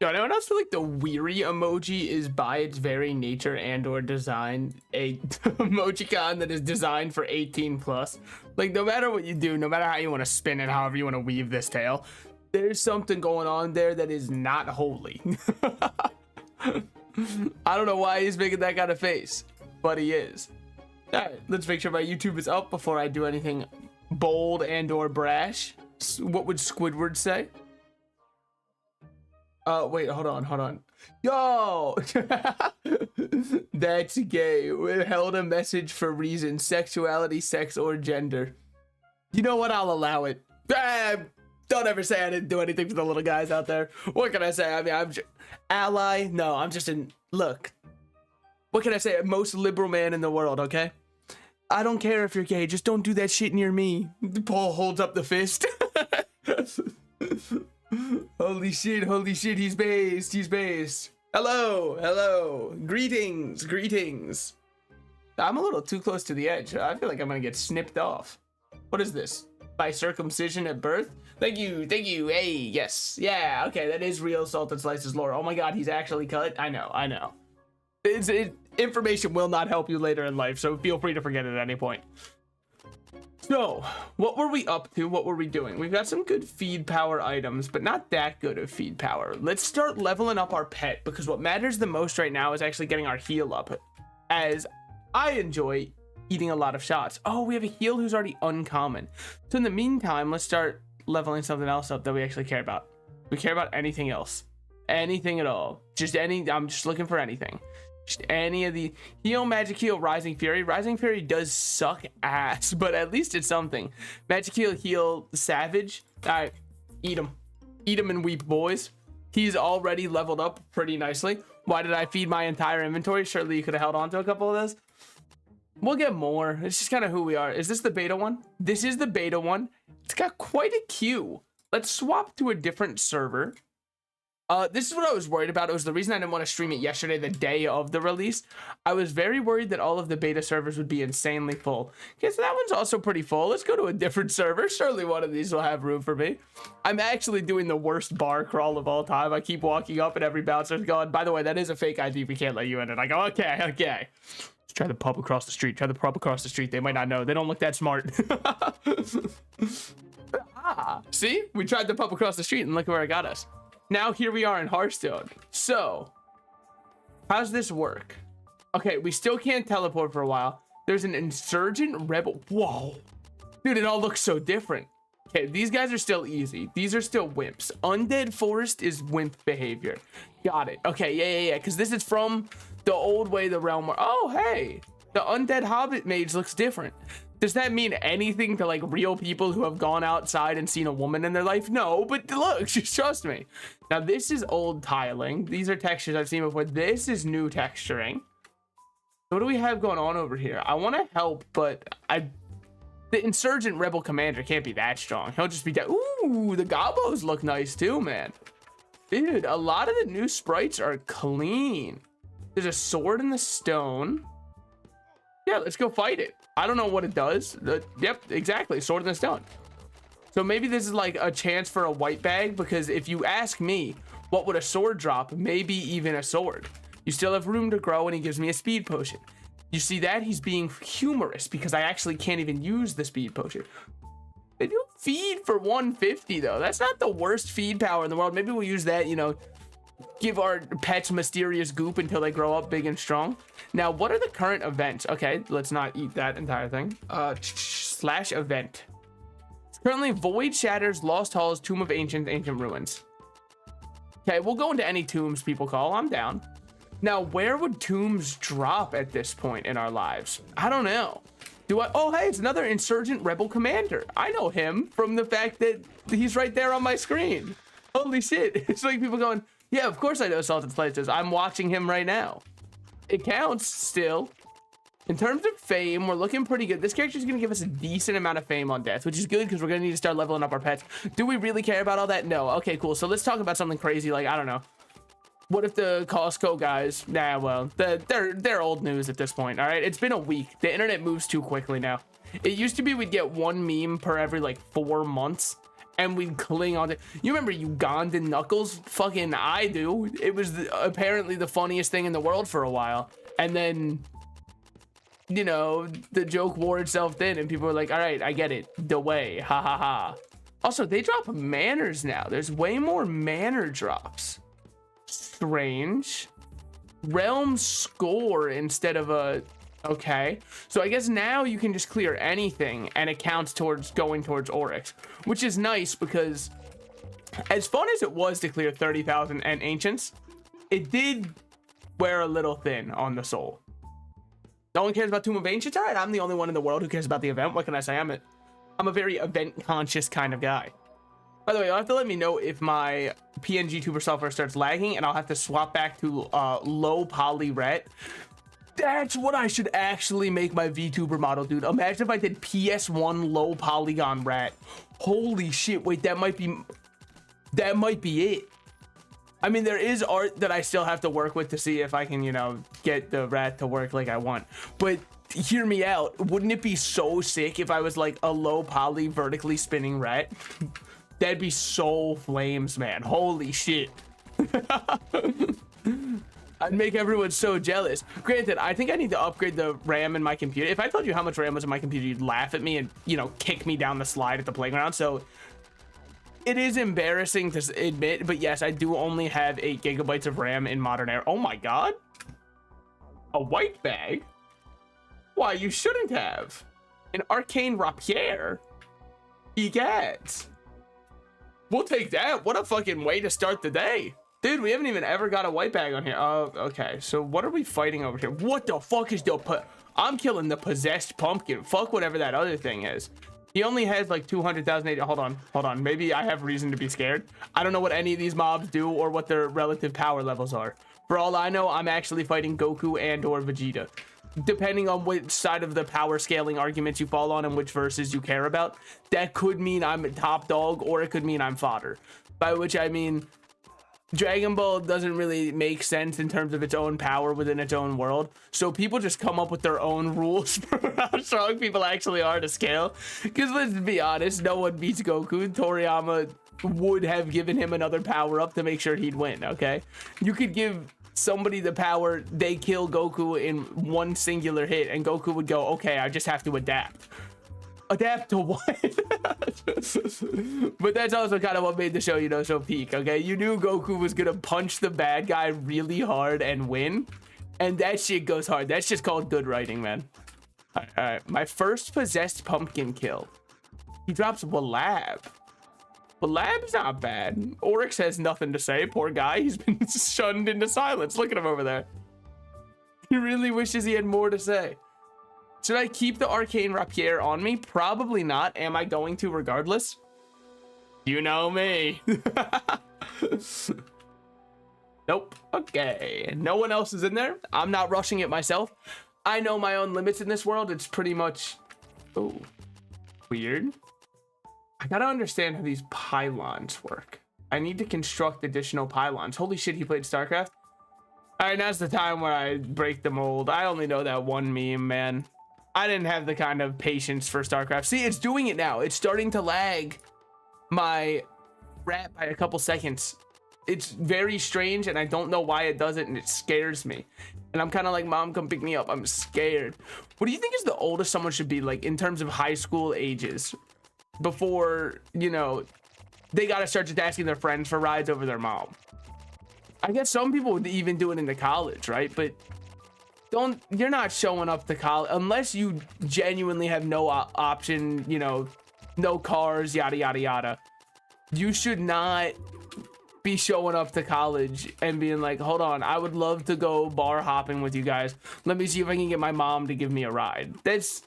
Yo, anyone else feel like the weary emoji is by its very nature and or design a emojicon that is designed for 18 plus? Like, no matter what you do, no matter how you want to spin it, however you want to weave this tale, there's something going on there that is not holy. I don't know why he's making that kind of face, but he is. All right, let's make sure my YouTube is up before I do anything bold and or brash. What would Squidward say? Wait, hold on. Yo! That's gay. Withheld a message for reason, sexuality, sex, or gender. You know what? I'll allow it. Don't ever say I didn't do anything for the little guys out there. What can I say? I mean, I'm just ally. No, I'm just look. What can I say? Most liberal man in the world, okay? I don't care if you're gay. Just don't do that shit near me. Paul holds up the fist. Holy shit, he's based. Hello, greetings. I'm a little too close to the edge. I feel like I'm gonna get snipped off. What is this? By circumcision at birth? Thank you, hey, yes, yeah, okay, that is real Salted Slices lore. Oh my god, he's actually cut? I know. Information will not help you later in life, so feel free to forget it at any point. So, what were we up to? What were we doing? We've got some good feed power items, but not that good of feed power. Let's start leveling up our pet, because what matters the most right now is actually getting our heal up, as I enjoy eating a lot of shots. Oh, we have a heal who's already uncommon. So in the meantime, let's start leveling something else up that we actually care about. We care about anything else. Anything at all. I'm just looking for anything. Just any of the heal, magic heal, rising fury. Rising fury does suck ass, but at least it's something. Magic heal, savage. All right, eat him and weep, boys. He's already leveled up pretty nicely. Why did I feed my entire inventory? Surely you could have held on to a couple of those. We'll get more. It's just kind of who we are. Is this the beta one? This is the beta one. It's got quite a queue. Let's swap to a different server. This is what I was worried about. It was the reason I didn't want to stream it yesterday, the day of the release. I was very worried that all of the beta servers would be insanely full. Okay, so that one's also pretty full. Let's go to a different server. Surely one of these will have room for me. I'm actually doing the worst bar crawl of all time. I keep walking up and every bouncer's going, by the way, that is a fake ID. We can't let you in. And I go, okay. Let's try the pub across the street. They might not know. They don't look that smart. See? We tried the pub across the street and look where it got us. Now here we are in Hearthstone. So, how's this work? Okay, we still can't teleport for a while. There's an insurgent rebel. Whoa. Dude, it all looks so different. Okay, these guys are still easy. These are still wimps. Undead Forest is wimp behavior. Got it. Okay, yeah. Because this is from the old way the realm were. Oh, hey. The undead hobbit mage looks different. Does that mean anything to like real people who have gone outside and seen a woman in their life? No, but look, just trust me. Now this is old tiling. These are textures I've seen before. This is new texturing. What do we have going on over here? I want to help, but the insurgent rebel commander can't be that strong. He'll just be dead. Ooh, the gobos look nice too, man. Dude, a lot of the new sprites are clean. There's a sword in the stone. Yeah, let's go fight it. I don't know what it does. Yep, exactly. Sword in the stone. So maybe this is like a chance for a white bag, because if you ask me, what would a sword drop? Maybe even a sword. You still have room to grow, and he gives me a speed potion. You see that? He's being humorous because I actually can't even use the speed potion. They do feed for 150 though. That's not the worst feed power in the world. Maybe we'll use that, you know, give our pets mysterious goop until they grow up big and strong. Now, what are the current events? Okay, let's not eat that entire thing. Slash event. Currently, Void Shatters, Lost Halls, Tomb of Ancient Ruins. Okay, we'll go into any tombs people call. I'm down. Now, where would tombs drop at this point in our lives? I don't know. Oh, hey, it's another insurgent rebel commander. I know him from the fact that he's right there on my screen. Holy shit. It's like people going, yeah, of course I know Salted Slices. I'm watching him right now. It counts still. In terms of fame, we're looking pretty good. This character is going to give us a decent amount of fame on death, which is good because we're going to need to start leveling up our pets. Do we really care about all that? No. Okay, cool. So let's talk about something crazy like, I don't know. What if the Costco guys, nah, well, they're old news at this point, all right? It's been a week. The internet moves too quickly now. It used to be we'd get one meme per every like 4 months. and we'd cling on to. You remember Ugandan knuckles? Fucking I do. It was apparently the funniest thing in the world for a while, and then, you know, the joke wore itself thin, and people were like, all right, I get it, the way, ha ha ha. Also, they drop manners now. There's way more manner drops. Strange. Realm score instead of a... Okay, so I guess now you can just clear anything and it counts towards going towards Oryx, which is nice because as fun as it was to clear 30,000 and Ancients, it did wear a little thin on the soul. No one cares about Tomb of Ancients? All right, I'm the only one in the world who cares about the event. What can I say? I'm a very event conscious kind of guy. By the way, you'll have to let me know if my PNG tuber software starts lagging, and I'll have to swap back to low poly ret. That's what I should actually make my VTuber model, dude. Imagine if I did PS1 low polygon rat. Holy shit, wait, that might be it. I mean, there is art that I still have to work with to see if I can, you know, get the rat to work like I want. But hear me out. Wouldn't it be so sick if I was like a low poly vertically spinning rat? That'd be so flames, man. Holy shit. I'd make everyone so jealous. Granted, I think I need to upgrade the RAM in my computer. If I told you how much RAM was in my computer, you'd laugh at me and, you know, kick me down the slide at the playground. So it is embarrassing to admit, but yes, I do only have 8 gigabytes of RAM in modern era. Oh my god. A white bag? Why, you shouldn't have. An arcane rapier? Egad. We'll take that. What a fucking way to start the day. Dude, we haven't even ever got a white bag on here. Oh, okay. So what are we fighting over here? What the fuck is I'm killing the possessed pumpkin. Fuck whatever that other thing is. He only has like 200,000. Hold on. Maybe I have reason to be scared. I don't know what any of these mobs do or what their relative power levels are. For all I know, I'm actually fighting Goku and or Vegeta. Depending on which side of the power scaling arguments you fall on and which verses you care about, that could mean I'm a top dog or it could mean I'm fodder. By which I mean, Dragon Ball doesn't really make sense in terms of its own power within its own world. So people just come up with their own rules for how strong people actually are to scale. Because let's be honest, no one beats Goku. Toriyama would have given him another power up to make sure he'd win, okay? You could give somebody the power, they kill Goku in one singular hit, and Goku would go, okay, I just have to adapt. Adapt to what? But that's also kind of what made the show, you know, so peak, okay? You knew Goku was gonna punch the bad guy really hard and win, and that shit goes hard. That's just called good writing, man. All right. My first possessed pumpkin kill. He drops Walab. Walab's not bad. Oryx has nothing to say. Poor guy. He's been shunned into silence. Look at him over there. He really wishes he had more to say. Should I keep the arcane rapier on me? Probably not. Am I going to regardless? You know me. Nope. Okay. No one else is in there. I'm not rushing it myself. I know my own limits in this world. It's pretty much... Oh. Weird. I gotta understand how these pylons work. I need to construct additional pylons. Holy shit, he played StarCraft? All right, now's the time where I break the mold. I only know that one meme, man. I didn't have the kind of patience for StarCraft. See, it's doing it now. It's starting to lag my rat by a couple seconds. It's very strange, and I don't know why it does it, and it scares me. And I'm kind of like, Mom, come pick me up. I'm scared. What do you think is the oldest someone should be, like, in terms of high school ages? Before, you know, they gotta start just asking their friends for rides over their mom. I guess some people would even do it into college, right? But you're not showing up to college unless you genuinely have no option, you know, no cars, yada yada yada. You should not be showing up to college and being like, hold on, I would love to go bar hopping with you guys. Let me see if I can get my mom to give me a ride. That's,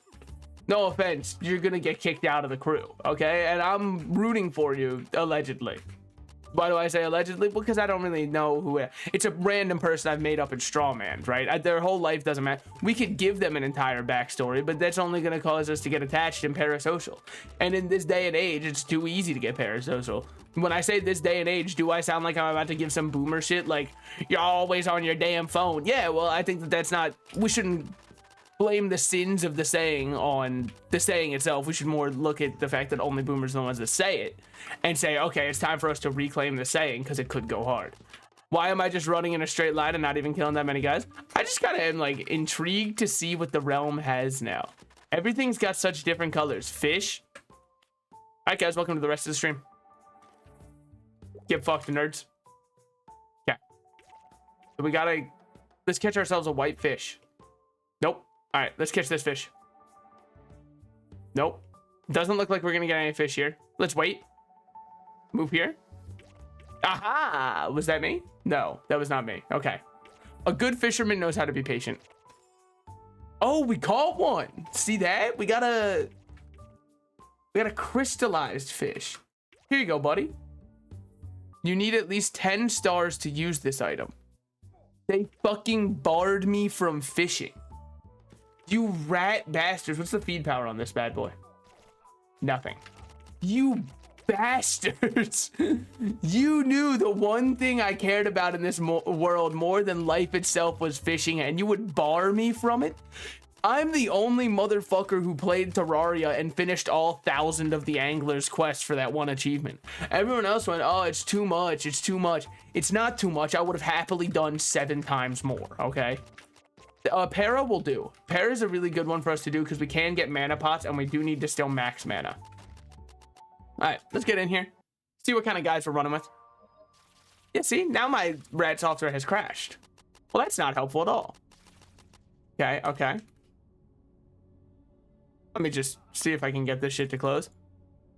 no offense, you're gonna get kicked out of the crew, okay? And I'm rooting for you, allegedly. Why do I say allegedly? Because I don't really know who it's a random person I've made up in straw man, right? Their whole life doesn't matter. We could give them an entire backstory, but that's only gonna cause us to get attached and parasocial. And in this day and age, it's too easy to get parasocial. When I say this day and age, do I sound like I'm about to give some boomer shit? Like, you're always on your damn phone. Yeah, well, I think that's not, we shouldn't blame the sins of the saying on the saying itself. We should more look at the fact that only boomers are the ones that say it and say, okay, it's time for us to reclaim the saying because it could go hard. Why am I just running in a straight line and not even killing that many guys? I just kind of am like intrigued to see what the realm has now. Everything's got such different colors. Fish. All right, guys, welcome to the rest of the stream. Get fucked, nerds. Okay. So we gotta, let's catch ourselves a white fish. Nope. All right, let's catch this fish. Nope. Doesn't look like we're gonna get any fish here. Let's wait. Move here. Aha! Was that me? No, that was not me. Okay. A good fisherman knows how to be patient. Oh, we caught one. See that? We got a crystallized fish. Here you go, buddy. You need at least 10 stars to use this item. They fucking barred me from fishing. You rat bastards. What's the feed power on this bad boy? Nothing. You bastards. You knew the one thing I cared about in this world more than life itself was fishing, and you would bar me from it? I'm the only motherfucker who played Terraria and finished all 1,000 of the Angler's Quest for that one achievement. Everyone else went, oh, it's too much. It's too much. It's not too much. I would have happily done 7 times more, okay? Para will do. Para is a really good one for us to do because we can get mana pots and we do need to still max mana. All right, let's get in here. See what kind of guys we're running with. Yeah, see, now my rat software has crashed. Well, that's not helpful at all. Okay, okay. Let me just see if I can get this shit to close.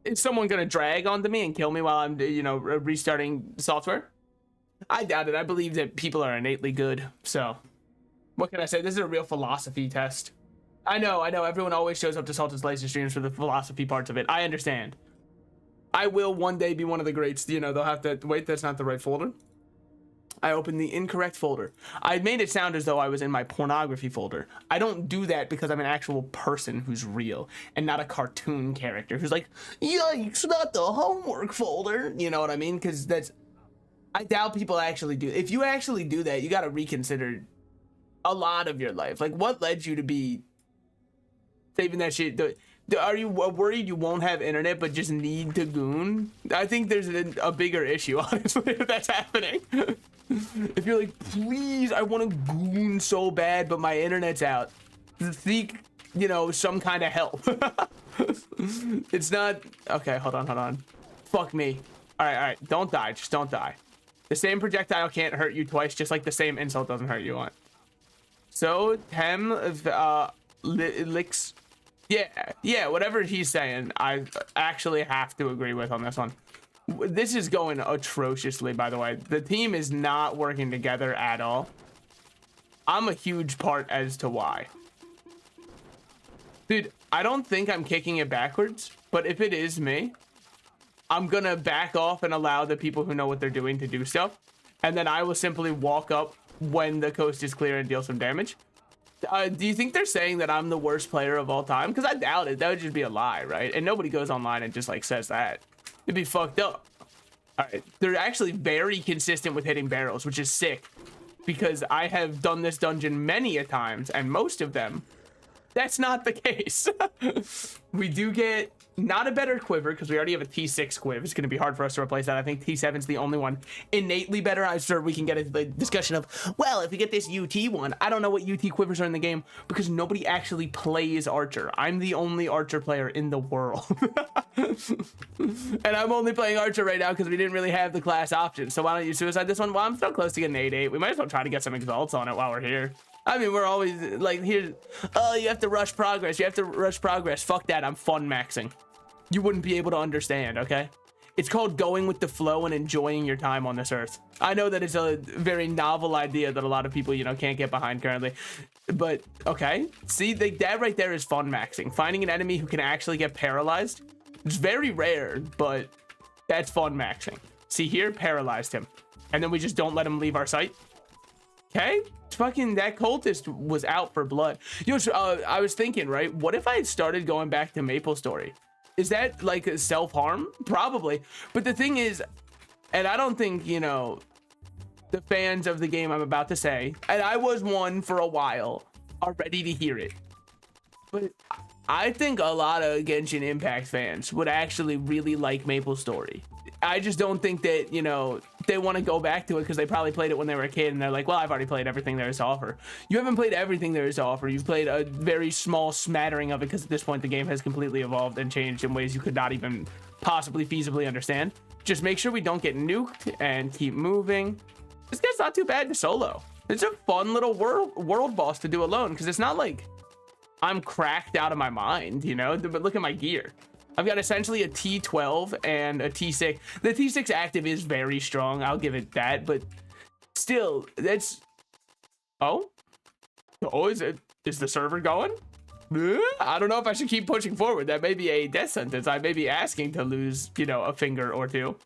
Is someone gonna drag onto me and kill me while I'm, you know, restarting software? I doubt it. I believe that people are innately good, so. What can I say? This is a real philosophy test. I know. Everyone always shows up to Salted Laser streams for the philosophy parts of it. I understand. I will one day be one of the greats. You know, they'll have to... Wait, that's not the right folder. I opened the incorrect folder. I made it sound as though I was in my pornography folder. I don't do that because I'm an actual person who's real and not a cartoon character who's like, yikes, not the homework folder. You know what I mean? Because that's... I doubt people actually do. If you actually do that, you got to reconsider a lot of your life. Like, what led you to be saving that shit? Are you worried you won't have internet but just need to goon? I think there's a bigger issue, honestly, if that's happening. If you're like, please, I want to goon so bad, but my internet's out. Seek, you know, some kind of help. It's not... Okay, hold on. Fuck me. All right. Don't die. Just don't die. The same projectile can't hurt you twice, just like the same insult doesn't hurt you once. So, licks... Yeah, whatever he's saying, I actually have to agree with on this one. This is going atrociously, by the way. The team is not working together at all. I'm a huge part as to why. Dude, I don't think I'm kicking it backwards, but if it is me, I'm gonna back off and allow the people who know what they're doing to do stuff. And then I will simply walk up when the coast is clear and deal some damage. Do you think they're saying that I'm the worst player of all time? Because I doubt it. That would just be a lie, right? And nobody goes online and just like says that. It'd be fucked up. All right, they're actually very consistent with hitting barrels, which is sick, because I have done this dungeon many a times, and most of them, that's not the case. We do get not a better quiver because we already have a T6 quiv. It's going to be hard for us to replace that. I think T7 is the only one innately better. I'm sure we can get a discussion of, well, if we get this UT one, I don't know what UT quivers are in the game because nobody actually plays Archer. I'm the only Archer player in the world. And I'm only playing Archer right now because we didn't really have the class option. So why don't you suicide this one? Well, I'm so close to getting 8-8. We might as well try to get some exalts on it while we're here. I mean, we're always like, here, oh, you have to rush progress. You have to rush progress. Fuck that. I'm fun maxing. You wouldn't be able to understand, okay? It's called going with the flow and enjoying your time on this earth. I know that it's a very novel idea that a lot of people, you know, can't get behind currently. But, okay. See, that right there is fun maxing. Finding an enemy who can actually get paralyzed. It's very rare, but that's fun maxing. See here, paralyzed him. And then we just don't let him leave our sight. Okay? Fucking that cultist was out for blood. You know, I was thinking, right? What if I had started going back to Maple Story? Is that like a self-harm? Probably. But the thing is, and I don't think, you know, the fans of the game I'm about to say, and I was one for a while, are ready to hear it. But I think a lot of Genshin Impact fans would actually really like Maple Story. I just don't think that, you know, they want to go back to it because they probably played it when they were a kid and they're like, well, I've already played everything there is to offer. You haven't played everything there is to offer. You've played a very small smattering of it because at this point the game has completely evolved and changed in ways you could not even possibly feasibly understand. Just make sure we don't get nuked and keep moving. This guy's not too bad to solo. It's a fun little world boss to do alone because it's not like I'm cracked out of my mind, you know, but look at my gear. I've got essentially a T12 and a T6. The T6 active is very strong. I'll give it that, but still, that's... Oh, is the server going? I don't know if I should keep pushing forward. That may be a death sentence. I may be asking to lose, you know, a finger or two.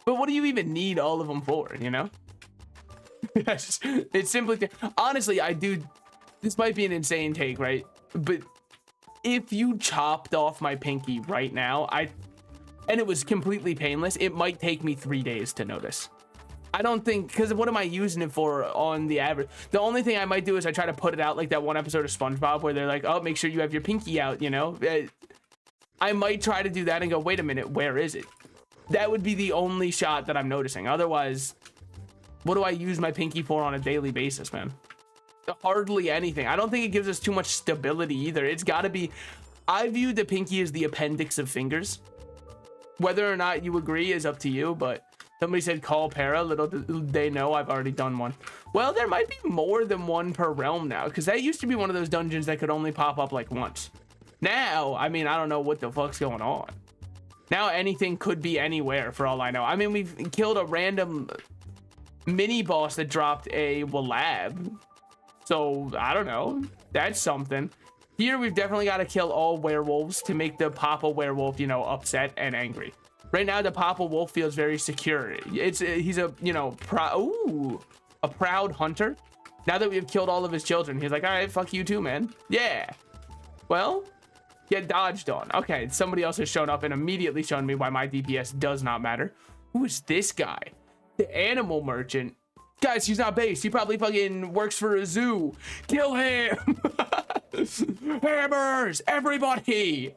But what do you even need all of them for, you know? It's simply... Honestly, I do... This might be an insane take, right? But if you chopped off my pinky right now, and it was completely painless, it might take me 3 days to notice. I don't think, because what am I using it for on the average? The only thing I might do is I try to put it out like that one episode of SpongeBob where they're like, oh, make sure you have your pinky out, you know? I might try to do that and go, wait a minute, where is it? That would be the only shot that I'm noticing. Otherwise, what do I use my pinky for on a daily basis, man? Hardly anything. I don't think it gives us too much stability either. It's got to be... I view the pinky as the appendix of fingers. Whether or not you agree is up to you, but somebody said call para. Little did they know I've already done one. Well, there might be more than one per realm now, because that used to be one of those dungeons that could only pop up like once. Now, I mean, I don't know what the fuck's going on. Now anything could be anywhere for all I know. I mean, we've killed a random mini boss that dropped a Walab. So, I don't know. That's something. Here, we've definitely got to kill all werewolves to make the Papa werewolf, you know, upset and angry. Right now, the Papa wolf feels very secure. He's a, you know, a proud hunter. Now that we've killed all of his children, he's like, all right, fuck you too, man. Yeah. Well, get dodged on. Okay, somebody else has shown up and immediately shown me why my DPS does not matter. Who is this guy? The animal merchant. Guys, he's not based. He probably fucking works for a zoo. Kill him. Hammers, everybody.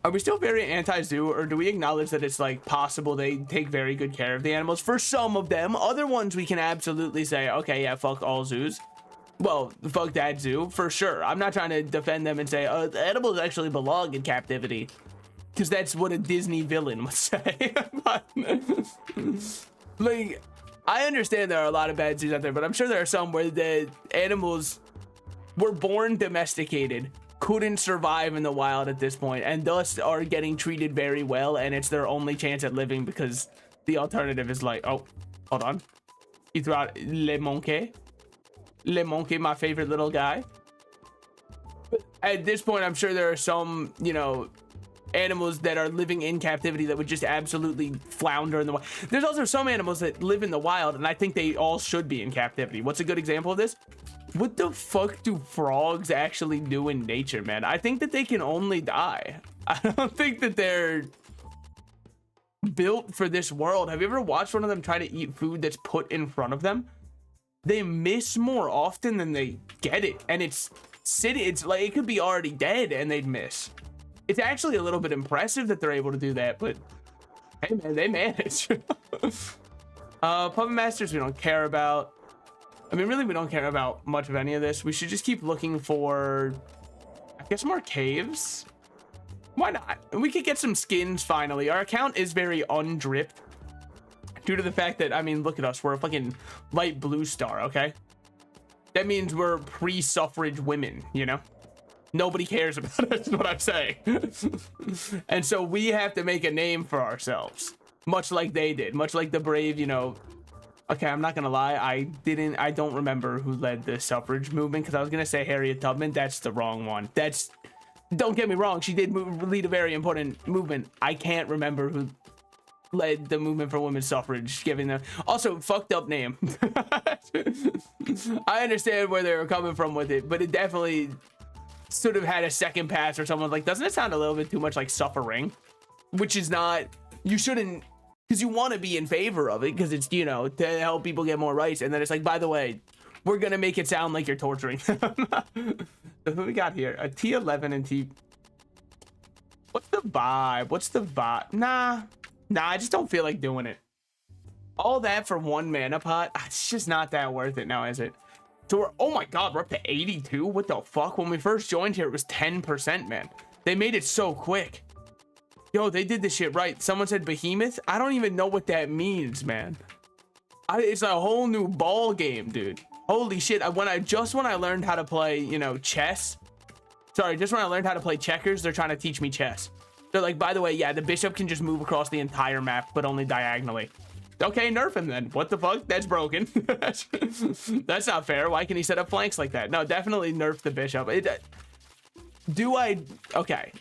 Are we still very anti-zoo, or do we acknowledge that it's like possible they take very good care of the animals? For some of them, other ones we can absolutely say, okay, yeah, fuck all zoos. Well, fuck that zoo for sure. I'm not trying to defend them and say, oh, the animals actually belong in captivity, because that's what a Disney villain would say. But, like, I understand there are a lot of bad zoos out there, but I'm sure there are some where the animals were born domesticated, couldn't survive in the wild at this point, and thus are getting treated very well, and it's their only chance at living because the alternative is like, oh, hold on. He threw out Le Monkey. Le Monkey, my favorite little guy. But at this point, I'm sure there are some, you know, animals that are living in captivity that would just absolutely flounder in the wild. There's also some animals that live in the wild, and I think they all should be in captivity. What's a good example of this? What the fuck do frogs actually do in nature, man? I think that they can only die. I don't think that they're built for this world. Have you ever watched one of them try to eat food that's put in front of them? They miss more often than they get it, and it's like it could be already dead and they'd miss. It's actually a little bit impressive that they're able to do that, but hey man, they manage. Puppet Masters we don't care about. I mean, really, we don't care about much of any of this. We should just keep looking for, I guess, more caves. Why not? We could get some skins finally. Our account is very undripped due to the fact that, I mean, look at us. We're a fucking light blue star, okay? That means we're pre-suffrage women, you know? Nobody cares about us, is what I'm saying. And so we have to make a name for ourselves, much like they did, much like the brave, you know. Okay, I'm not gonna lie, I don't remember who led the suffrage movement, because I was gonna say Harriet Tubman. That's the wrong one. Don't get me wrong, she did lead a very important movement. I can't remember who led the movement for women's suffrage, giving them also fucked up name. I understand where they were coming from with it, but it definitely sort of had a second pass, or someone like, doesn't it sound a little bit too much like suffering? Which is not, you shouldn't, because you want to be in favor of it, because it's, you know, to help people get more rights, and then it's like, by the way, We're gonna make it sound like you're torturing them. So who we got here? A T11 and T. What's the vibe? What's the vibe? Nah, I just don't feel like doing it. All that for one mana pot? It's just not that worth it now, is it? So we're, oh my god, we're up to 82. What the fuck? When we first joined here, it was 10%, man. They made it so quick. Yo, they did this shit right. Someone said behemoth. I don't even know what that means, man. It's a whole new ball game, dude. Holy shit. When I learned how to play, you know, chess. Sorry, just when I learned how to play checkers, they're trying to teach me chess. They're like, by the way, yeah, the bishop can just move across the entire map, but only diagonally. Okay, nerf him then. What the fuck? That's broken. That's not fair. Why can he set up flanks like that? No, definitely nerf the bishop. Okay.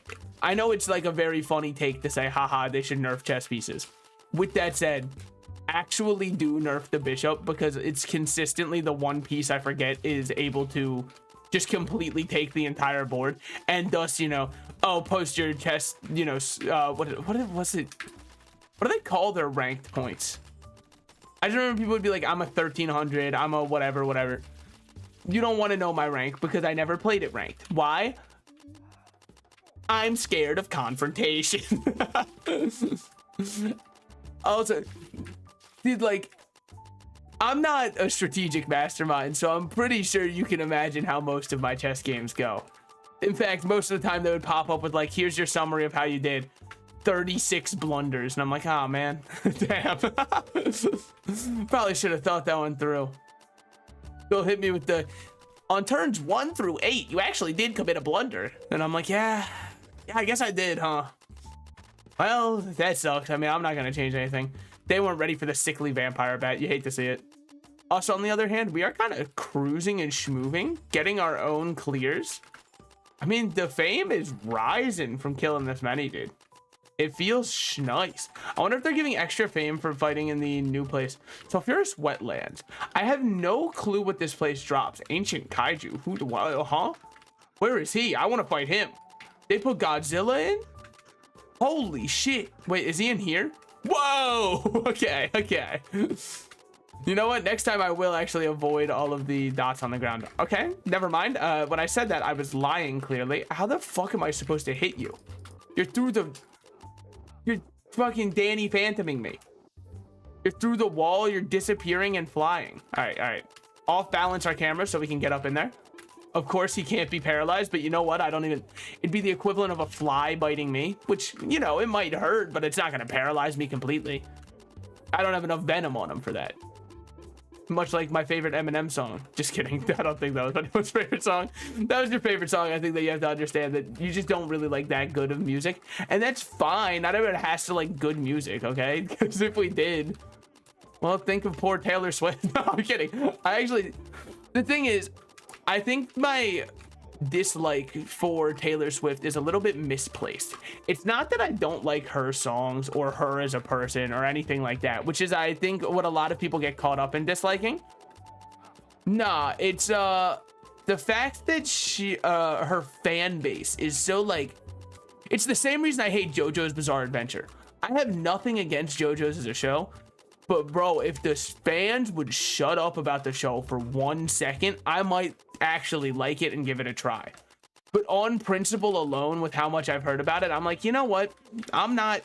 I know it's like a very funny take to say, haha, they should nerf chess pieces. With that said, actually do nerf the bishop, because it's consistently the one piece I forget is able to just completely take the entire board, and thus, you know, oh, post your chess, you know, what do they call their ranked points? I just remember people would be like, I'm a 1300, I'm a whatever. You don't want to know my rank because I never played it ranked. Why? I'm scared of confrontation. Also, dude, like, I'm not a strategic mastermind, so I'm pretty sure you can imagine how most of my chess games go. In fact, most of the time they would pop up with like, here's your summary of how you did. 36 blunders, and I'm like, oh man. Damn. Probably should have thought that one through. Bill hit me with the, on turns 1 through 8 you actually did commit a blunder, and I'm like, yeah, I guess I did, huh? Well, that sucks. I mean, I'm not gonna change anything. They weren't ready for the sickly vampire bat. You hate to see it. Us, on the other hand, we are kind of cruising and schmoving, getting our own clears. I mean, the fame is rising from killing this many, dude. It feels nice. I wonder if they're giving extra fame for fighting in the new place. Sulfurous Wetlands. I have no clue what this place drops. Ancient Kaiju. Who? Huh? Where is he? I want to fight him. They put Godzilla in? Holy shit. Wait, is he in here? Whoa. Okay. You know what? Next time I will actually avoid all of the dots on the ground. Okay, never mind. When I said that, I was lying clearly. How the fuck am I supposed to hit you? You're fucking Danny Phantoming me. You're through the wall, you're disappearing and flying. All right. Off balance our camera so we can get up in there. Of course, he can't be paralyzed, but you know what? It'd be the equivalent of a fly biting me, which, you know, it might hurt, but it's not going to paralyze me completely. I don't have enough venom on him for that. Much like my favorite Eminem song. Just kidding. I don't think that was anyone's favorite song. That was your favorite song. I think that you have to understand that you just don't really like that good of music. And that's fine. Not everyone has to like good music, okay? Because if we did, well, think of poor Taylor Swift. No, I'm kidding. The thing is, I think my dislike for Taylor Swift is a little bit misplaced. It's not that I don't like her songs or her as a person or anything like that, which is, I think, what a lot of people get caught up in disliking. Nah, it's the fact that her fan base is so like, it's the same reason I hate JoJo's Bizarre Adventure. I have nothing against JoJo's as a show, but bro, if the fans would shut up about the show for 1 second, I might actually like it and give it a try. But on principle alone, with how much I've heard about it, I'm like, you know what? I'm not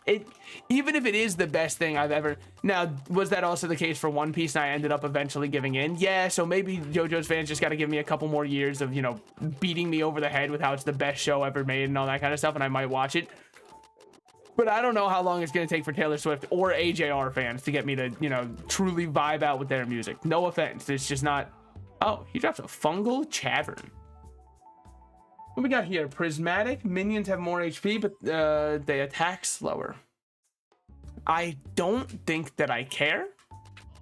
it. Even if it is the best thing I've ever. Now, was that also the case for One Piece and I ended up eventually giving in? Yeah, so maybe JoJo's fans just got to give me a couple more years of, you know, beating me over the head with how it's the best show ever made and all that kind of stuff, and I might watch it. But I don't know how long it's going to take for Taylor Swift or AJR fans to get me to, you know, truly vibe out with their music. No offense. It's just not. Oh, he drops a fungal cavern. What we got here? Prismatic. Minions have more HP, but they attack slower. I don't think that I care.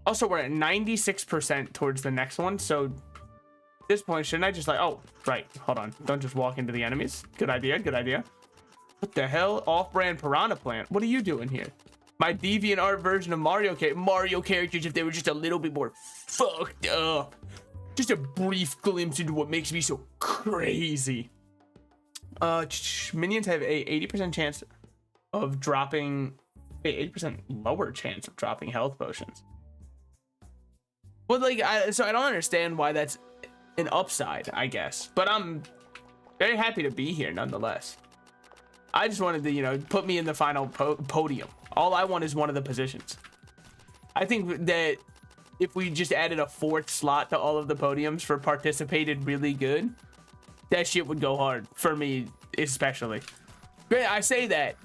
Also, we're at 96% towards the next one. So at this point, shouldn't I just like, oh, right. Hold on. Don't just walk into the enemies. Good idea. Good idea. What the hell? Off-brand piranha plant. What are you doing here? My DeviantArt version of Mario characters, if they were just a little bit more fucked up. Just a brief glimpse into what makes me so crazy. Minions have a 80% chance of dropping, 80% lower chance of dropping health potions. Well, like, so I don't understand why that's an upside, I guess. But I'm very happy to be here nonetheless. I just wanted to, you know, put me in the final podium. All I want is one of the positions. I think that if we just added a 4th slot to all of the podiums for participated really good, that shit would go hard for me, especially. Great, I say that,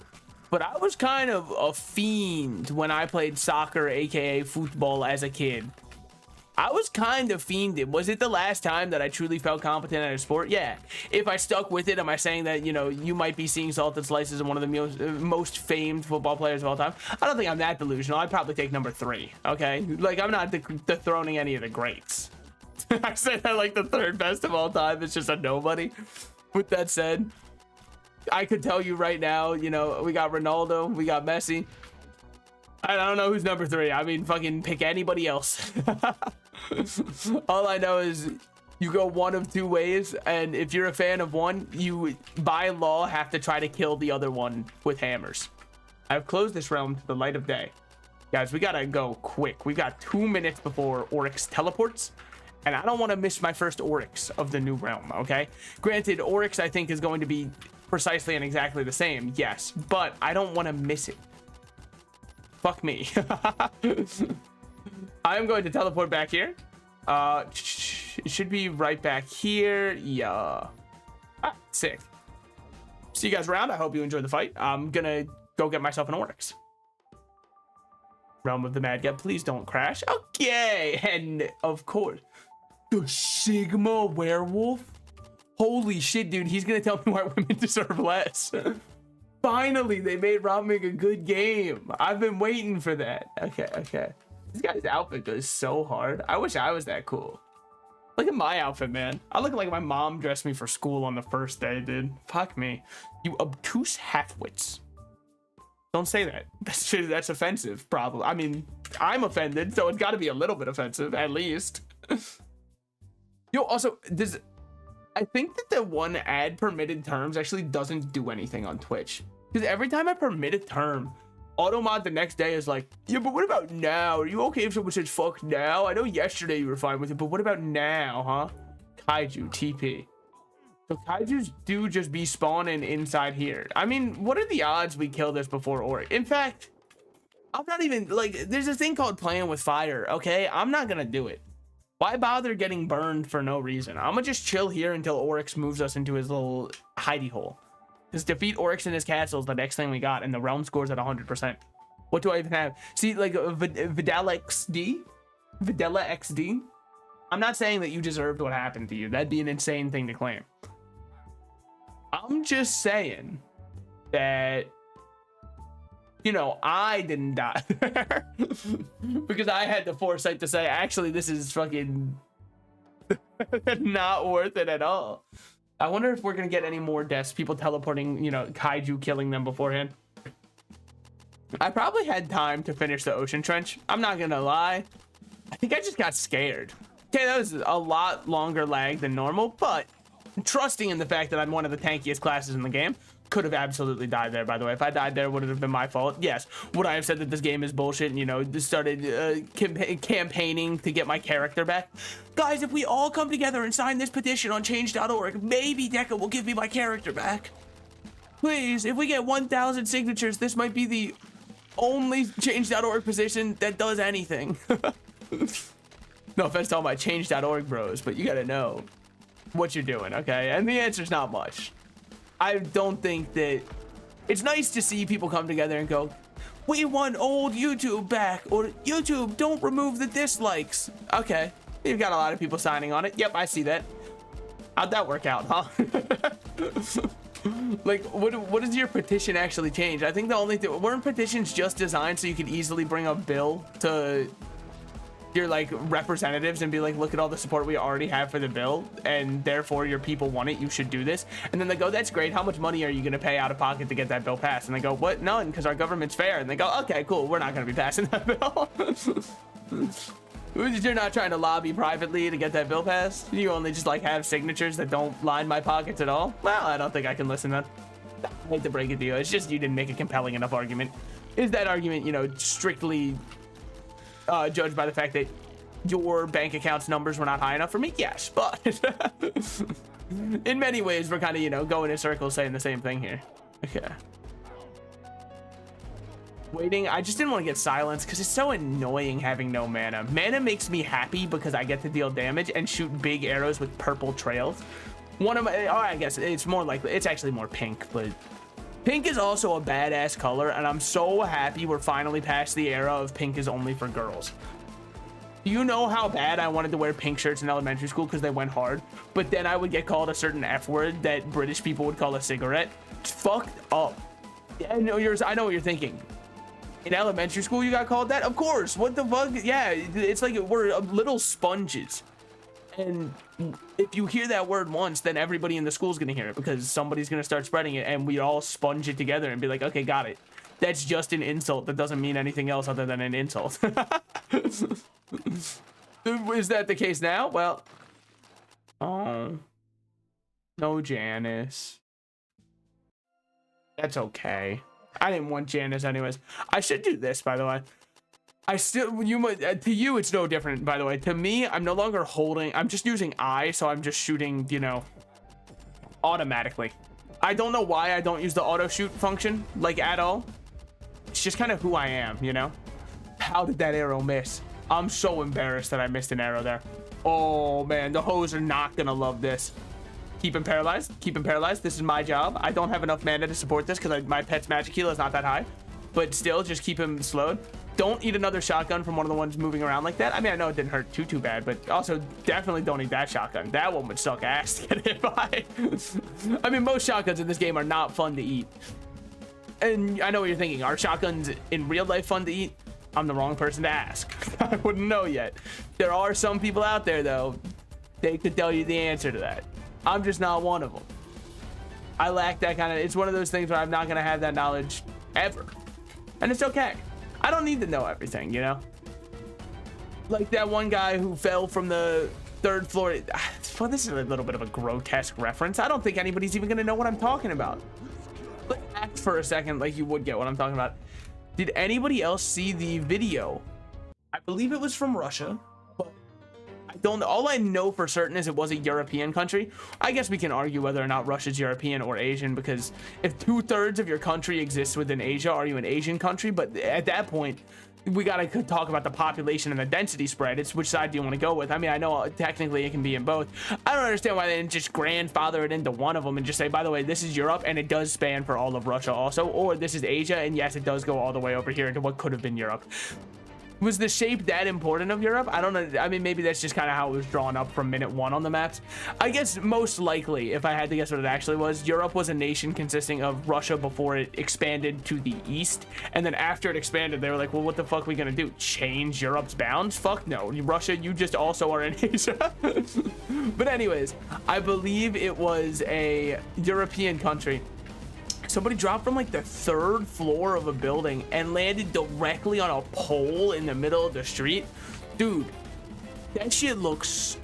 but I was kind of a fiend when I played soccer, aka football, as a kid. I was kind of fiended. Was it the last time that I truly felt competent at a sport? Yeah. If I stuck with it, am I saying that, you know, you might be seeing salted slices of one of the most famed football players of all time? I don't think I'm that delusional. I'd probably take number 3, okay? Like, I'm not dethroning any of the greats. I said I like the 3rd best of all time. It's just a nobody. With that said, I could tell you right now, you know, we got Ronaldo, we got Messi. I don't know who's number 3. I mean, fucking pick anybody else. All I know is you go one of 2 ways, and if you're a fan of one, you by law have to try to kill the other one with hammers. I've closed this realm to the light of day. Guys, we gotta go quick. We got 2 minutes before Oryx teleports, and I don't want to miss my first Oryx of the new realm, okay? Granted, Oryx I think is going to be precisely and exactly the same, yes, but I don't want to miss it. Fuck me. I'm going to teleport back here. It should be right back here. Yeah. Ah, sick. See you guys around. I hope you enjoyed the fight. I'm gonna go get myself an Oryx. Realm of the Mad Gap. Please don't crash. Okay. And of course, the Sigma werewolf. Holy shit, dude. He's gonna tell me why women deserve less. Finally, they made robbing a good game. I've been waiting for that. Okay. This guy's outfit goes so hard. I wish I was that cool. Look at my outfit, man. I look like my mom dressed me for school on the first day, dude. Fuck me. You obtuse halfwits. Don't say that. That's offensive, probably. I mean, I'm offended, so it's got to be a little bit offensive, at least. Yo, also, I think that the one add permitted terms actually doesn't do anything on Twitch. Because every time I permit a term, Automod the next day is like, yeah, but what about now? Are you okay if someone says fuck now? I know yesterday you were fine with it, but what about now, huh? Kaiju, TP. So kaijus do just be spawning inside here. I mean, what are the odds we kill this before Oryx? In fact, I'm not even, like, there's a thing called playing with fire, okay? I'm not gonna do it. Why bother getting burned for no reason? I'm gonna just chill here until Oryx moves us into his little hidey hole. Just defeat Oryx in his castle is the next thing we got, and the realm scores at 100%. What do I even have? See, like, Videla XD? I'm not saying that you deserved what happened to you. That'd be an insane thing to claim. I'm just saying that, you know, I didn't die because I had the foresight to say, actually, this is fucking not worth it at all. I wonder if we're gonna get any more deaths, people teleporting, you know, kaiju killing them beforehand. I probably had time to finish the ocean trench. I'm not gonna lie. I think I just got scared. Okay, that was a lot longer lag than normal, but trusting in the fact that I'm one of the tankiest classes in the game, could have absolutely died there, by the way. If I died there, would it have been my fault? Yes. Would I have said that this game is bullshit and, you know, just started campaigning to get my character back? Guys, if we all come together and sign this petition on change.org, maybe Deca will give me my character back. Please, if we get 1,000 signatures, this might be the only change.org petition that does anything. No offense to all my change.org bros, but you gotta know what you're doing, okay? And the answer's not much. I don't think that it's nice to see people come together and go, we want old YouTube back, or YouTube, don't remove the dislikes. Okay, you've got a lot of people signing on it. Yep, I see that. How'd that work out, huh? Like, what does your petition actually change? I think the only thing, weren't petitions just designed so you could easily bring a bill to your like representatives and be like, look at all the support we already have for the bill, and therefore your people want it, you should do this. And then they go, that's great, how much money are you going to pay out of pocket to get that bill passed? And they go, what? None, because our government's fair. And they go, okay, cool, we're not going to be passing that bill. You're not trying to lobby privately to get that bill passed? You only just like have signatures that don't line my pockets at all? Well, I don't think I can listen then. I hate to break it to you, it's just you didn't make a compelling enough argument. Is that argument, you know, strictly judged by the fact that your bank account's numbers were not high enough for me? Yes, but in many ways, we're kind of, you know, going in circles saying the same thing here. Okay. Waiting. I just didn't want to get silenced because it's so annoying having no mana. Mana makes me happy because I get to deal damage and shoot big arrows with purple trails. One of my, oh, I guess it's more likely, it's actually more pink, but pink is also a badass color, and I'm so happy we're finally past the era of pink is only for girls. You know how bad I wanted to wear pink shirts in elementary school because they went hard, but then I would get called a certain F word that British people would call a cigarette. It's fucked up. I know what you're thinking. In elementary school, you got called that? Of course. What the fuck? Yeah, it's like we're little sponges. And if you hear that word once, then everybody in the school is going to hear it because somebody's going to start spreading it, and we all sponge it together and be like, okay, got it. That's just an insult. That doesn't mean anything else other than an insult. Is that the case now? Well, oh, no, Janice. That's okay. I didn't want Janice anyways. I should do this, by the way. I still, you might, to you, it's no different, by the way. To me, I'm no longer holding, I'm just using I, so I'm just shooting, you know, automatically. I don't know why I don't use the auto shoot function, like, at all. It's just kind of who I am, you know? How did that arrow miss? I'm so embarrassed that I missed an arrow there. Oh, man, the hoes are not gonna love this. Keep him paralyzed. Keep him paralyzed. This is my job. I don't have enough mana to support this because my pet's magic heal is not that high. But still, just keep him slowed. Don't eat another shotgun from one of the ones moving around like that. I mean, I know it didn't hurt too bad, but also definitely don't eat that shotgun. That one would suck ass to get hit by. I mean, most shotguns in this game are not fun to eat. And I know what you're thinking. Are shotguns in real life fun to eat? I'm the wrong person to ask. I wouldn't know yet. There are some people out there, though. They could tell you the answer to that. I'm just not one of them. I lack that kind of, it's one of those things where I'm not going to have that knowledge ever. And it's okay. I don't need to know everything, you know? Like that one guy who fell from the 3rd floor. Well, this is a little bit of a grotesque reference. I don't think anybody's even going to know what I'm talking about. But act for a second like you would get what I'm talking about. Did anybody else see the video? I believe it was from Russia. I don't know. All I know for certain is it was a European country. I guess we can argue whether or not Russia's European or Asian, because if 2/3 of your country exists within Asia, are you an Asian country? But at that point, we got to talk about the population and the density spread. It's which side do you want to go with? I mean, I know technically it can be in both. I don't understand why they didn't just grandfather it into one of them and just say, by the way, this is Europe and it does span for all of Russia also, or this is Asia and yes, it does go all the way over here into what could have been Europe. Was the shape that important of Europe? I don't know. I mean, maybe that's just kind of how it was drawn up from minute 1 on the maps. I guess most likely, if I had to guess what it actually was, Europe was a nation consisting of Russia before it expanded to the east. And then after it expanded, they were like, well, what the fuck are we gonna do? Change Europe's bounds? Fuck no. Russia, you just also are in Asia. But anyways, I believe it was a European country. Somebody dropped from like the 3rd floor of a building and landed directly on a pole in the middle of the street. Dude, that shit looks...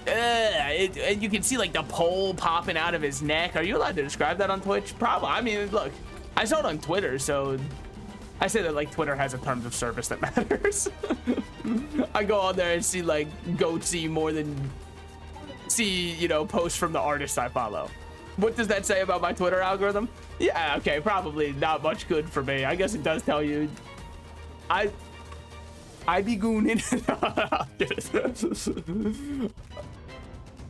and you can see like the pole popping out of his neck. Are you allowed to describe that on Twitch? Probably. I mean, look, I saw it on Twitter, so I say that like Twitter has a terms of service that matters. I go on there and see like goatsy more than see, you know, posts from the artists I follow. What does that say about my Twitter algorithm? Yeah, okay, probably not much good for me. I guess it does tell you I be gooning.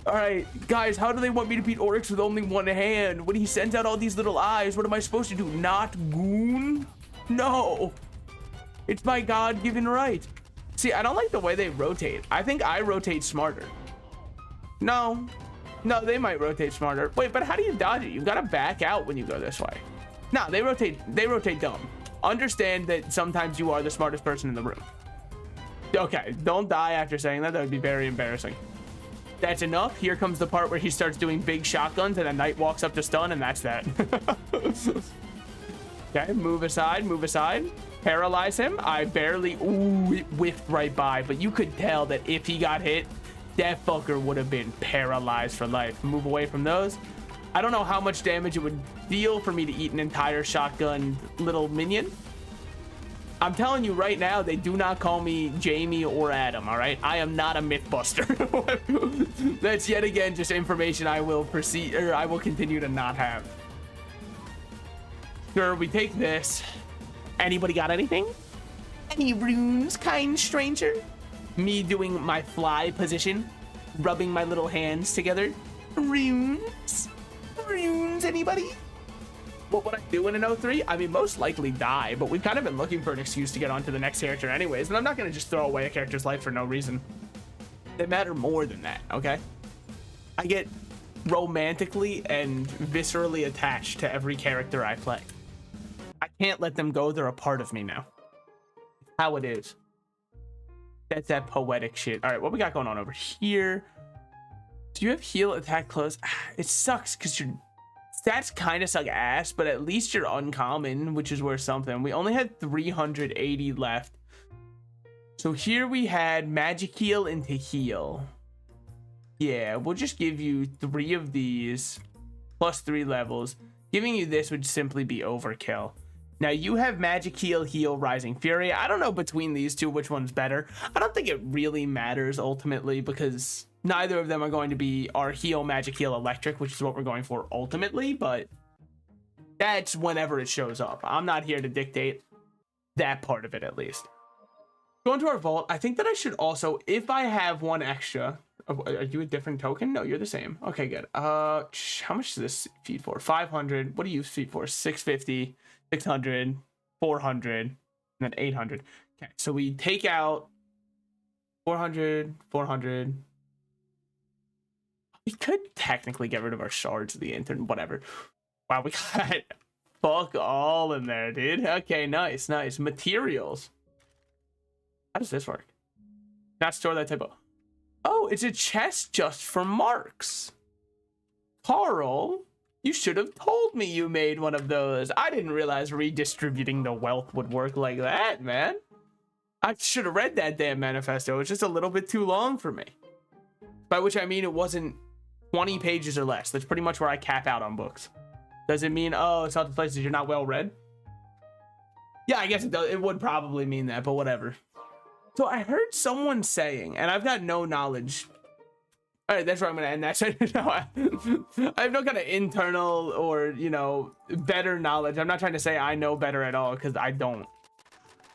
All right, guys, how do they want me to beat Oryx with only one hand? When he sends out all these little eyes, what am I supposed to do? Not goon? No. It's my God-given right. See, I don't like the way they rotate. I think I rotate smarter. No, they might rotate smarter. Wait, but how do you dodge it? You've got to back out when you go this way. No, they rotate dumb. Understand that sometimes you are the smartest person in the room. Okay, don't die after saying that. That would be very embarrassing. That's enough. Here comes the part where he starts doing big shotguns and a knight walks up to stun, and that's that. Okay, move aside, move aside. Paralyze him. I barely, ooh, it whiffed right by, but you could tell that if he got hit, that fucker would have been paralyzed for life. Move away from those. I don't know how much damage it would deal for me to eat an entire shotgun little minion. I'm telling you right now, they do not call me Jamie or Adam, all right? I am not a Mythbuster. That's yet again just information I will proceed, or I will continue to not have. Sure, we take this. Anybody got anything? Any runes, kind stranger? Me doing my fly position, rubbing my little hands together. Runes? Runes, anybody? What would I do in an 03? I mean, most likely die, but we've kind of been looking for an excuse to get on to the next character anyways, and I'm not going to just throw away a character's life for no reason. They matter more than that, okay? I get romantically and viscerally attached to every character I play. I can't let them go. They're a part of me now. How it is. That's that poetic shit. All right, what we got going on over here? Do you have heal, attack, close? It sucks because your stats kind of suck ass, but at least you're uncommon, which is worth something. We only had 380 left. So here we had magic heal into heal. Yeah, we'll just give you 3 of these plus 3 levels. Giving you this would simply be overkill. Now you have magic heal, heal, rising fury. I don't know between these two which one's better. I don't think it really matters ultimately because neither of them are going to be our heal, magic heal, electric, which is what we're going for ultimately, but that's whenever it shows up. I'm not here to dictate that part of it at least. Going to our vault, I think that I should also, if I have one extra, are you a different token? No, you're the same. Okay, good. How much does this feed for? 500. What do you feed for? 650, 600, 400, and then 800. Okay, so we take out 400, 400. We could technically get rid of our shards of the intern, whatever. Wow, we got fuck all in there, dude. Okay, nice, nice. Materials. How does this work? Not store that type of... Oh, it's a chest just for marks. Carl, you should have told me you made one of those. I didn't realize redistributing the wealth would work like that, man. I should have read that damn manifesto. It's just a little bit too long for me. By which I mean it wasn't 20 pages or less. That's pretty much where I cap out on books. Does it mean, oh, it's not the places you're not well read? Yeah, I guess it does. It would probably mean that, but whatever. So I heard someone saying, and I've got no knowledge. All right, that's where I'm going to end that. So, I have no kind of internal or, you know, better knowledge. I'm not trying to say I know better at all because I don't.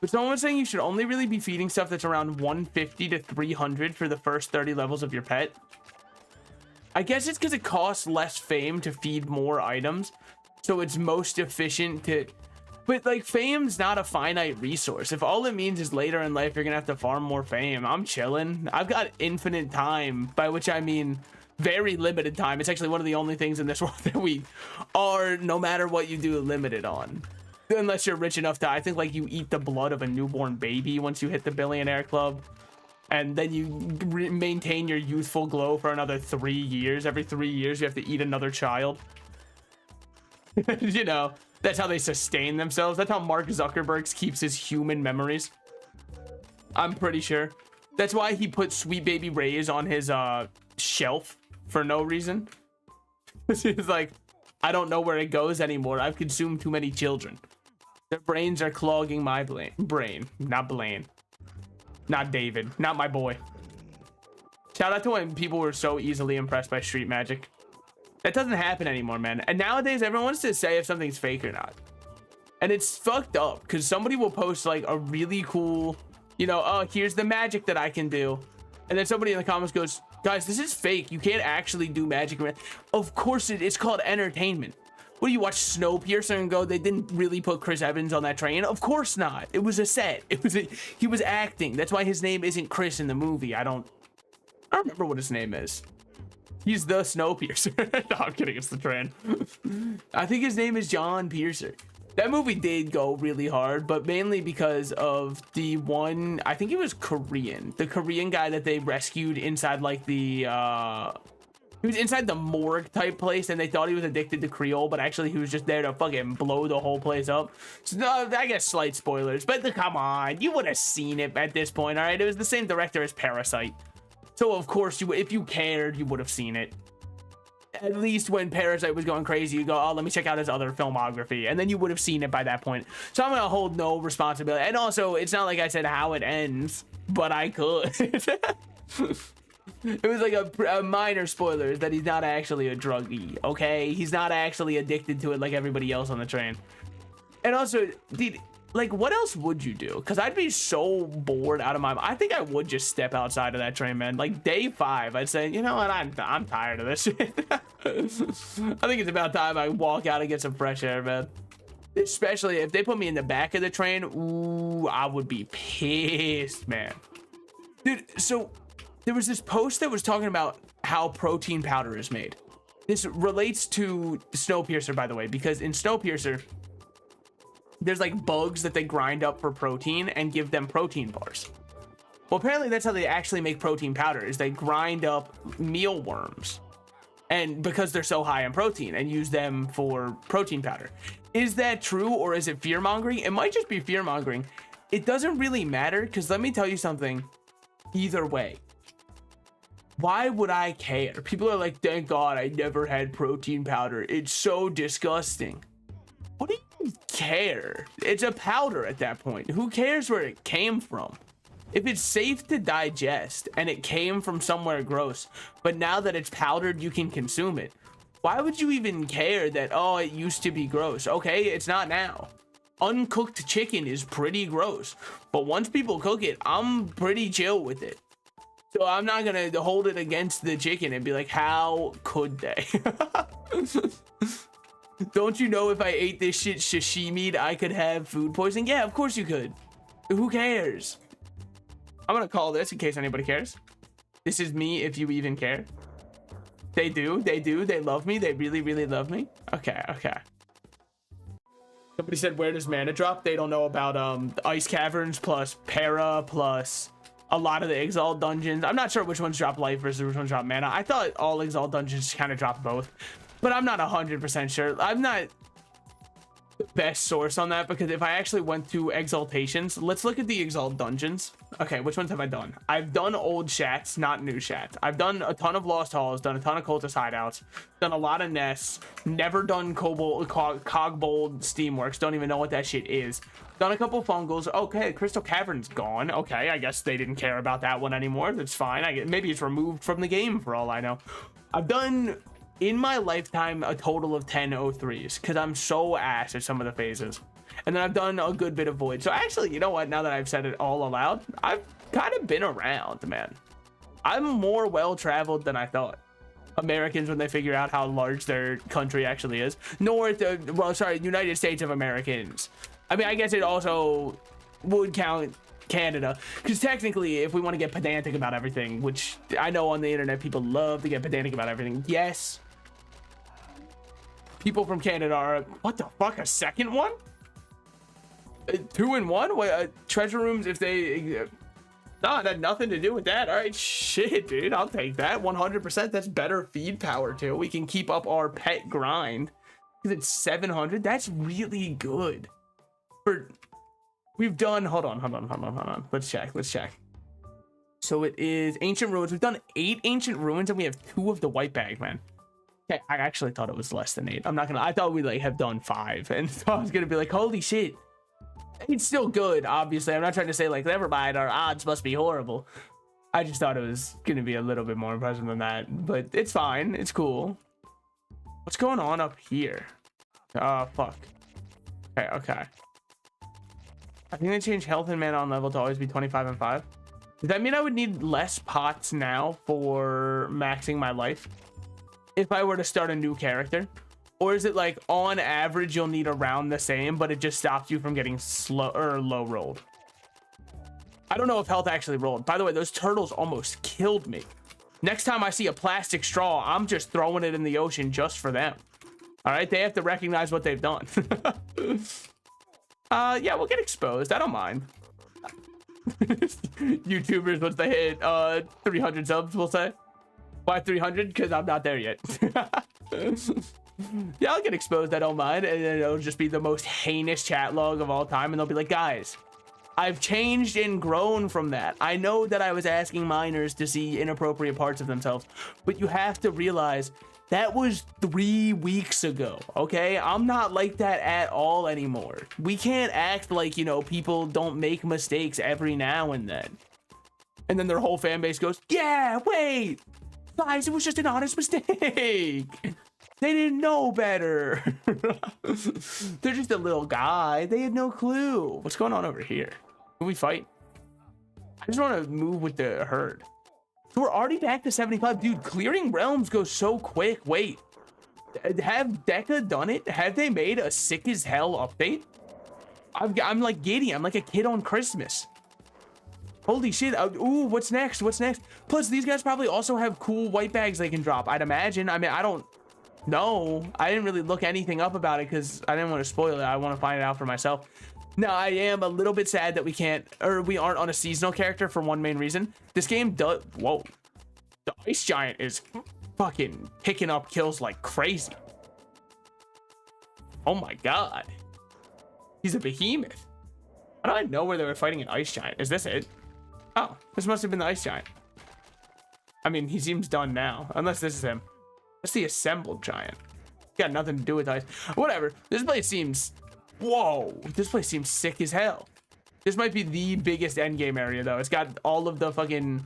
But someone was saying you should only really be feeding stuff that's around 150 to 300 for the first 30 levels of your pet. I guess it's because it costs less fame to feed more items. So it's most efficient to... But, like, fame's not a finite resource. If all it means is later in life you're gonna have to farm more fame, I'm chilling. I've got infinite time, by which I mean very limited time. It's actually one of the only things in this world that we are, no matter what you do, limited on. Unless you're rich enough to, I think, like, you eat the blood of a newborn baby once you hit the billionaire club. And then you maintain your youthful glow for another 3 years. Every 3 years, you have to eat another child. You know, that's how they sustain themselves. That's how Mark Zuckerberg keeps his human memories. I'm pretty sure. That's why he put Sweet Baby Ray's on his shelf for no reason. He's like, I don't know where it goes anymore. I've consumed too many children. Their brains are clogging my brain. Not Blaine. Not David. Not my boy. Shout out to when people were so easily impressed by street magic. That doesn't happen anymore, man. And nowadays, everyone wants to say if something's fake or not. And it's fucked up because somebody will post like a really cool, you know, oh, here's the magic that I can do. And then somebody in the comments goes, guys, this is fake. You can't actually do magic. Of course it is. It's called entertainment. What do you watch Snowpiercer and go, they didn't really put Chris Evans on that train? Of course not. It was a set. He was acting. That's why his name isn't Chris in the movie. I don't remember what his name is. He's the Snowpiercer. No, I'm kidding. It's the train. I think his name is John Piercer. That movie did go really hard, but mainly because of the one, I think he was Korean. The Korean guy that they rescued inside like the, he was inside the morgue type place and they thought he was addicted to Creole, but actually he was just there to fucking blow the whole place up. So I guess slight spoilers, but come on, you would have seen it at this point, all right? It was the same director as Parasite. So of course, if you cared, you would have seen it. at least when Parasite was going crazy, you go, oh, let me check out his other filmography, and then you would have seen it by that point. So I'm gonna hold no responsibility. And also, it's not like I said how it ends, but I could. It was like a minor spoiler, is that he's not actually a druggie, okay? He's not actually addicted to it like everybody else on the train. And also, dude, like, what else would you do? Because I'd be so bored out of my mind. I think I would just step outside of that train, man. Like, day 5, I'd say, you know what? I'm tired of this shit. I think it's about time I walk out and get some fresh air, man. Especially if they put me in the back of the train. Ooh, I would be pissed, man. Dude, so there was this post that was talking about how protein powder is made. This relates to Snowpiercer, by the way, because in Snowpiercer, there's like bugs that they grind up for protein and give them protein bars. Well, apparently that's how they actually make protein powder, is they grind up mealworms, and because they're so high in protein, and use them for protein powder. Is that true, or is it fear mongering? It might just be fear mongering. It doesn't really matter, because let me tell you something. Either way, why would I care? People are like, thank God I never had protein powder. It's so disgusting. What do you care? It's a powder at that point. Who cares where it came from? If it's safe to digest and it came from somewhere gross, but now that it's powdered, you can consume it. Why would you even care that, oh, it used to be gross? Okay, it's not now. Uncooked chicken is pretty gross, but once people cook it, I'm pretty chill with it. So I'm not gonna hold it against the chicken and be like, how could they? Don't you know if I ate this shit sashimi, I could have food poisoning? Yeah, of course you could. Who cares? I'm gonna call this in case anybody cares. This is me if you even care. They do, they love me. They really, really love me. Okay. Somebody said, where does mana drop? They don't know about ice caverns plus para plus a lot of the exalt dungeons. I'm not sure which ones drop life versus which ones drop mana. I thought all exalt dungeons kind of drop both, but I'm not 100% sure. I'm not the best source on that, because if I actually went to exaltations, let's look at the exalt dungeons. Okay, which ones have I done? I've done old shats, not new shats. I've done a ton of lost halls, done a ton of cultist hideouts, done a lot of nests, never done cogbold steamworks, don't even know what that shit is. Done a couple fungals. Okay, crystal cavern's gone. Okay, I guess they didn't care about that one anymore. That's fine. Maybe it's removed from the game for all I know. I've done, in my lifetime, a total of 10 O3s, because I'm so ass at some of the phases. And then I've done a good bit of void. So actually, you know what? Now that I've said it all aloud, I've kind of been around, man. I'm more well-traveled than I thought. Americans, when they figure out how large their country actually is. United States of Americans. I mean, I guess it also would count Canada, because technically, if we want to get pedantic about everything, which I know on the internet people love to get pedantic about everything, yes, people from Canada are, what the fuck, a second one? 2 in 1? Wait, treasure rooms, if they, no, it had nothing to do with that. All right, shit, dude, I'll take that 100%. That's better feed power too. We can keep up our pet grind, because it's 700. That's really good. We've done, hold on. Let's check. So it is ancient ruins. We've done 8 ancient ruins, and we have 2 of the white bag, man. Okay, I actually thought it was less than 8. I thought we like have done 5, and so I was gonna be like, holy shit. It's still good, obviously. I'm not trying to say like, never mind, our odds must be horrible. I just thought it was gonna be a little bit more impressive than that, but it's fine. It's cool. What's going on up here? Fuck. Okay. I think they changed health and mana on level to always be 25 and 5. Does that mean I would need less pots now for maxing my life if I were to start a new character? Or is it like on average you'll need around the same, but it just stops you from getting slow or low rolled? I don't know if health actually rolled. By the way, those turtles almost killed me. Next time I see a plastic straw, I'm just throwing it in the ocean just for them. All right, they have to recognize what they've done. Yeah, we'll get exposed. I don't mind. YouTubers, once they hit 300 subs, we'll say. Why 300? Because I'm not there yet. Yeah, I'll get exposed. I don't mind. And then it'll just be the most heinous chat log of all time. And they'll be like, guys, I've changed and grown from that. I know that I was asking minors to see inappropriate parts of themselves, but you have to realize that was 3 weeks ago, okay? I'm not like that at all anymore. We can't act like, you know, people don't make mistakes every now and then. And then their whole fan base goes, yeah, wait, guys, it was just an honest mistake. They didn't know better. They're just a little guy. They had no clue. What's going on over here? Can we fight? I just want to move with the herd. So we're already back to 75. Dude, clearing realms goes so quick. Wait, have Deca done it? Have they made a sick as hell update? I'm like giddy. I'm like a kid on Christmas. Holy shit. Ooh, what's next? What's next? Plus, these guys probably also have cool white bags they can drop, I'd imagine. I mean, I don't know. I didn't really look anything up about it because I didn't want to spoil it. I want to find it out for myself. Now, I am a little bit sad that we aren't on a seasonal character for one main reason. This game does, whoa. The ice giant is fucking picking up kills like crazy. Oh my God. He's a behemoth. How do I know where they were fighting an ice giant? Is this it? Oh, this must have been the ice giant. I mean, he seems done now, unless this is him. That's the assembled giant. Got nothing to do with ice. Whatever. This place seems, whoa, this place seems sick as hell. This might be the biggest endgame area though. It's got all of the fucking,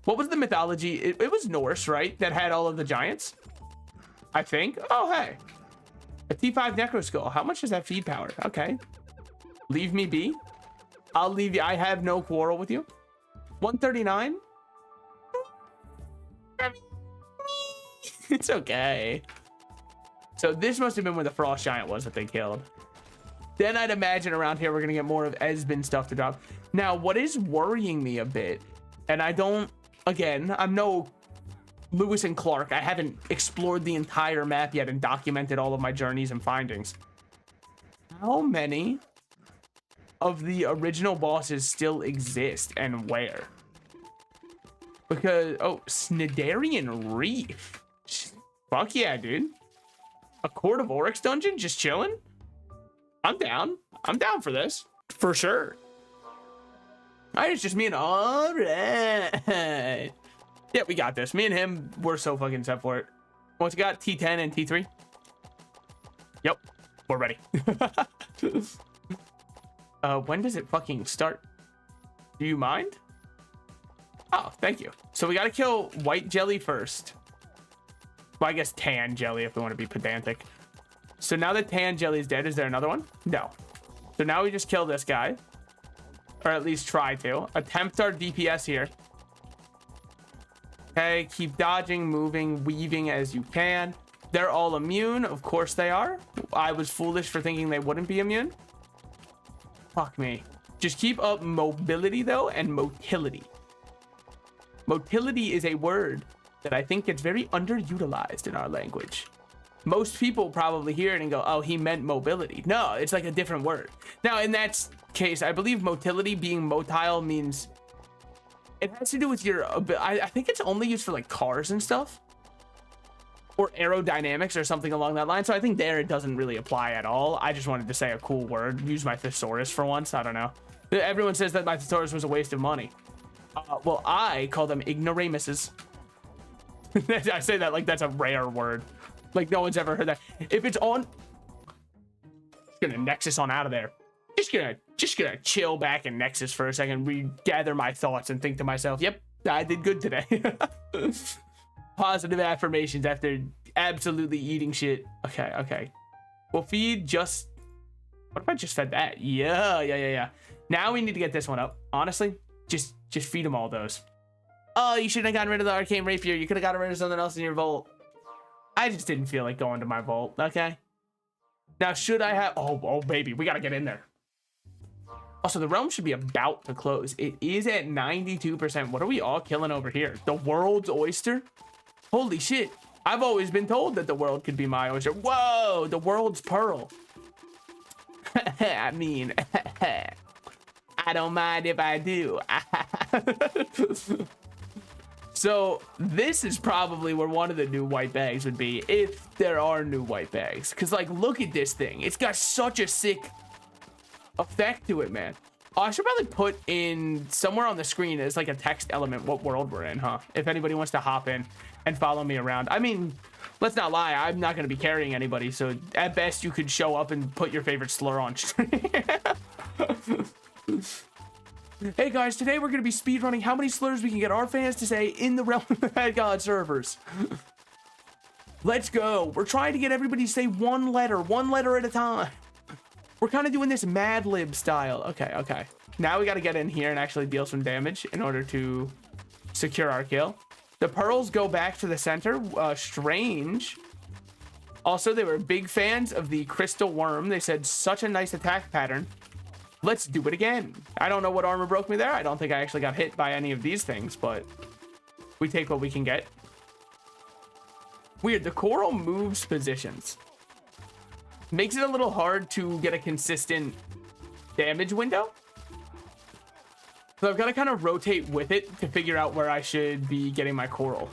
what was the mythology? It was Norse, right? That had all of the giants, I think. Oh, hey, a T5 necro skull. How much is that feed power? Okay. Leave me be. I'll leave you. I have no quarrel with you. 139. It's okay. So this must have been where the frost giant was that they killed. Then I'd imagine around here we're gonna get more of Esben stuff to drop. Now, what is worrying me a bit, and I don't, again, I'm no Lewis and Clark. I haven't explored the entire map yet and documented all of my journeys and findings. How many of the original bosses still exist and where? Because, oh, Snidarian Reef. Fuck yeah, dude. A Court of Oryx dungeon just chilling? I'm down. I'm down for this. For sure. All right, it's just me and all right. Yeah, we got this. Me and him, we're so fucking set for it. Once we got T10 and T3. Yep, we're ready. When does it fucking start? Do you mind? Oh, thank you. So we got to kill white jelly first. Well, I guess tan jelly if we want to be pedantic. So now that tan jelly is dead, is there another one? No. So now we just kill this guy. Or at least try to. Attempt our DPS here. Okay, keep dodging, moving, weaving as you can. They're all immune. Of course they are. I was foolish for thinking they wouldn't be immune. Fuck me. Just keep up mobility though and motility. Motility is a word that I think gets very underutilized in our language. Most people probably hear it and go, oh, he meant mobility. No, it's like a different word. Now, in that case, I believe motility, being motile, means it has to do with your, I think it's only used for like cars and stuff. Or aerodynamics or something along that line. So I think there it doesn't really apply at all. I just wanted to say a cool word. Use my thesaurus for once. I don't know. Everyone says that my thesaurus was a waste of money. Well, I call them ignoramuses. I say that like that's a rare word. Like no one's ever heard that. If it's on, just gonna Nexus on out of there. Just gonna chill back in Nexus for a second, regather my thoughts and think to myself, yep, I did good today. Positive affirmations after absolutely eating shit. Okay. We'll feed just, what if I just fed that? Yeah. Now we need to get this one up. Honestly, just feed them all those. Oh, you shouldn't have gotten rid of the arcane rapier. You could have gotten rid of something else in your vault. I just didn't feel like going to my vault. Okay. Now, should I have, oh baby, we got to get in there. Also, the realm should be about to close. It is at 92%. What are we all killing over here? The world's oyster? Holy shit. I've always been told that the world could be my oyster. Whoa, the world's pearl. I mean, I don't mind if I do. So this is probably where one of the new white bags would be, if there are new white bags. Because, like, look at this thing. It's got such a sick effect to it, man. Oh, I should probably put in somewhere on the screen as like a text element what world we're in, huh? If anybody wants to hop in and follow me around. I mean, let's not lie, I'm not going to be carrying anybody, so at best you could show up and put your favorite slur on stream. Hey guys, today we're going to be speedrunning how many slurs we can get our fans to say in the Realm of Bad God servers. Let's go. We're trying to get everybody to say one letter at a time. We're kind of doing this Mad Lib style. Okay. Now we got to get in here and actually deal some damage in order to secure our kill. The pearls go back to the center. Strange. Also, they were big fans of the crystal worm. They said such a nice attack pattern. Let's do it again. I don't know what armor broke me there. I don't think I actually got hit by any of these things, but we take what we can get. Weird. The coral moves positions. Makes it a little hard to get a consistent damage window. So I've got to kind of rotate with it to figure out where I should be getting my coral.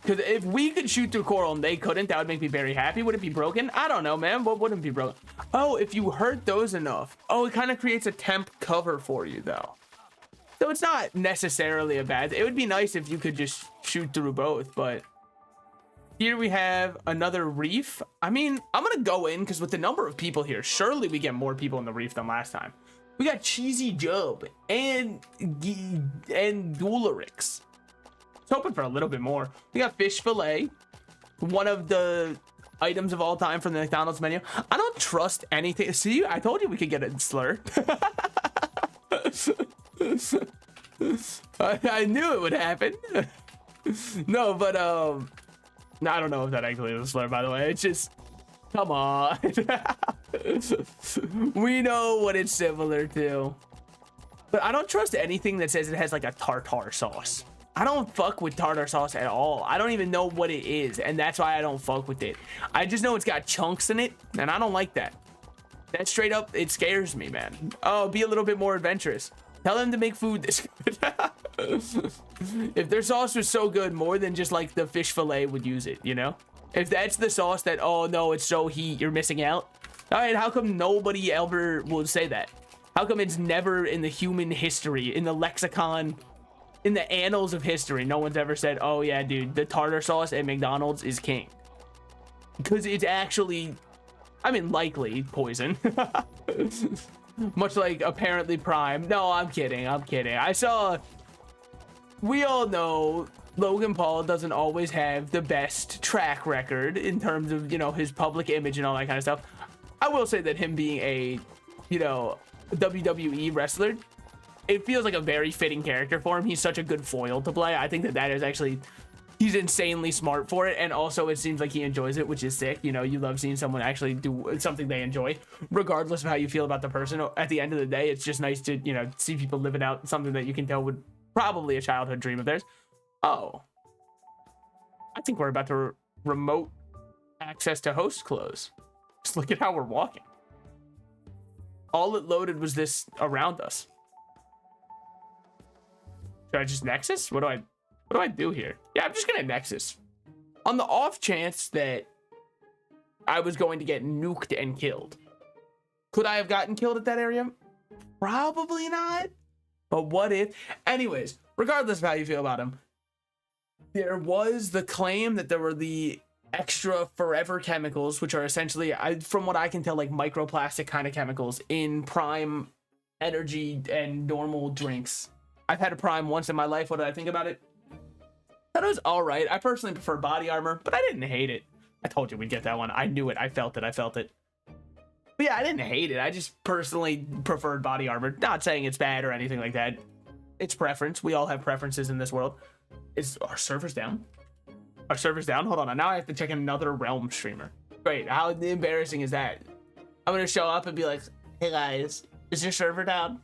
Because if we could shoot through coral and they couldn't, that would make me very happy. Would it be broken? I don't know, man. What wouldn't be broken? Oh, if you hurt those enough. Oh, it kind of creates a temp cover for you, though. So it's not necessarily a bad... It would be nice if you could just shoot through both, but... Here we have another reef. I mean, I'm going to go in because with the number of people here, surely we get more people in the reef than last time. We got Cheesy Job and Dularix. I was hoping for a little bit more. We got Fish Fillet, one of the items of all time from the McDonald's menu. I don't trust anything. See, I told you we could get a slur. I knew it would happen. No, but no, I don't know if that actually is a slur, by the way. It's just, come on. We know what it's similar to. But I don't trust anything that says it has like a tartar sauce. I don't fuck with tartar sauce at all. I don't even know what it is, and that's why I don't fuck with it. I just know it's got chunks in it, and I don't like that. That straight up, it scares me, man. Oh, be a little bit more adventurous. Tell them to make food this good. If their sauce was so good, more than just like the fish fillet would use it, you know? If that's the sauce that, oh no, it's so heat, you're missing out. All right, how come nobody ever will say that? How come it's never in the human history, in the lexicon, in the annals of history, no one's ever said, oh yeah, dude, the tartar sauce at McDonald's is king? Because it's actually, I mean, likely poison. Much like apparently Prime. No, I'm kidding. I saw, we all know Logan Paul doesn't always have the best track record in terms of, you know, his public image and all that kind of stuff. I will say that him being a, you know, WWE wrestler, it feels like a very fitting character for him. He's such a good foil to play. I think that is actually, he's insanely smart for it, and also it seems like he enjoys it, which is sick. You know, you love seeing someone actually do something they enjoy, regardless of how you feel about the person. At the end of the day, it's just nice to, you know, see people living out something that you can tell would probably a childhood dream of theirs. Oh, I think we're about to remote access to host close. Just look at how we're walking. All it loaded was this around us. Should I just Nexus? What do I do here? Yeah, I'm just gonna Nexus. On the off chance that I was going to get nuked and killed. Could I have gotten killed at that area? Probably not. But what if? Anyways, regardless of how you feel about him, there was the claim that there were the extra forever chemicals, which are essentially, from what I can tell, like microplastic kind of chemicals in Prime energy and normal drinks. I've had a Prime once in my life. What did I think about it? That was all right. I personally prefer body armor, but I didn't hate it. I told you we'd get that one. I knew it. I felt it. But yeah, I didn't hate it. I just personally preferred body armor. Not saying it's bad or anything like that. It's preference. We all have preferences in this world. Is our servers down? Our servers down? Hold on. Now I have to check another Realm streamer. Great. How embarrassing is that? I'm going to show up and be like, hey guys, is your server down?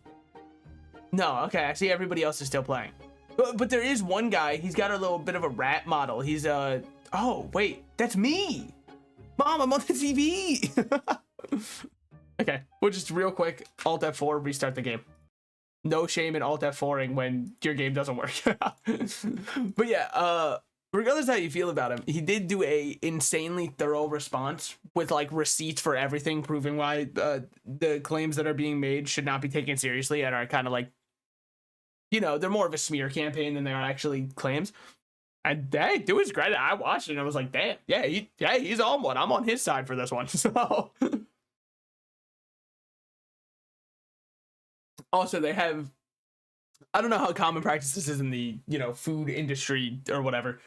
No. Okay. I see everybody else is still playing. But there is one guy. He's got a little bit of a rat model. He's oh wait, that's me. Mom, I'm on the TV. Okay, we'll just real quick Alt F4 restart the game. No shame in Alt F4ing when your game doesn't work. But yeah, regardless how you feel about him, he did do a insanely thorough response with like receipts for everything, proving why the claims that are being made should not be taken seriously and are kind of like, you know, they're more of a smear campaign than they are actually claims. And hey, to his credit, I watched it and I was like, damn, yeah, he's on one. I'm on his side for this one. So also they have, I don't know how common practice this is in the, you know, food industry or whatever.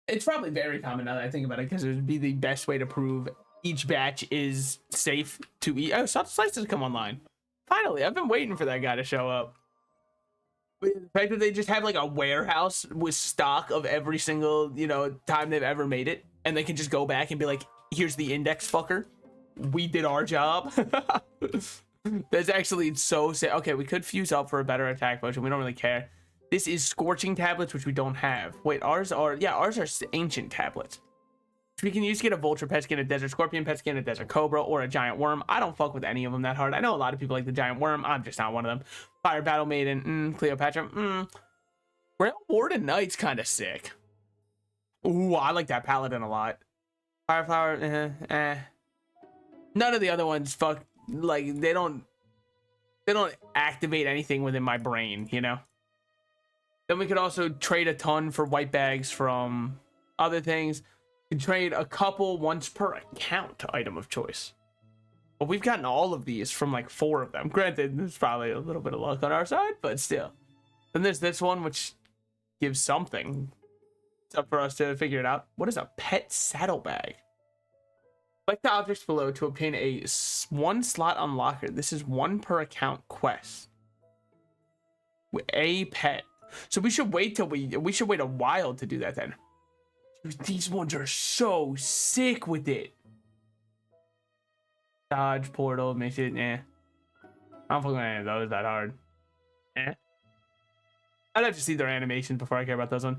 It's probably very common now that I think about it, because it would be the best way to prove each batch is safe to eat. Oh, Salt Slices come online. Finally, I've been waiting for that guy to show up. But the fact that they just have like a warehouse with stock of every single, you know, time they've ever made it, and they can just go back and be like, here's the index, fucker. We did our job. That's actually so sick. Okay, we could fuse up for a better attack potion. We don't really care. This is scorching tablets, which we don't have. Wait, ours are ancient tablets. We can use to get a vulture pet skin, a desert scorpion pet skin, a desert cobra, or a giant worm. I don't fuck with any of them that hard. I know a lot of people like the giant worm. I'm just not one of them. Fire battle maiden, Cleopatra, Realm Warden Knight's kind of sick. Ooh, I like that paladin a lot. Fireflower, None of the other ones, fuck, like they don't activate anything within my brain, you know. Then we could also trade a ton for white bags from other things. We can trade a couple once per account item of choice. But we've gotten all of these from like 4 of them. Granted, there's probably a little bit of luck on our side, but still. Then there's this one, which gives something. It's up for us to figure it out. What is a pet saddlebag? Select the objects below to obtain a 1 slot unlocker. This is 1 per account quest. With a pet. So we should wait till we should wait a while to do that then. Dude, these ones are so sick with it. Dodge, portal, makes it, I don't fucking with any of those that hard. I'd have to see their animations before I care about those ones.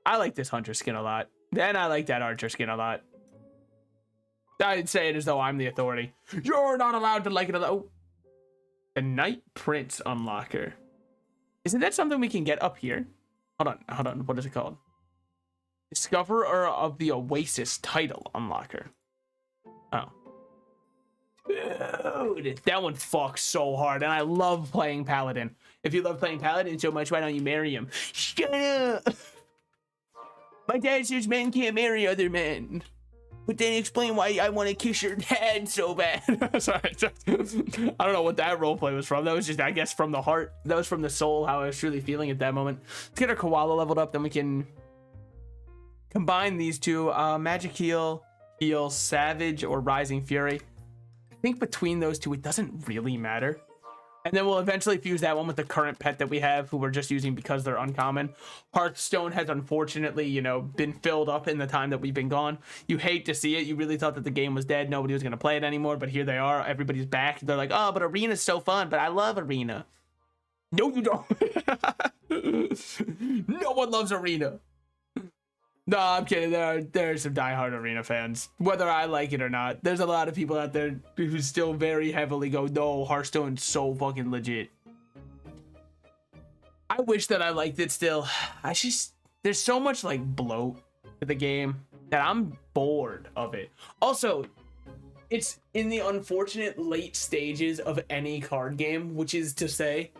I like this hunter skin a lot. Then I like that archer skin a lot. I'd say it as though I'm the authority. You're not allowed to like it. Oh, the Night Prince unlocker. Isn't that something we can get up here? Hold on. What is it called? Discoverer of the Oasis title unlocker. Oh. Dude, that one fucks so hard, and I love playing Paladin. If you love playing Paladin so much, why don't you marry him? Shut up! My dad says men can't marry other men. But then explain why I want to kiss your dad so bad. Sorry. I don't know what that roleplay was from. That was just, I guess, from the heart. That was from the soul, how I was truly feeling at that moment. Let's get our koala leveled up, then we can combine these two. Magic heal, Savage, or Rising Fury. I think between those two, it doesn't really matter. And then we'll eventually fuse that one with the current pet that we have, who we're just using because they're uncommon. Hearthstone has unfortunately, you know, been filled up in the time that we've been gone. You hate to see it. You really thought that the game was dead. Nobody was going to play it anymore, but here they are. Everybody's back. They're like, oh, but Arena's so fun, but I love Arena. No, you don't. No one loves Arena. No, I'm kidding. There are some diehard Arena fans, whether I like it or not. There's a lot of people out there who still very heavily go, no, Hearthstone's so fucking legit. I wish that I liked it still. There's so much like bloat to the game that I'm bored of it. Also, it's in the unfortunate late stages of any card game, which is to say,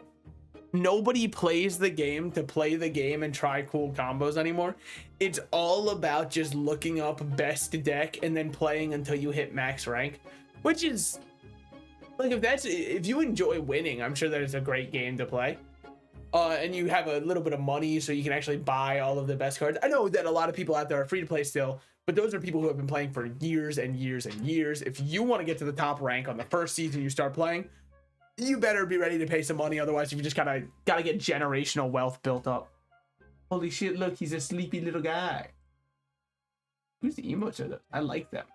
nobody plays the game to play the game and try cool combos anymore. It's all about just looking up best deck and then playing until you hit max rank, which is like, if you enjoy winning, I'm sure that it's a great game to play. And you have a little bit of money so you can actually buy all of the best cards. I know that a lot of people out there are free to play still, but those are people who have been playing for years and years and years. If you want to get to the top rank on the first season you start playing, you better be ready to pay some money, otherwise you just gotta get generational wealth built up. Holy shit, look, he's a sleepy little guy. Who's the emotes of that? I like them.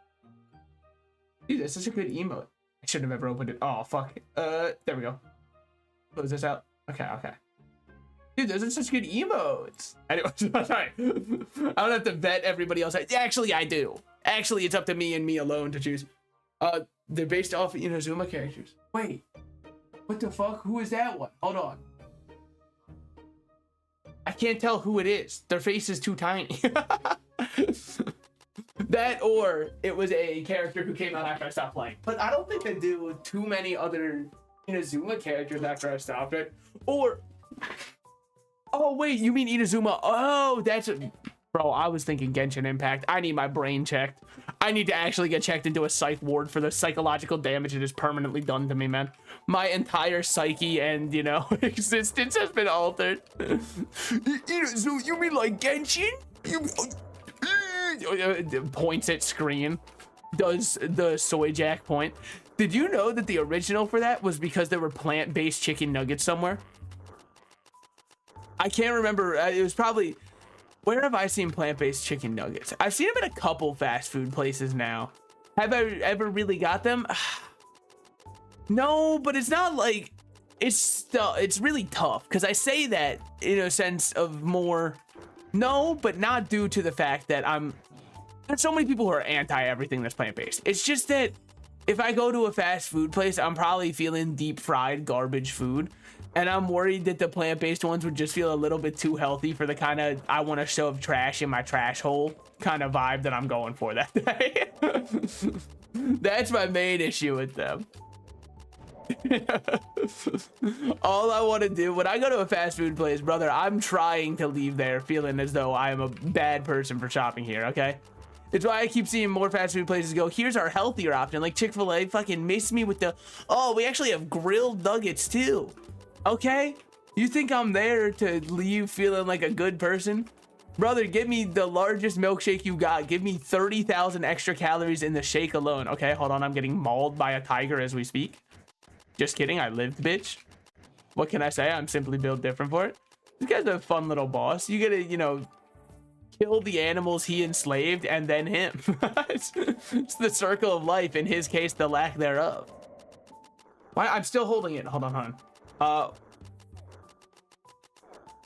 Dude, that's such a good emote. I shouldn't have ever opened it. Oh, fuck. There we go. Close this out. Okay. Dude, those are such good emotes. Anyway, sorry. I don't have to vet everybody else. Actually, I do. Actually, it's up to me and me alone to choose. They're based off of Inazuma characters. Wait. What the fuck? Who is that one? Hold on. I can't tell who it is. Their face is too tiny. That or it was a character who came out after I stopped playing. But I don't think I do too many other Inazuma characters after I stopped it. Or, oh wait, you mean Inazuma? Oh, that's a, bro, I was thinking Genshin Impact. I need my brain checked. I need to actually get checked into a psych ward for the psychological damage it has permanently done to me, man. My entire psyche and, you know, existence has been altered. So you mean like Genshin? You points at screen, does the soy jack point. Did you know that the original for that was because there were plant-based chicken nuggets somewhere? I can't remember. It was probably, where have I seen plant-based chicken nuggets? I've seen them at a couple fast food places now. Have I ever really got them? No, but it's not like, it's really tough because I say that in a sense of more, no, but not due to the fact that there's so many people who are anti everything that's plant-based. It's just that if I go to a fast food place, I'm probably feeling deep fried garbage food. And I'm worried that the plant-based ones would just feel a little bit too healthy for the kind of, I want to shove trash in my trash hole kind of vibe that I'm going for that day. That's my main issue with them. All I want to do when I go to a fast food place, brother, I'm trying to leave there feeling as though I am a bad person for shopping here, okay? It's why I keep seeing more fast food places go, here's our healthier option. Like Chick-fil-A fucking missed me with the, oh, we actually have grilled nuggets too. Okay? You think I'm there to leave feeling like a good person? Brother, give me the largest milkshake you got. Give me 30,000 extra calories in the shake alone. Okay, hold on. I'm getting mauled by a tiger as we speak. Just kidding. I lived, bitch. What can I say? I'm simply built different for it. This guy's a fun little boss. You gotta, you know, kill the animals he enslaved and then him. It's the circle of life. In his case, the lack thereof. Why? I'm still holding it. Hold on.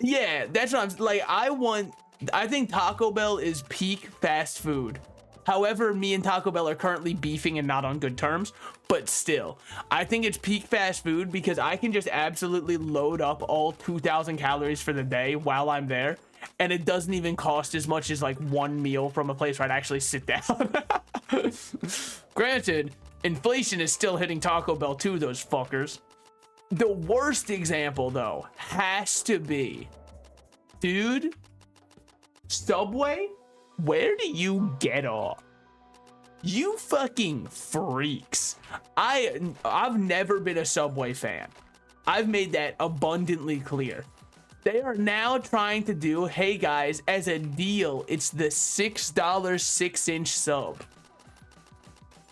Yeah, that's what I'm like. I think Taco Bell is peak fast food. However, me and Taco Bell are currently beefing and not on good terms, but still, I think it's peak fast food because I can just absolutely load up all 2,000 calories for the day while I'm there, and it doesn't even cost as much as like one meal from a place where I'd actually sit down. Granted, inflation is still hitting Taco Bell too, those fuckers. The worst example, though, has to be, dude, Subway? Where do you get off? You fucking freaks. I've never been a Subway fan. I've made that abundantly clear. They are now trying to do, hey guys, as a deal, it's the $6 6-inch sub.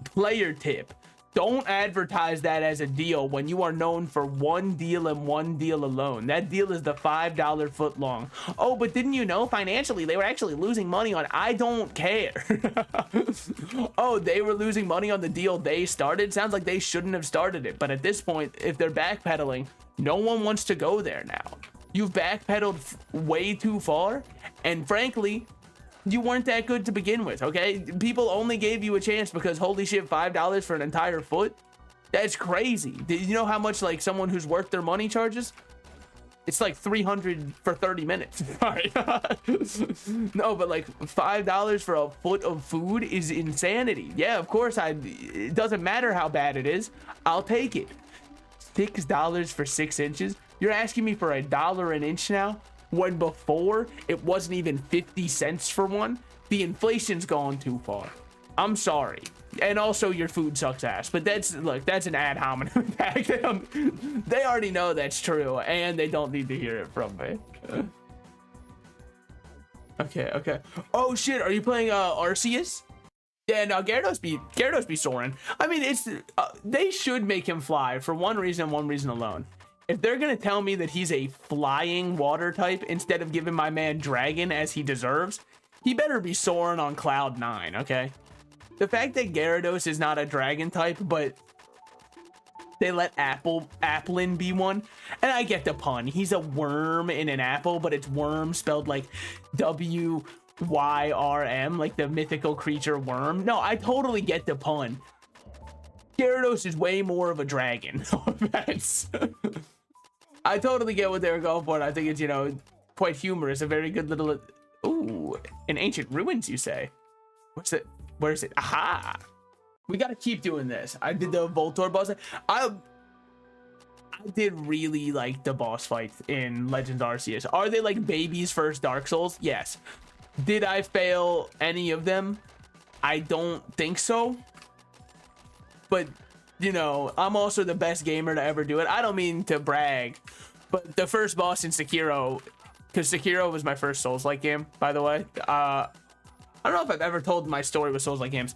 Player tip. Don't advertise that as a deal when you are known for one deal and one deal alone. That deal is the $5 foot long. Oh, but didn't you know financially they were actually losing money on? I don't care. Oh, they were losing money on the deal they started? Sounds like they shouldn't have started it. But at this point, if they're backpedaling, no one wants to go there now. You've backpedaled way too far. And frankly, you weren't that good to begin with, okay? People only gave you a chance because holy shit, $5 for an entire foot? That's crazy. Did you know how much like someone who's worth their money charges? It's like $300 for 30 minutes. Sorry. No, but like $5 for a foot of food is insanity. Yeah, of course, it doesn't matter how bad it is. I'll take it. $6 for 6 inches? You're asking me for $1 an inch now? When before it wasn't even 50 cents for one. The inflation's gone too far. I'm sorry. And also your food sucks ass, but that's an ad hominem attack. They already know that's true and they don't need to hear it from me. Okay. Oh shit, are you playing Arceus? Yeah, no, Gyarados be soaring. I mean, it's they should make him fly for one reason and one reason alone. If they're gonna tell me that he's a flying water type instead of giving my man dragon as he deserves, he better be soaring on cloud 9, okay? The fact that Gyarados is not a dragon type, but they let Applin be one, and I get the pun. He's a worm in an apple, but it's worm spelled like WYRM, like the mythical creature worm. No, I totally get the pun. Gyarados is way more of a dragon. No offense. I totally get what they were going for, and I think it's, you know, quite humorous. A very good little... Ooh, in ancient ruins, you say? What's it? Where is it? Aha! We gotta keep doing this. I did the Voltor boss. I did really like the boss fights in Legends Arceus. Are they like baby's first Dark Souls? Yes. Did I fail any of them? I don't think so. But, you know, I'm also the best gamer to ever do it. I don't mean to brag, but the first boss in Sekiro, because Sekiro was my first Souls-like game, by the way. I don't know if I've ever told my story with Souls-like games.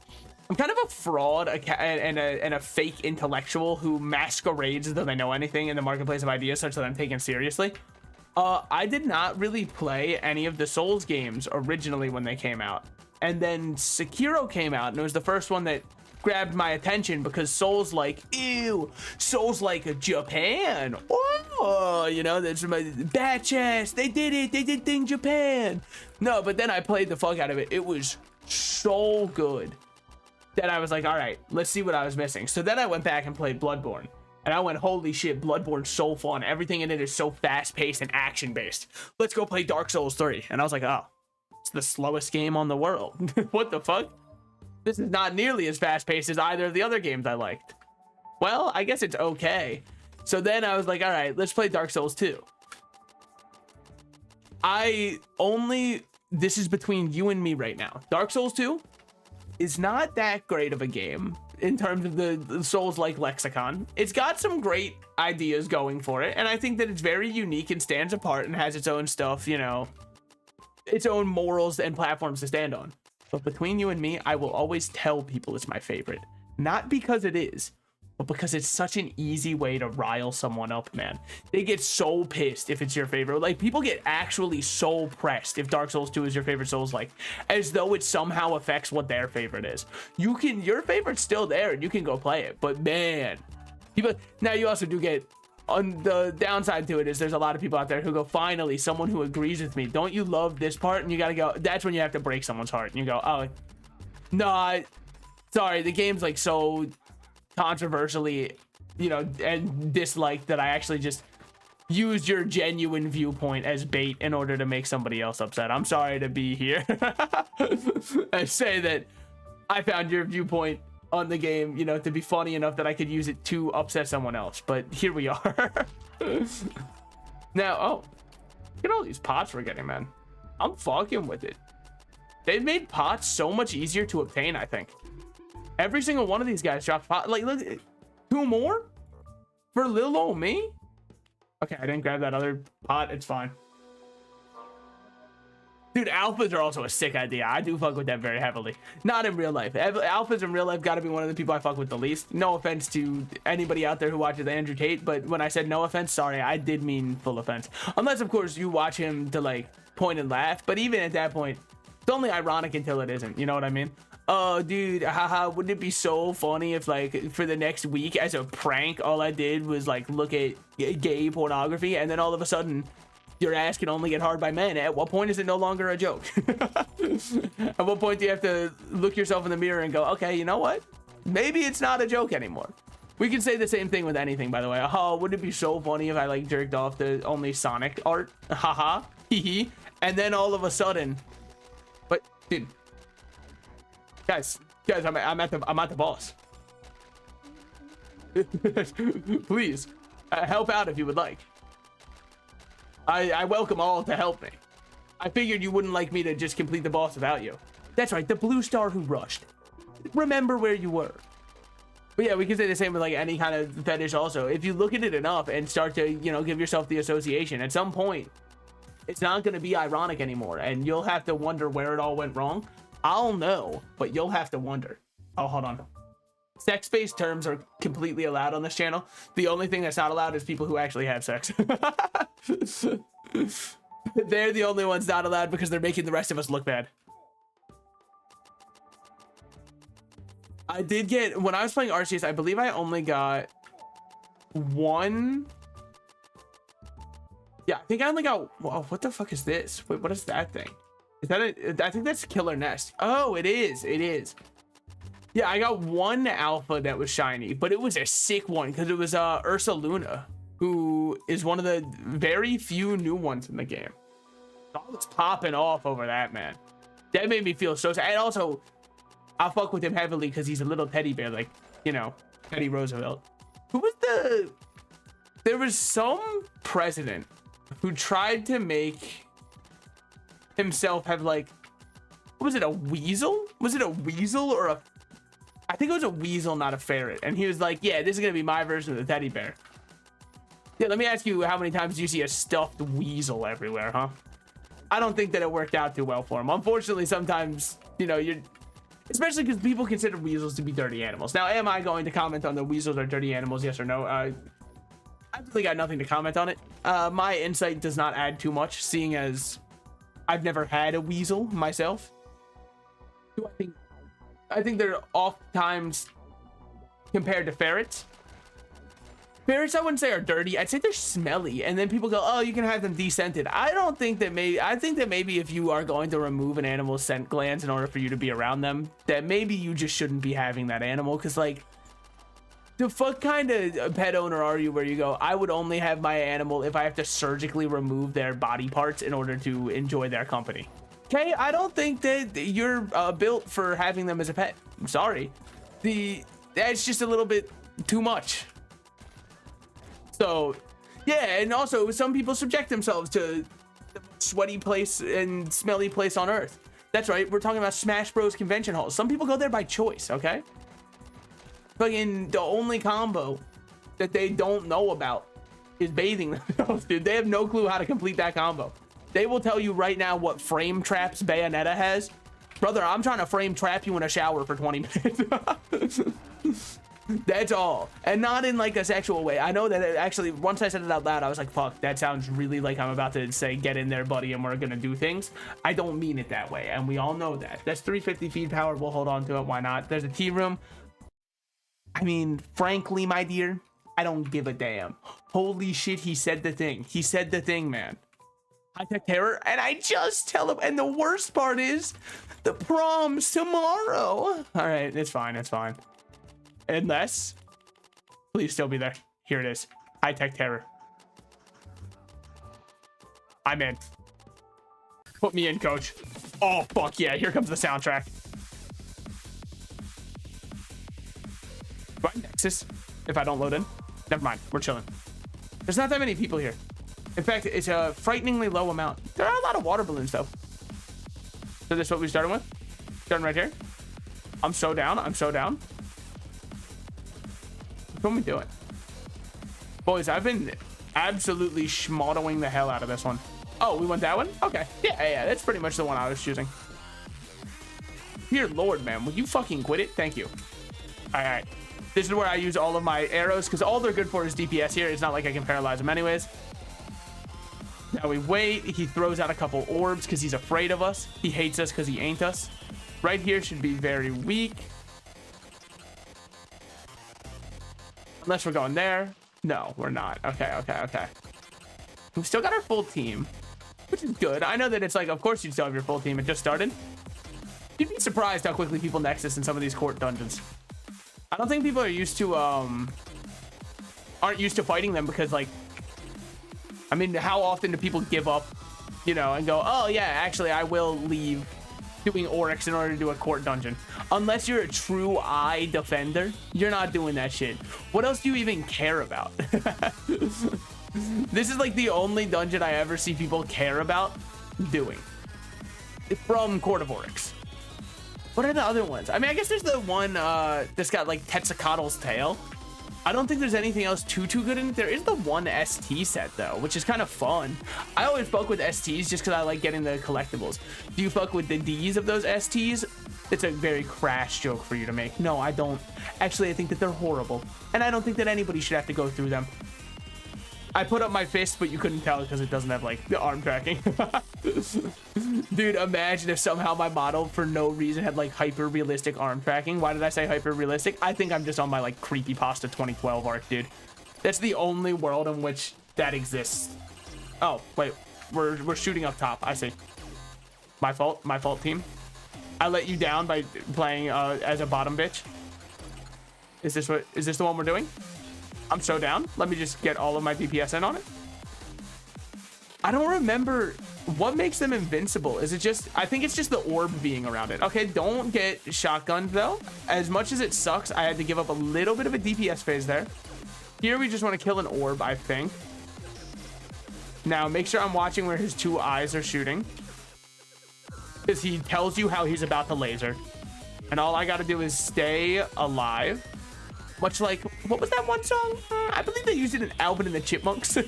I'm kind of a fraud and a fake intellectual who masquerades as though they know anything in the marketplace of ideas such that I'm taken seriously. I did not really play any of the Souls games originally when they came out. And then Sekiro came out, and it was the first one that grabbed my attention because Souls-like, ew, Souls-like Japan. Oh, you know, that's my bad chest. They did it. They did thing Japan. No, but then I played the fuck out of it. It was so good that I was like, all right, let's see what I was missing. So then I went back and played Bloodborne. And I went, holy shit, Bloodborne's so fun. Everything in it is so fast-paced and action-based. Let's go play Dark Souls 3. And I was like, oh, it's the slowest game on the world. What the fuck? This is not nearly as fast-paced as either of the other games I liked. Well, I guess it's okay. So then I was like, all right, let's play Dark Souls 2. This is between you and me right now. Dark Souls 2 is not that great of a game in terms of the Souls-like lexicon. It's got some great ideas going for it, and I think that it's very unique and stands apart and has its own stuff, you know, its own morals and platforms to stand on. But between you and me, I will always tell people it's my favorite. Not because it is, but because it's such an easy way to rile someone up, man. They get so pissed if it's your favorite. Like, people get actually so pressed if Dark Souls 2 is your favorite Souls-like, as though it somehow affects what their favorite is. Your favorite's still there, and you can go play it, but man, now you also do get, on the downside to it is there's a lot of people out there who go, finally, someone who agrees with me. Don't you love this part? And you gotta go, that's when you have to break someone's heart, and you go, oh, no, sorry, the game's like so controversially, you know, and disliked that I actually just used your genuine viewpoint as bait in order to make somebody else upset. I'm sorry to be here and say that I found your viewpoint on the game, you know, to be funny enough that I could use it to upset someone else, but here we are. Now, oh, look at all these pots we're getting, man. I'm fucking with it. They've made pots so much easier to obtain, I think. Every single one of these guys dropped pot. Like, look, 2 more for little old me. Okay, I didn't grab that other pot. It's fine. Dude, alphas are also a sick idea. I do fuck with them very heavily. Not in real life. Alphas in real life gotta be one of the people I fuck with the least. No offense to anybody out there who watches Andrew Tate, but when I said no offense, sorry, I did mean full offense. Unless, of course, you watch him to, like, point and laugh. But even at that point, it's only ironic until it isn't. You know what I mean? Oh, dude, haha, wouldn't it be so funny if, like, for the next week, as a prank, all I did was, like, look at gay pornography, and then all of a sudden, your ass can only get hard by men. At what point is it no longer a joke? At what point do you have to look yourself in the mirror and go, okay, you know what? Maybe it's not a joke anymore. We can say the same thing with anything, by the way. Oh, wouldn't it be so funny if I, like, jerked off to only Sonic art? Haha, hee. And then all of a sudden, but, dude. Guys, I'm at the boss. Please, help out if you would like. I welcome all to help me. I figured you wouldn't like me to just complete the boss without you. That's right, the blue star who rushed. Remember where you were. But yeah, we can say the same with, like, any kind of fetish also. If you look at it enough and start to, you know, give yourself the association, at some point, it's not going to be ironic anymore, and you'll have to wonder where it all went wrong. I'll know, but you'll have to wonder. Oh, hold on. Sex-based terms are completely allowed on this channel. The only thing that's not allowed is people who actually have sex. They're the only ones not allowed because they're making the rest of us look bad. I did get, when I was playing Arceus, I believe I only got 1. Yeah, I think I only got, whoa, what the fuck is this? Wait, what is that thing? Is that I think that's Killer Nest. Oh, it is. It is. Yeah, I got 1 alpha that was shiny, but it was a sick one because it was Ursa Luna, who is one of the very few new ones in the game. I was popping off over that, man. That made me feel so sad. And also, I fuck with him heavily because he's a little teddy bear, like, you know, Teddy Roosevelt. Who was the... There was some president who tried to make himself have, like... What was it, a weasel? Was it a weasel or a... I think it was a weasel, not a ferret. And he was like, yeah, this is going to be my version of the teddy bear. Yeah, let me ask you, how many times do you see a stuffed weasel everywhere, huh? I don't think that it worked out too well for him. Unfortunately, sometimes, you know, you're... Especially because people consider weasels to be dirty animals. Now, am I going to comment on the weasels are dirty animals, yes or no? I really got nothing to comment on it. My insight does not add too much, seeing as I've never had a weasel myself. I think they're oft times compared to ferrets. Ferrets, I wouldn't say are dirty. I'd say they're smelly. And then people go, oh, you can have them descented. I don't think that I think that maybe if you are going to remove an animal's scent glands in order for you to be around them, that maybe you just shouldn't be having that animal. Because, like, the fuck kind of pet owner are you where you go, I would only have my animal if I have to surgically remove their body parts in order to enjoy their company? Okay, I don't think that you're built for having them as a pet. I'm sorry. That's just a little bit too much. So, yeah, and also some people subject themselves to the sweaty place and smelly place on Earth. That's right, we're talking about Smash Bros. Convention halls. Some people go there by choice, okay? Fucking the only combo that they don't know about is bathing themselves, dude. They have no clue how to complete that combo. They will tell you right now what frame traps Bayonetta has. Brother, I'm trying to frame trap you in a shower for 20 minutes. That's all. And not in like a sexual way. I know that actually, once I said it out loud, I was like, fuck, that sounds really like I'm about to say, get in there, buddy, and we're gonna do things. I don't mean it that way, and we all know that. That's 350 feed power. We'll hold on to it. Why not? There's a tea room. I mean, frankly, my dear, I don't give a damn. Holy shit, he said the thing. He said the thing, man. High Tech Terror, and I just tell him, and the worst part is, the prom's tomorrow. All right, it's fine, it's fine. Unless, please still be there. Here it is, High Tech Terror. I'm in. Put me in, coach. Oh, fuck yeah, here comes the soundtrack. Do I Nexus if I don't load in? Never mind, we're chilling. There's not that many people here. In fact, it's a frighteningly low amount. There are a lot of water balloons, though. So this is what we started with. Starting right here. I'm so down. I'm so down. What are we doing? Boys, I've been absolutely schmottling the hell out of this one. Oh, we went that one? Okay. Yeah, that's pretty much the one I was choosing. Dear Lord, man. Will you fucking quit it? Thank you. All right. This is where I use all of my arrows, because all they're good for is DPS here. It's not like I can paralyze them anyways. Now we wait. He throws out a couple orbs because he's afraid of us. He hates us because he ain't us. Right here should be very weak. Unless we're going there. No, we're not. Okay. We've still got our full team, which is good. I know that it's like, of course you'd still have your full team. It just started. You'd be surprised how quickly people Nexus in some of these court dungeons. I don't think people are used to, aren't used to fighting them because, like, I mean, how often do people give up, you know, and go, oh yeah, actually I will leave doing Oryx in order to do a court dungeon? Unless you're a true eye defender, you're not doing that shit. What else do you even care about? This is like the only dungeon I ever see people care about doing from Court of Oryx. What are the other ones? I mean, I guess there's the one that's got like Tetsukatl's tail. I don't think there's anything else too good in it. There is the one ST set though, which is kind of fun. I always fuck with STs just because I like getting the collectibles. Do you fuck with the Ds of those STs? It's a very crash joke for you to make. No, I don't. Actually, I think that they're horrible, and I don't think that anybody should have to go through them. I put up my fist, but you couldn't tell because it doesn't have like the arm tracking. Dude, imagine if somehow my model for no reason had like hyper realistic arm tracking. Why did I say hyper realistic? I think I'm just on my like creepypasta 2012 arc, dude. That's the only world in which that exists. Oh wait, we're shooting up top. I see. My fault, team. I let you down by playing as a bottom bitch. Is this the one we're doing? I'm so down. Let me just get all of my DPS in on it. I don't remember What makes them invincible? Is it just, I think it's just the orb being around it. Okay, don't get shotgunned though. As much as it sucks, I had to give up a little bit of a DPS phase there. Here we just want to kill an orb, I think. Now make sure I'm watching where his 2 eyes are shooting, because he tells you how he's about to laser, and all I got to do is stay alive. Much like, what was that one song? I believe they used it in Alvin and the Chipmunks.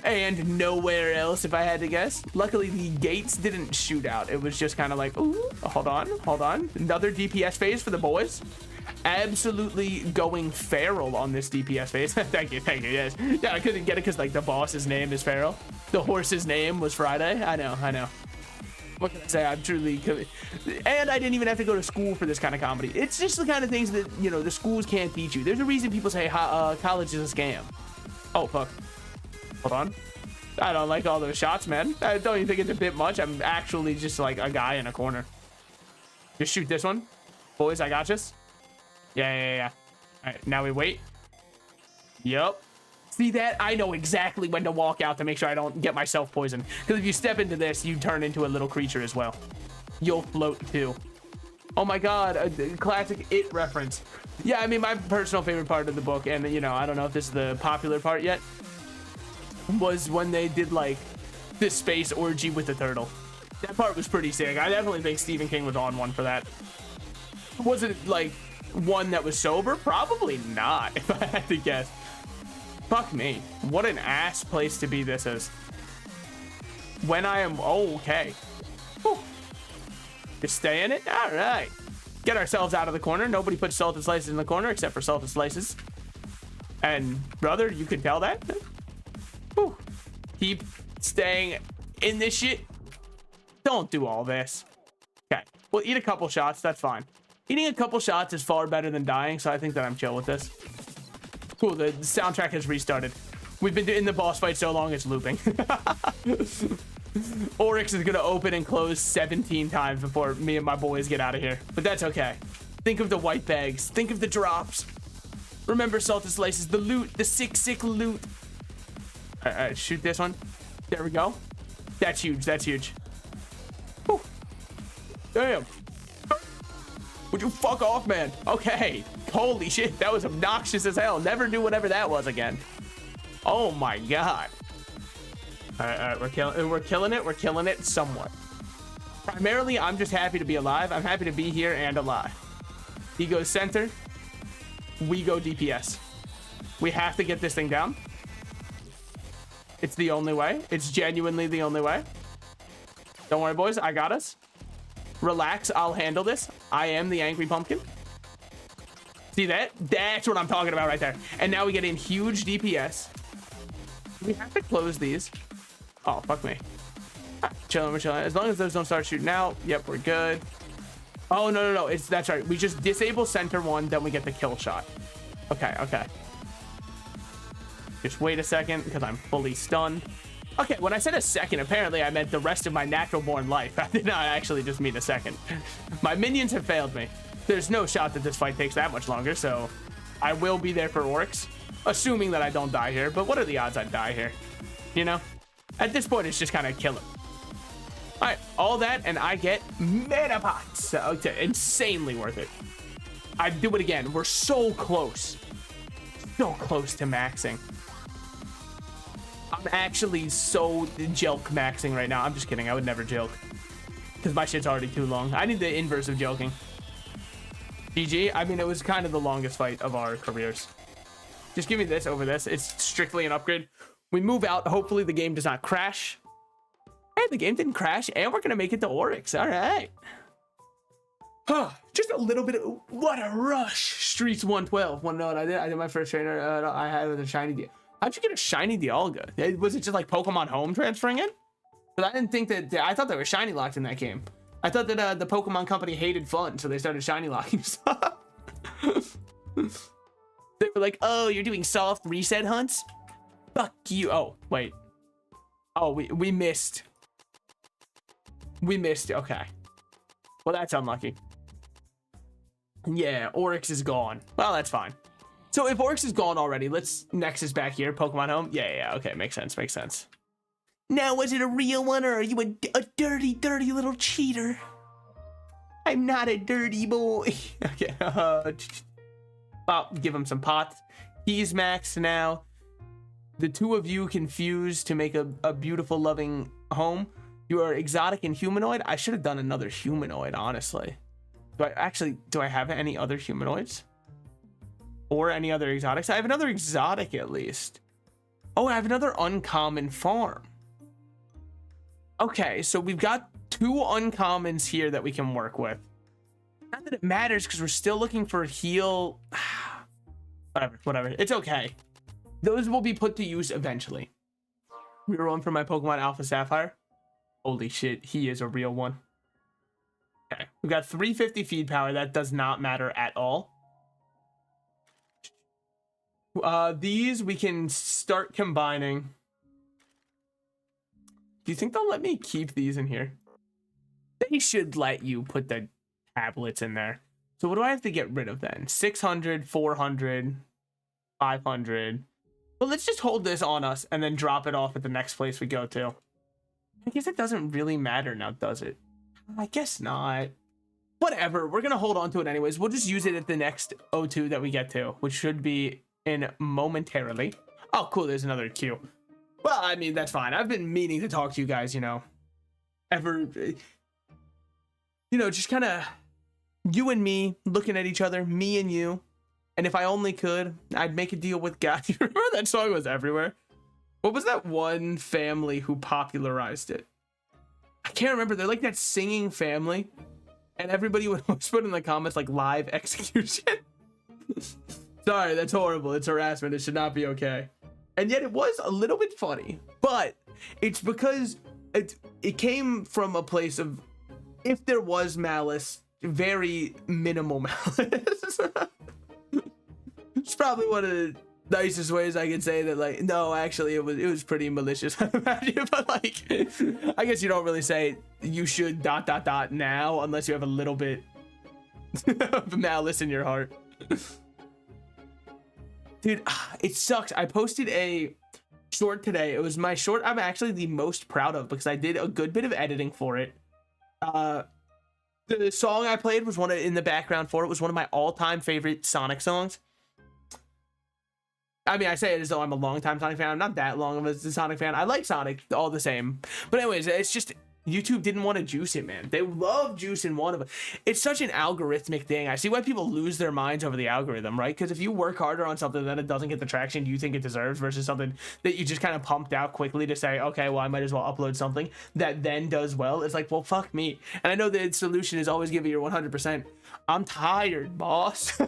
And nowhere else, if I had to guess. Luckily, the gates didn't shoot out. It was just kind of like, ooh, hold on. Another DPS phase for the boys. Absolutely going feral on this DPS phase. Thank you, yes. Yeah, I couldn't get it because, like, the boss's name is Feral. The horse's name was Friday. I know. What can I say? I'm truly... And I didn't even have to go to school for this kind of comedy. It's just the kind of things that, you know, the schools can't teach you. There's a reason people say college is a scam. Oh, fuck. Hold on. I don't like all those shots, man. I don't even think it's a bit much. I'm actually just like a guy in a corner. Just shoot this one. Boys, I got this. Yeah. All right, now we wait. Yup. See that? I know exactly when to walk out to make sure I don't get myself poisoned. Because if you step into this, you turn into a little creature as well. You'll float too. Oh my god, a classic It reference. Yeah, I mean, my personal favorite part of the book, and you know, I don't know if this is the popular part yet, was when they did like the space orgy with the turtle. That part was pretty sick. I definitely think Stephen King was on one for that. Was it like one that was sober? Probably not, if I had to guess. Fuck me. What an ass place to be this is. When I am okay. Whew. Just stay in it. All right. Get ourselves out of the corner. Nobody puts salted slices in the corner except for salted slices. And brother, you can tell that. Whew. Keep staying in this shit. Don't do all this. Okay. We'll eat a couple shots. That's fine. Eating a couple shots is far better than dying, so I think that I'm chill with this. Cool. The soundtrack has restarted. We've been in the boss fight so long, it's looping. Oryx is going to open and close 17 times before me and my boys get out of here. But that's okay. Think of the white bags. Think of the drops. Remember salted slices, the loot, the sick loot. All right, shoot this one. There we go. That's huge. That's huge. Whew. Damn. Would you fuck off, man? Okay. Holy shit. That was obnoxious as hell. Never knew whatever that was again. Oh my god. All right. We're killing it. We're killing it somewhat. Primarily, I'm just happy to be alive. I'm happy to be here and alive. He goes center. We go DPS. We have to get this thing down. It's the only way. It's genuinely the only way. Don't worry, boys. I got us. Relax. I'll handle this. I am the angry pumpkin. See that? That's what I'm talking about right there. And now we get in huge DPS. We have to close these. Oh, fuck me. Chilling, we're chilling. As long as those don't start shooting out. Yep, we're good. Oh, no. That's right. We just disable center one, then we get the kill shot. Okay. Just wait a second, because I'm fully stunned. Okay, when I said a second, apparently I meant the rest of my natural born life. I did not actually just mean a second. My minions have failed me. There's no shot that this fight takes that much longer, so I will be there for Oryx, assuming that I don't die here. But what are the odds I die here? You know? At this point, it's just kind of kill him. All right, all that, and I get mana pots. Okay, insanely worth it. I'd do it again. We're so close. So close to maxing. I'm actually so jelk maxing right now. I'm just kidding. I would never joke. Because my shit's already too long. I need the inverse of joking. GG. I mean, it was kind of the longest fight of our careers. Just give me this over this. It's strictly an upgrade. We move out. Hopefully the game does not crash. Hey, the game didn't crash. And we're going to make it to Oryx. All right. Just a little bit of... What a rush. Streets 112. One note. I did my first trainer. I had a shiny deal. How'd you get a shiny Dialga? Was it just like Pokemon Home transferring it? But I didn't think that... I thought they were shiny locked in that game. I thought that the Pokemon company hated fun, so they started shiny locking stuff. They were like, oh, you're doing soft reset hunts? Fuck you. Oh, wait. Oh, we missed. We missed. Okay. Well, that's unlucky. Yeah, Oryx is gone. Well, that's fine. So if Oryx is gone already, let's Nexus back here. Pokemon Home. Yeah. Okay, makes sense. Now, was it a real one, or are you a dirty, dirty little cheater? I'm not a dirty boy. Okay. I'll give him some pots. He's maxed now. The two of you can fuse to make a beautiful, loving home. You are exotic and humanoid. I should have done another humanoid, honestly. Do I have any other humanoids? Or any other exotics? I have another exotic at least. Oh, I have another uncommon farm. Okay, so we've got 2 uncommons here that we can work with. Not that it matters, because we're still looking for heal. Whatever. It's okay. Those will be put to use eventually. We were on for my Pokemon Alpha Sapphire. Holy shit, he is a real one. Okay, we've got 350 feed power. That does not matter at all. These we can start combining. Do you think they'll let me keep these in here? They should let you put the tablets in there. So what do I have to get rid of then? 600, 400, 500. Well, let's just hold this on us and then drop it off at the next place we go to. I guess it doesn't really matter now, does it? I guess not. Whatever, we're gonna hold on to it anyways. We'll just use it at the next O2 that we get to, which should be in momentarily. Oh, cool, there's another queue. Well, I mean, that's fine. I've been meaning to talk to you guys, you know. Just kind of you and me looking at each other, me and you. And if I only could, I'd make a deal with God. You remember that song was everywhere? What was that one family who popularized it? I can't remember. They're like that singing family. And everybody would always put in the comments like live execution. Sorry, that's horrible. It's harassment. It should not be okay. And yet it was a little bit funny. But it's because it came from a place of, if there was malice, very minimal malice. It's probably one of the nicest ways I could say that, like, no, actually it was pretty malicious. But like, I guess you don't really say you should ... now unless you have a little bit of malice in your heart. Dude, it sucks. I posted a short today. It was my short I'm actually the most proud of because I did a good bit of editing for it. The song I played was in the background for it was one of my all-time favorite Sonic songs. I mean, I say it as though I'm a long-time Sonic fan. I'm not that long of a Sonic fan. I like Sonic all the same. But anyways, it's just YouTube didn't want to juice it, man. They love juicing one of it. It's such an algorithmic thing. I see why people lose their minds over the algorithm, right? Because if you work harder on something then it doesn't get the traction you think it deserves versus something that you just kind of pumped out quickly to say, okay, well, I might as well upload something that then does well. It's like, well, fuck me. And I know the solution is always give it your 100%. I'm tired, boss.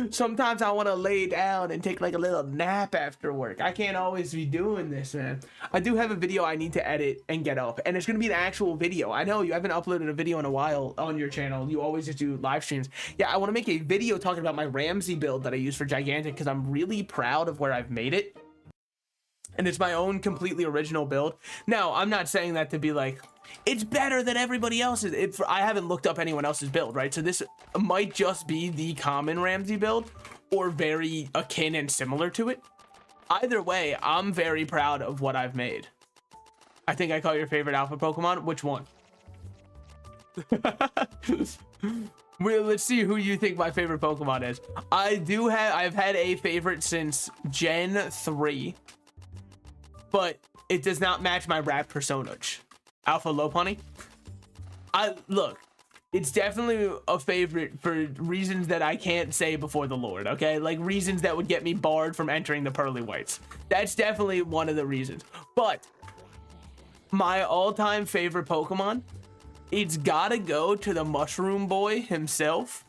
Sometimes I want to lay down and take like a little nap after work. I can't always be doing this, man. I do have a video I need to edit and get up, and it's going to be an actual video. I know you haven't uploaded a video in a while on your channel. You always just do live streams. Yeah, I want to make a video talking about my Ramsey build that I use for Gigantic because I'm really proud of where I've made it. And it's my own completely original build. Now, I'm not saying that to be like, it's better than everybody else's. I haven't looked up anyone else's build, right? So this might just be the common Ramsey build or very akin and similar to it. Either way, I'm very proud of what I've made. I think I call your favorite alpha Pokemon. Which one? Well, let's see who you think my favorite Pokemon is. I've had a favorite since Gen 3. But it does not match my rap personage. Alpha Lopunny. Look, it's definitely a favorite for reasons that I can't say before the Lord, okay? Like reasons that would get me barred from entering the Pearly Whites. That's definitely one of the reasons. But my all-time favorite Pokemon, it's gotta go to the Mushroom Boy himself.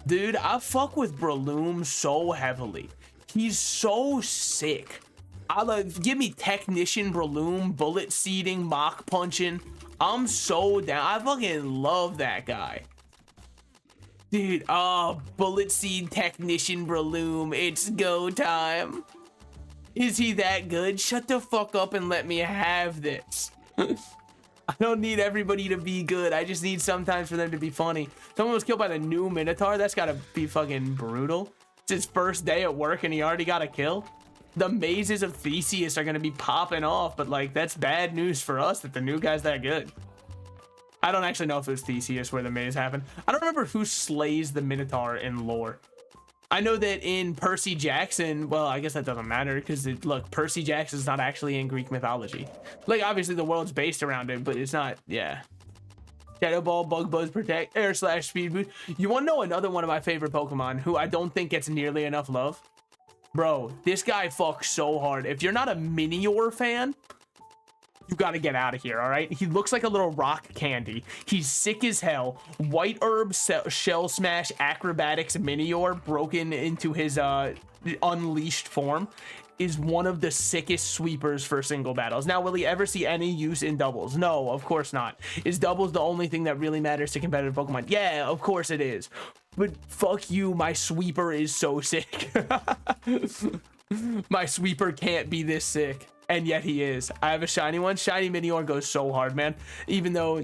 Dude, I fuck with Breloom so heavily. He's so sick. Give me Technician Breloom, bullet seeding, mock punching. I'm so down. I fucking love that guy. Dude, bullet seed Technician Breloom. It's go time. Is he that good? Shut the fuck up and let me have this. I don't need everybody to be good. I just need sometimes for them to be funny. Someone was killed by the new Minotaur. That's gotta be fucking brutal. It's his first day at work and he already got a kill. the mazes of Theseus are going to be popping off, but like that's bad news for us that the new guy's that good. I don't actually know if it was Theseus where the maze happened. I don't remember who slays the Minotaur in lore. I know that in Percy Jackson, well, I guess that doesn't matter because look, Percy Jackson's not actually in Greek mythology. Like obviously the world's based around it, but it's not. Yeah. Shadow Ball, Bug Buzz, Protect, Air Slash, Speed Boost. You want to know another one of my favorite Pokemon who I don't think gets nearly enough love? Bro, this guy fucks so hard. If you're not a Minior fan, you got to get out of here, all right? He looks like a little rock candy. He's sick as hell. White Herb, Shell Smash, Acrobatics, Minior broken into his unleashed form is one of the sickest sweepers for single battles. Now, will he ever see any use in doubles? No, of course not. Is doubles the only thing that really matters to competitive Pokemon? Yeah, of course it is. But fuck you, my sweeper is so sick. My sweeper can't be this sick. And yet he is. I have a shiny one. Shiny Minior goes so hard, man. Even though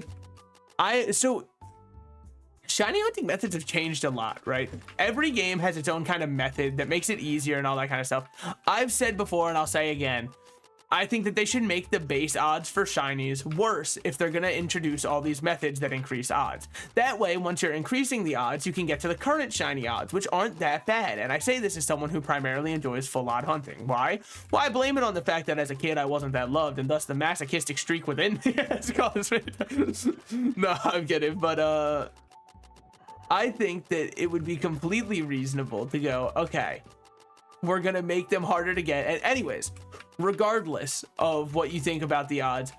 shiny hunting methods have changed a lot, right? Every game has its own kind of method that makes it easier and all that kind of stuff. I've said before and I'll say again, I think that they should make the base odds for shinies worse if they're going to introduce all these methods that increase odds. That way, once you're increasing the odds, you can get to the current shiny odds, which aren't that bad. And I say this as someone who primarily enjoys full odd hunting. Why? Well, I blame it on the fact that as a kid, I wasn't that loved, and thus the masochistic streak within me has caused me. No, I'm kidding. But, I think that it would be completely reasonable to go, okay, we're going to make them harder to get. And anyways, regardless of what you think about the odds,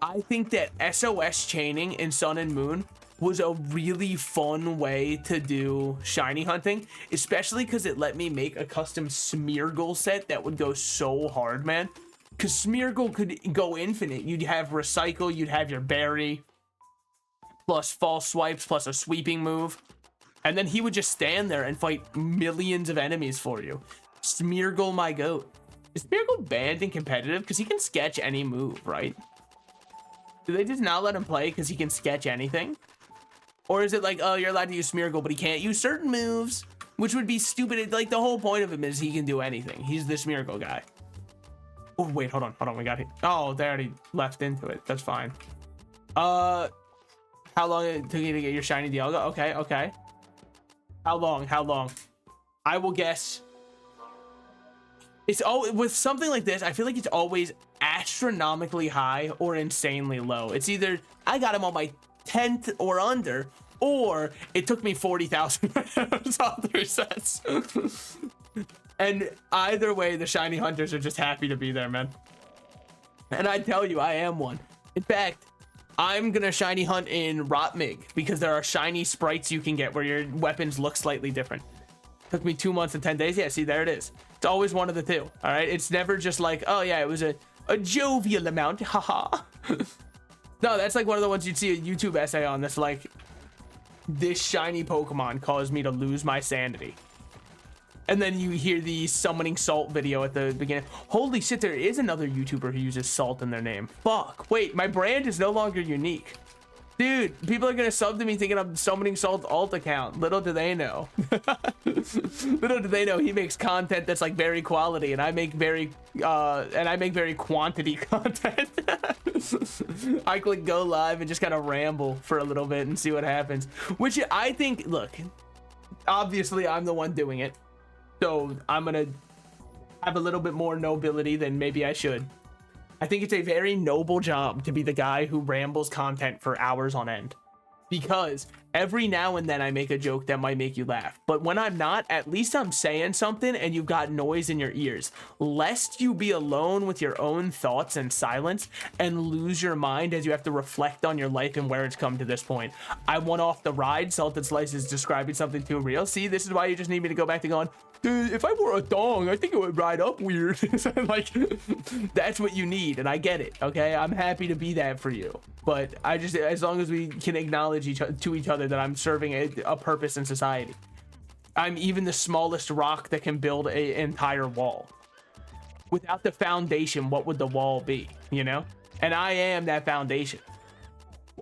I think that SOS chaining in Sun and Moon was a really fun way to do shiny hunting, especially because it let me make a custom Smeargle set that would go so hard, man. Because Smeargle could go infinite. You'd have Recycle, you'd have your Berry, plus false swipes, plus a sweeping move. And then he would just stand there and fight millions of enemies for you. Smeargle, my goat. Is Smeargle banned in competitive? Because he can sketch any move, right? Do they just not let him play because he can sketch anything? Or is it like, oh, you're allowed to use Smeargle, but he can't use certain moves? Which would be stupid. Like, the whole point of him is he can do anything. He's the Smeargle guy. Oh, wait, hold on. We got it. Oh, they already left into it. That's fine. How long it took you to get your shiny Dialga? Okay. How long? I will guess. It's all with something like this. I feel like it's always astronomically high or insanely low. It's either I got him on my 10th or under, or it took me 40,000 off 3 sets. And either way, the shiny hunters are just happy to be there, man. And I tell you, I am one. In fact, I'm gonna shiny hunt in Rotmig because there are shiny sprites you can get where your weapons look slightly different. Took me 2 months and 10 days. Yeah, see, there it is. It's always one of the two. All right, it's never just like, oh yeah, it was a jovial amount. Haha. No, that's like one of the ones you'd see a YouTube essay on. That's like, this shiny Pokemon caused me to lose my sanity. And then you hear the summoning salt video at the beginning. Holy shit, there is another YouTuber who uses salt in their name. Fuck. Wait, my brand is no longer unique. Dude, people are gonna sub to me thinking I'm summoning salt alt account. Little do they know. Little do they know he makes content that's like very quality, and I make very quantity content. I click go live and just kind of ramble for a little bit and see what happens. Which I think, look, obviously I'm the one doing it. So I'm gonna have a little bit more nobility than maybe I should. I think it's a very noble job to be the guy who rambles content for hours on end. Because every now and then I make a joke that might make you laugh. But when I'm not, at least I'm saying something and you've got noise in your ears. Lest you be alone with your own thoughts and silence and lose your mind as you have to reflect on your life and where it's come to this point. I went off the ride. Salted Slice is describing something too real. See, this is why you just need me to go back to going, dude, if I wore a thong, I think it would ride up weird. Like, that's what you need, and I get it, okay? I'm happy to be that for you. But I just, as long as we can acknowledge to each other that I'm serving a purpose in society. I'm even the smallest rock that can build an entire wall. Without the foundation, what would the wall be, you know? And I am that foundation.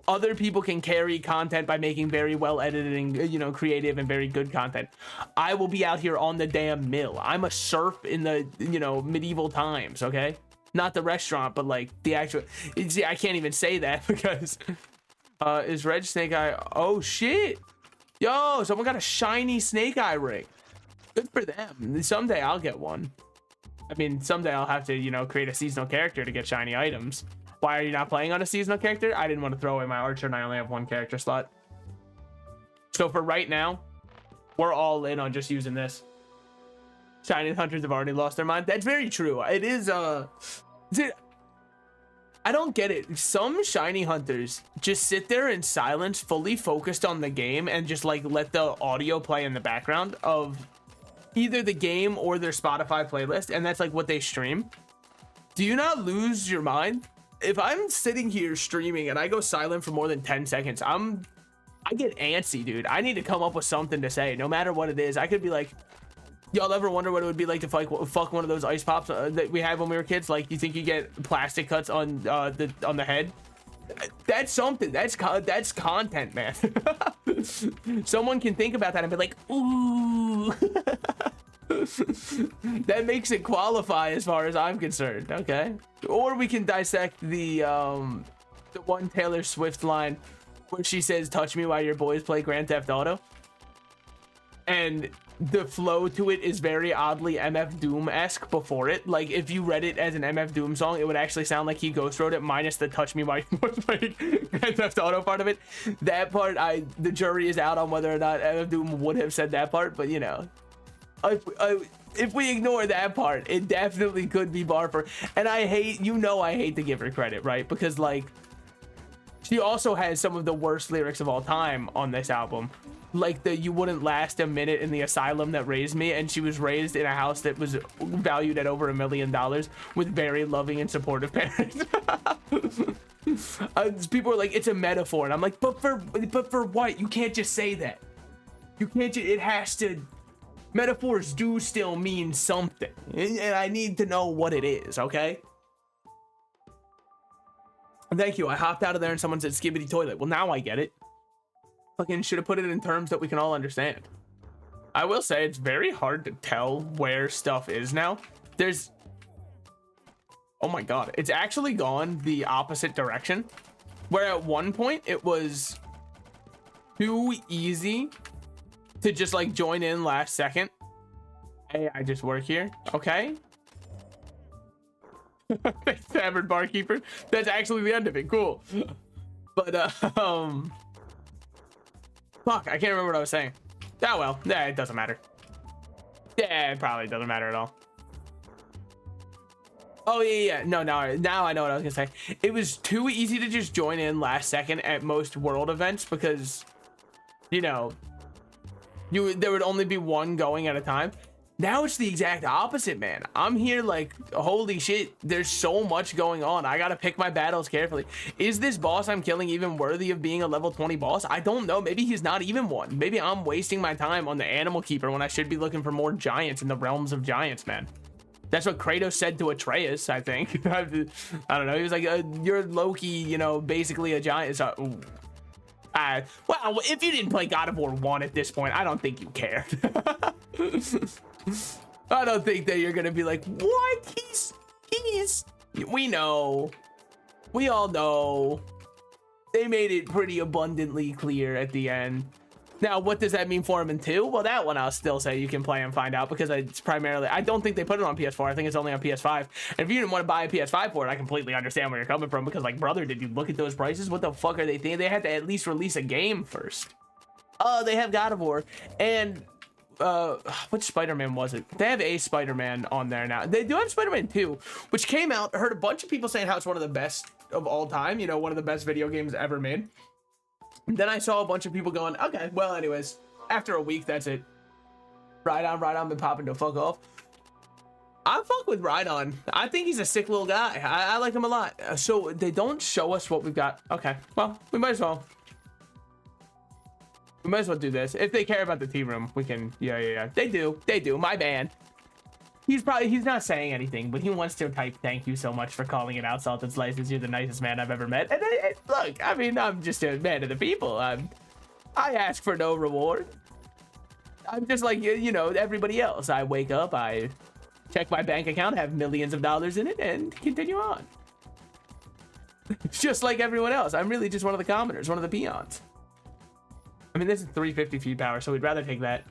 Other people can carry content by making very well edited and, you know, creative and very good content. I will be out here on the damn mill. I'm a serf in the, you know, medieval times, okay? Not the restaurant, but like the actual, see, I can't even say that because is Red Snake Eye? Oh shit. Yo, someone got a shiny Snake Eye ring. Good for them. Someday I'll get one. I mean, someday I'll have to, you know, create a seasonal character to get shiny items. Why are you not playing on a seasonal character? I didn't want to throw away my archer and I only have one character slot. So for right now, we're all in on just using this. Shiny hunters have already lost their mind. That's very true. It is, I don't get it. Some shiny hunters just sit there in silence, fully focused on the game, and just like let the audio play in the background of either the game or their Spotify playlist, and that's like what they stream. Do you not lose your mind? If I'm sitting here streaming and I go silent for more than 10 seconds, I get antsy, dude. I need to come up with something to say, no matter what it is. I could be like, y'all ever wonder what it would be like to fuck one of those ice pops that we had when we were kids? Like, you think you get plastic cuts on the head? That's something. That's content, man. Someone can think about that and be like, ooh. That makes it qualify as far as I'm concerned. Okay. Or we can dissect the one Taylor Swift line where she says, touch me while your boys play Grand Theft Auto. And the flow to it is very oddly MF Doom-esque before it. Like, if you read it as an MF Doom song, it would actually sound like he ghost wrote it, minus the touch me while your boys play Grand Theft Auto part of it. That part, the jury is out on whether or not MF Doom would have said that part, but you know. If we ignore that part, it definitely could be Barfer. And I hate to give her credit, right? Because like, she also has some of the worst lyrics of all time on this album. Like the you wouldn't last a minute in the asylum that raised me, and she was raised in a house that was valued at over $1 million with very loving and supportive parents. People are like, it's a metaphor, and I'm like, but for what? You can't just say that. You can't it has to. Metaphors do still mean something, and I need to know what it is, okay? Thank you. I hopped out of there and someone said skibbity toilet. Well, now I get it. Fucking should have put it in terms that we can all understand. I will say it's very hard to tell where stuff is now. There's, oh my god, it's actually gone the opposite direction, where at one point it was too easy to just like join in last second. Hey, I just work here. Okay. Tavern barkeeper. That's actually the end of it. Cool. But fuck, I can't remember what I was saying. Oh well, yeah, it doesn't matter. Yeah, it probably doesn't matter at all. Oh yeah. No, now I know what I was gonna say. It was too easy to just join in last second at most world events because, you know, there would only be one going at a time. Now it's the exact opposite, man. I'm here like, holy shit, there's so much going on. I gotta pick my battles carefully. Is this boss I'm killing even worthy of being a level 20 boss? I don't know. Maybe he's not even one. Maybe I'm wasting my time on the animal keeper when I should be looking for more giants in the realms of giants, man. That's what Kratos said to Atreus, I think. I don't know. He was like, you're Loki, you know, basically a giant. So, well, if you didn't play God of War 1 at this point, I don't think you cared. I don't think that you're gonna be like, what? He's we know, we all know. They made it pretty abundantly clear at the end. Now, what does that mean for him in 2? Well, that one I'll still say you can play and find out, because it's primarily, I don't think they put it on PS4. I think it's only on PS5. And if you didn't want to buy a PS5 for it, I completely understand where you're coming from, because like, brother, did you look at those prices? What the fuck are they thinking? They had to at least release a game first. They have God of War and which Spider-Man was it? They have a Spider-Man on there now. They do have Spider-Man 2, which came out. I heard a bunch of people saying how it's one of the best of all time, you know, one of the best video games ever made. And then I saw a bunch of people going, okay, well, anyways, after a week, that's it. Rhydon been popping to fuck off. I fuck with Rhydon. I think he's a sick little guy. I like him a lot. So they don't show us what we've got. Okay, well, we might as well. We might as well do this. If they care about the tea room, we can. Yeah. They do. My bad. he's not saying anything, but he wants to type thank you so much for calling it out, Salted Slices. You're the nicest man I've ever met. And look, I mean, I'm just a man of the people. I ask for no reward. I'm just like, you know, everybody else. I wake up, I check my bank account, have millions of dollars in it, and continue on. Just like everyone else. I'm really just one of the commoners, one of the peons. I mean, this is 350 feet power, so we'd rather take that.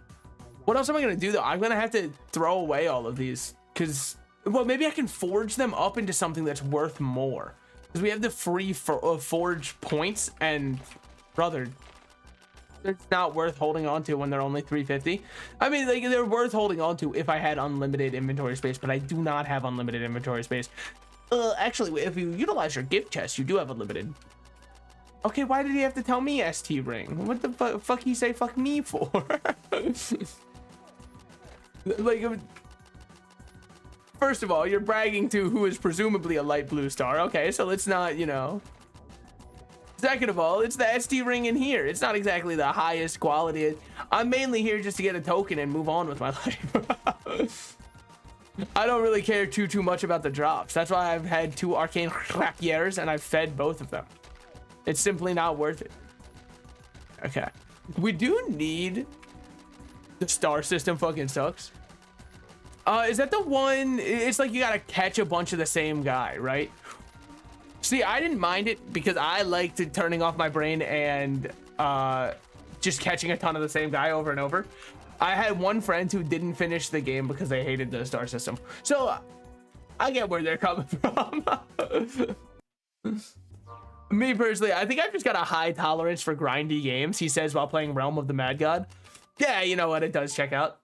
What else am I going to do, though? I'm going to have to throw away all of these because, well, maybe I can forge them up into something that's worth more. Because we have the free forge points, and, brother, it's not worth holding on to when they're only 350. I mean, like, they're worth holding on to if I had unlimited inventory space, but I do not have unlimited inventory space. Actually, if you utilize your gift chest, you do have unlimited. Okay, why did he have to tell me ST ring? What the fuck he say fuck me for? Like, first of all, you're bragging to who is presumably a light blue star. Okay, so let's not, you know. Second of all, it's the ST ring in here. It's not exactly the highest quality. I'm mainly here just to get a token and move on with my life. I don't really care too much about the drops. That's why I've had 2 arcane rapiers and I've fed both of them. It's simply not worth it. Okay. We do need... The star system fucking sucks. Is that the one? It's like you gotta catch a bunch of the same guy, right? See, I didn't mind it because I liked turning off my brain and just catching a ton of the same guy over and over. I had one friend who didn't finish the game because they hated the star system. So I get where they're coming from. Me personally, I think I've just got a high tolerance for grindy games, he says while playing Realm of the Mad God. Yeah, you know what? It does check out.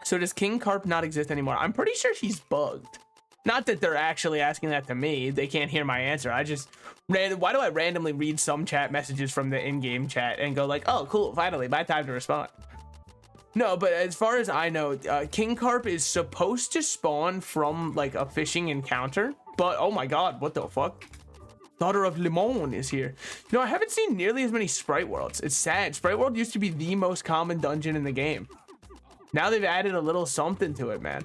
So does King Carp not exist anymore? I'm pretty sure she's bugged. Not that they're actually asking that to me. They can't hear my answer. I just... Why do I randomly read some chat messages from the in-game chat and go like, oh, cool, finally, my time to respond. No, but as far as I know, King Carp is supposed to spawn from, like, a fishing encounter. But, oh my god, what the fuck? Daughter of Limon is here. You know, I haven't seen nearly as many Sprite Worlds. It's sad. Sprite World used to be the most common dungeon in the game. Now they've added a little something to it, man.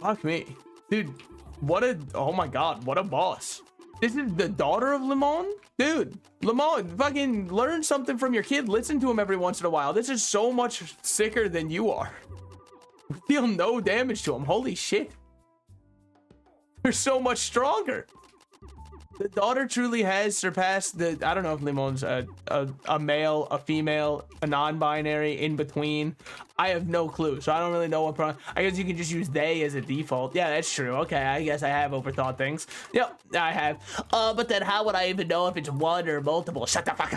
Fuck me. Dude, what a... Oh my god, what a boss. This is the Daughter of Limon? Dude, Limon, fucking learn something from your kid. Listen to him every once in a while. This is so much sicker than you are. Deal no damage to him. Holy shit. They're so much stronger. The daughter truly has surpassed the... I don't know if Limon's a male, a female, a non-binary, in between. I have no clue, so I don't really know what... I guess you can just use they as a default. Yeah, that's true. Okay, I guess I have overthought things. Yep, I have. But then how would I even know if it's one or multiple? Shut the fuck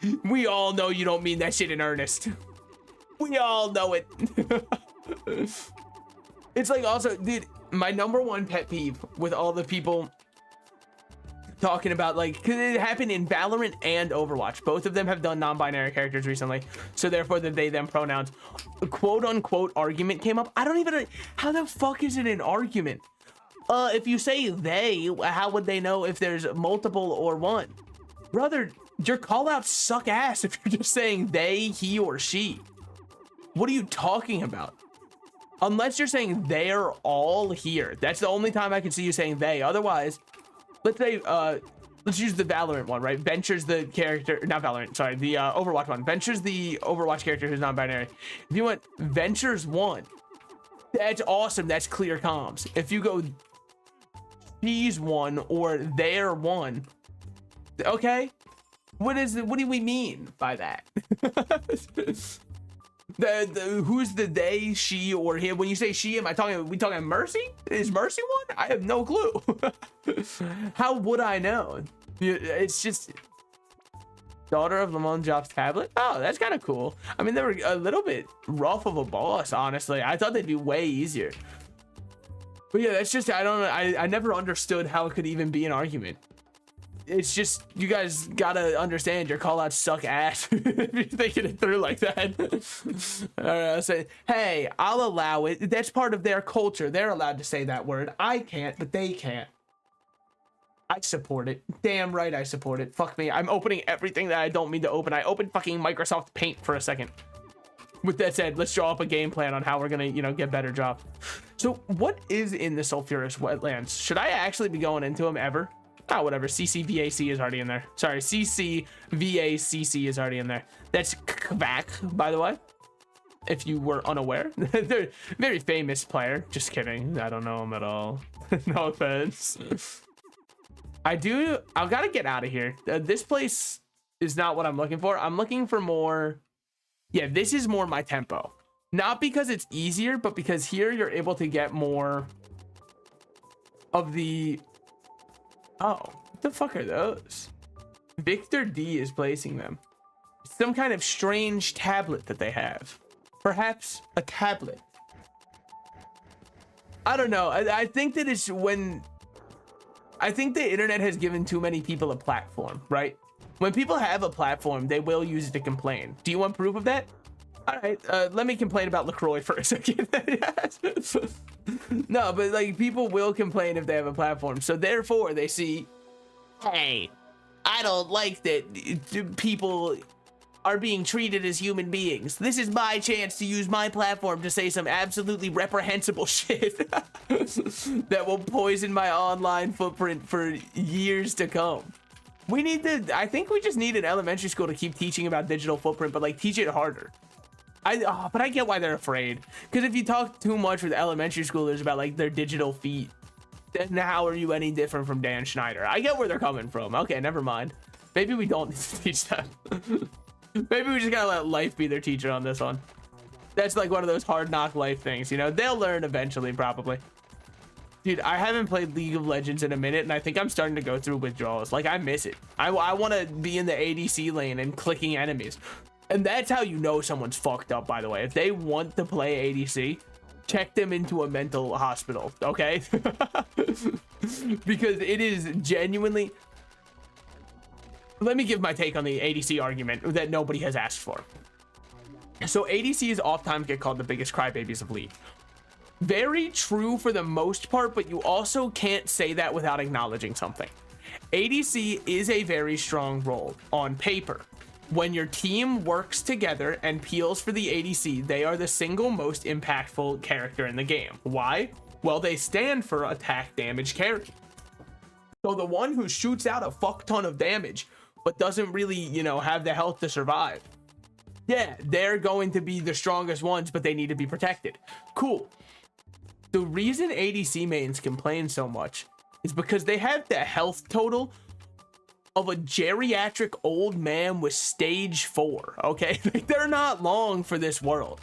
up. We all know you don't mean that shit in earnest. We all know it. It's like also, dude, my #1 pet peeve with all the people talking about, like, because it happened in Valorant and Overwatch. Both of them have done non-binary characters recently, so therefore the they them pronouns quote unquote argument came up. I don't even... How the fuck is it an argument? If you say they, how would they know if there's multiple or one? Brother, your call-outs suck ass if you're just saying they, he, or she. What are you talking about? Unless you're saying they're all here. That's the only time I can see you saying they. Otherwise, let's say, let's use the Valorant one, right? Venture's the character, not Valorant, sorry, the Overwatch one. Venture's the Overwatch character who's non-binary. If you want Venture's one, that's awesome. That's clear comms. If you go she's one or they're one, okay? What do we mean by that? Who's the they, she, or him? When you say she, we talking Mercy? Is Mercy one? I have no clue. How would I know? It's just Daughter of Limon drops tablet. Oh, that's kind of cool. I mean, they were a little bit rough of a boss, honestly. I thought they'd be way easier. But yeah, that's just, I don't know. I never understood how it could even be an argument. It's just, you guys gotta understand your call outs suck ass if you're thinking it through like that. All right, I'll say, hey, I'll allow it. That's part of their culture. They're allowed to say that word. I can't, but they can't. I support it. Damn right I support it. Fuck me. I'm opening everything that I don't mean to open. I opened fucking Microsoft Paint for a second. With that said, let's draw up a game plan on how we're gonna, you know, get better jobs. So what is in the sulfurous wetlands? Should I actually be going into them ever? Oh, whatever. CCVAC is already in there. Sorry, CCVACC is already in there. That's Kvak, by the way, if you were unaware. They're a very famous player. Just kidding. I don't know him at all. No offense. I've got to get out of here. This place is not what I'm looking for. I'm looking for more. Yeah, this is more my tempo. Not because it's easier, but because here you're able to get more of the... Oh, what the fuck are those? Victor D is placing them. Some kind of strange tablet that they have. Perhaps a tablet. I don't know. I think that it's when... I think the internet has given too many people a platform, right? When people have a platform, they will use it to complain. Do you want proof of that? All right, let me complain about LaCroix for a second. No, but like people will complain if they have a platform. So therefore they see, hey, I don't like that people are being treated as human beings. This is my chance to use my platform to say some absolutely reprehensible shit that will poison my online footprint for years to come. We need to, I think we just need an elementary school to keep teaching about digital footprint, but like teach it harder. But I get why they're afraid. Because if you talk too much with elementary schoolers about like their digital feet, then how are you any different from Dan Schneider? I get where they're coming from. Okay, never mind. Maybe we don't need to teach them. Maybe we just gotta let life be their teacher on this one. That's like one of those hard knock life things, you know? They'll learn eventually, probably. Dude, I haven't played League of Legends in a minute, and I think I'm starting to go through withdrawals. Like, I miss it. I want to be in the ADC lane and clicking enemies. And that's how you know someone's fucked up, by the way. If they want to play ADC, check them into a mental hospital, okay? Because it is genuinely... Let me give my take on the ADC argument that nobody has asked for. So ADCs oftentimes get called the biggest crybabies of League. Very true for the most part, but you also can't say that without acknowledging something. ADC is a very strong role on paper. When your team works together and peels for the ADC, they are the single most impactful character in the game. Why? Well, they stand for attack damage character. So the one who shoots out a fuck ton of damage, but doesn't really, you know, have the health to survive. Yeah, they're going to be the strongest ones, but they need to be protected. Cool. The reason ADC mains complain so much is because they have the health total of a geriatric old man with stage 4, okay? They're not long for this world.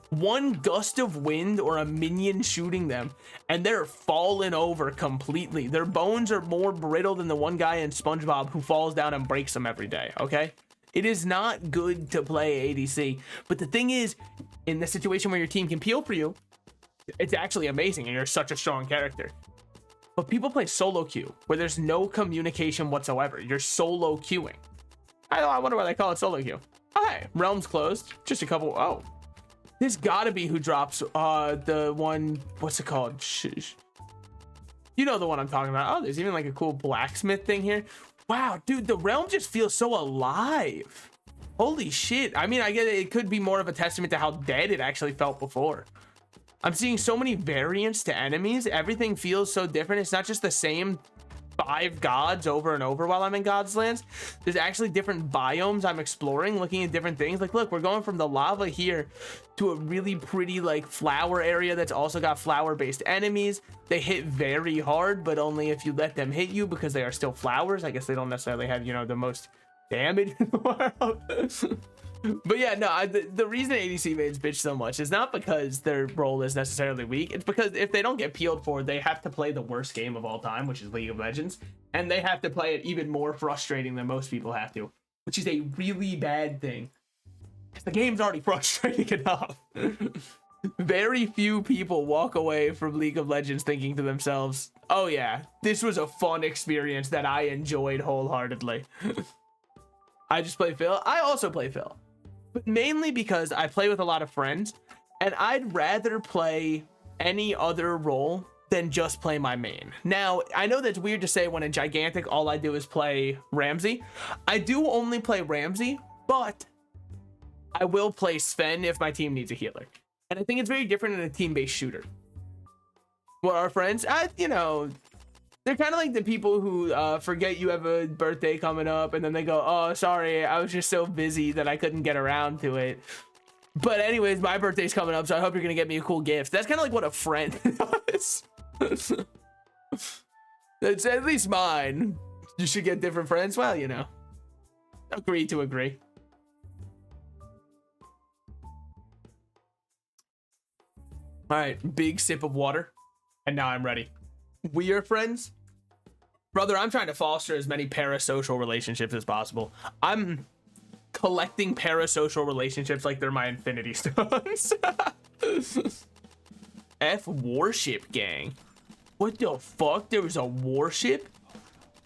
One gust of wind or a minion shooting them, and they're falling over completely. Their bones are more brittle than the one guy in SpongeBob who falls down and breaks them every day, okay? It is not good to play ADC. But the thing is, in the situation where your team can peel for you, it's actually amazing and you're such a strong character. But people play solo queue where there's no communication whatsoever. You're solo queuing. I wonder why they call it solo queue. Oh, hey, realm's closed. Just a couple. Oh, this gotta be who drops the one. What's it called? You know the one I'm talking about. Oh, there's even like a cool blacksmith thing here. Wow, dude, the realm just feels so alive. Holy shit. I mean, I get it could be more of a testament to how dead it actually felt before. I'm seeing so many variants to enemies. Everything feels so different. It's not just the same 5 gods over and over while I'm in God's lands. There's actually different biomes I'm exploring, looking at different things. Like, look, we're going from the lava here to a really pretty like flower area that's also got flower-based enemies. They hit very hard, but only if you let them hit you because they are still flowers. I guess they don't necessarily have, you know, the most damage in the world. But yeah, no, the reason ADC mains bitch so much is not because their role is necessarily weak. It's because if they don't get peeled for, they have to play the worst game of all time, which is League of Legends. And they have to play it even more frustrating than most people have to, which is a really bad thing. The game's already frustrating enough. Very few people walk away from League of Legends thinking to themselves, oh yeah, this was a fun experience that I enjoyed wholeheartedly. I just play Phil. I also play Phil. But mainly because I play with a lot of friends and I'd rather play any other role than just play my main. Now, I know that's weird to say when in Gigantic all I do is play Ramsey. I do only play Ramsey, but I will play Sven if my team needs a healer. And I think it's very different in a team-based shooter. Well, our friends, you know, they're kind of like the people who forget you have a birthday coming up, and then they go, oh, sorry, I was just so busy that I couldn't get around to it. But anyways, my birthday's coming up, so I hope you're going to get me a cool gift. That's kind of like what a friend does. That's at least mine. You should get different friends. Well, you know, agree to agree. All right, big sip of water. And now I'm ready. We are friends. Brother, I'm trying to foster as many parasocial relationships as possible. I'm collecting parasocial relationships like they're my infinity stones. F warship gang. What the fuck? There was a warship?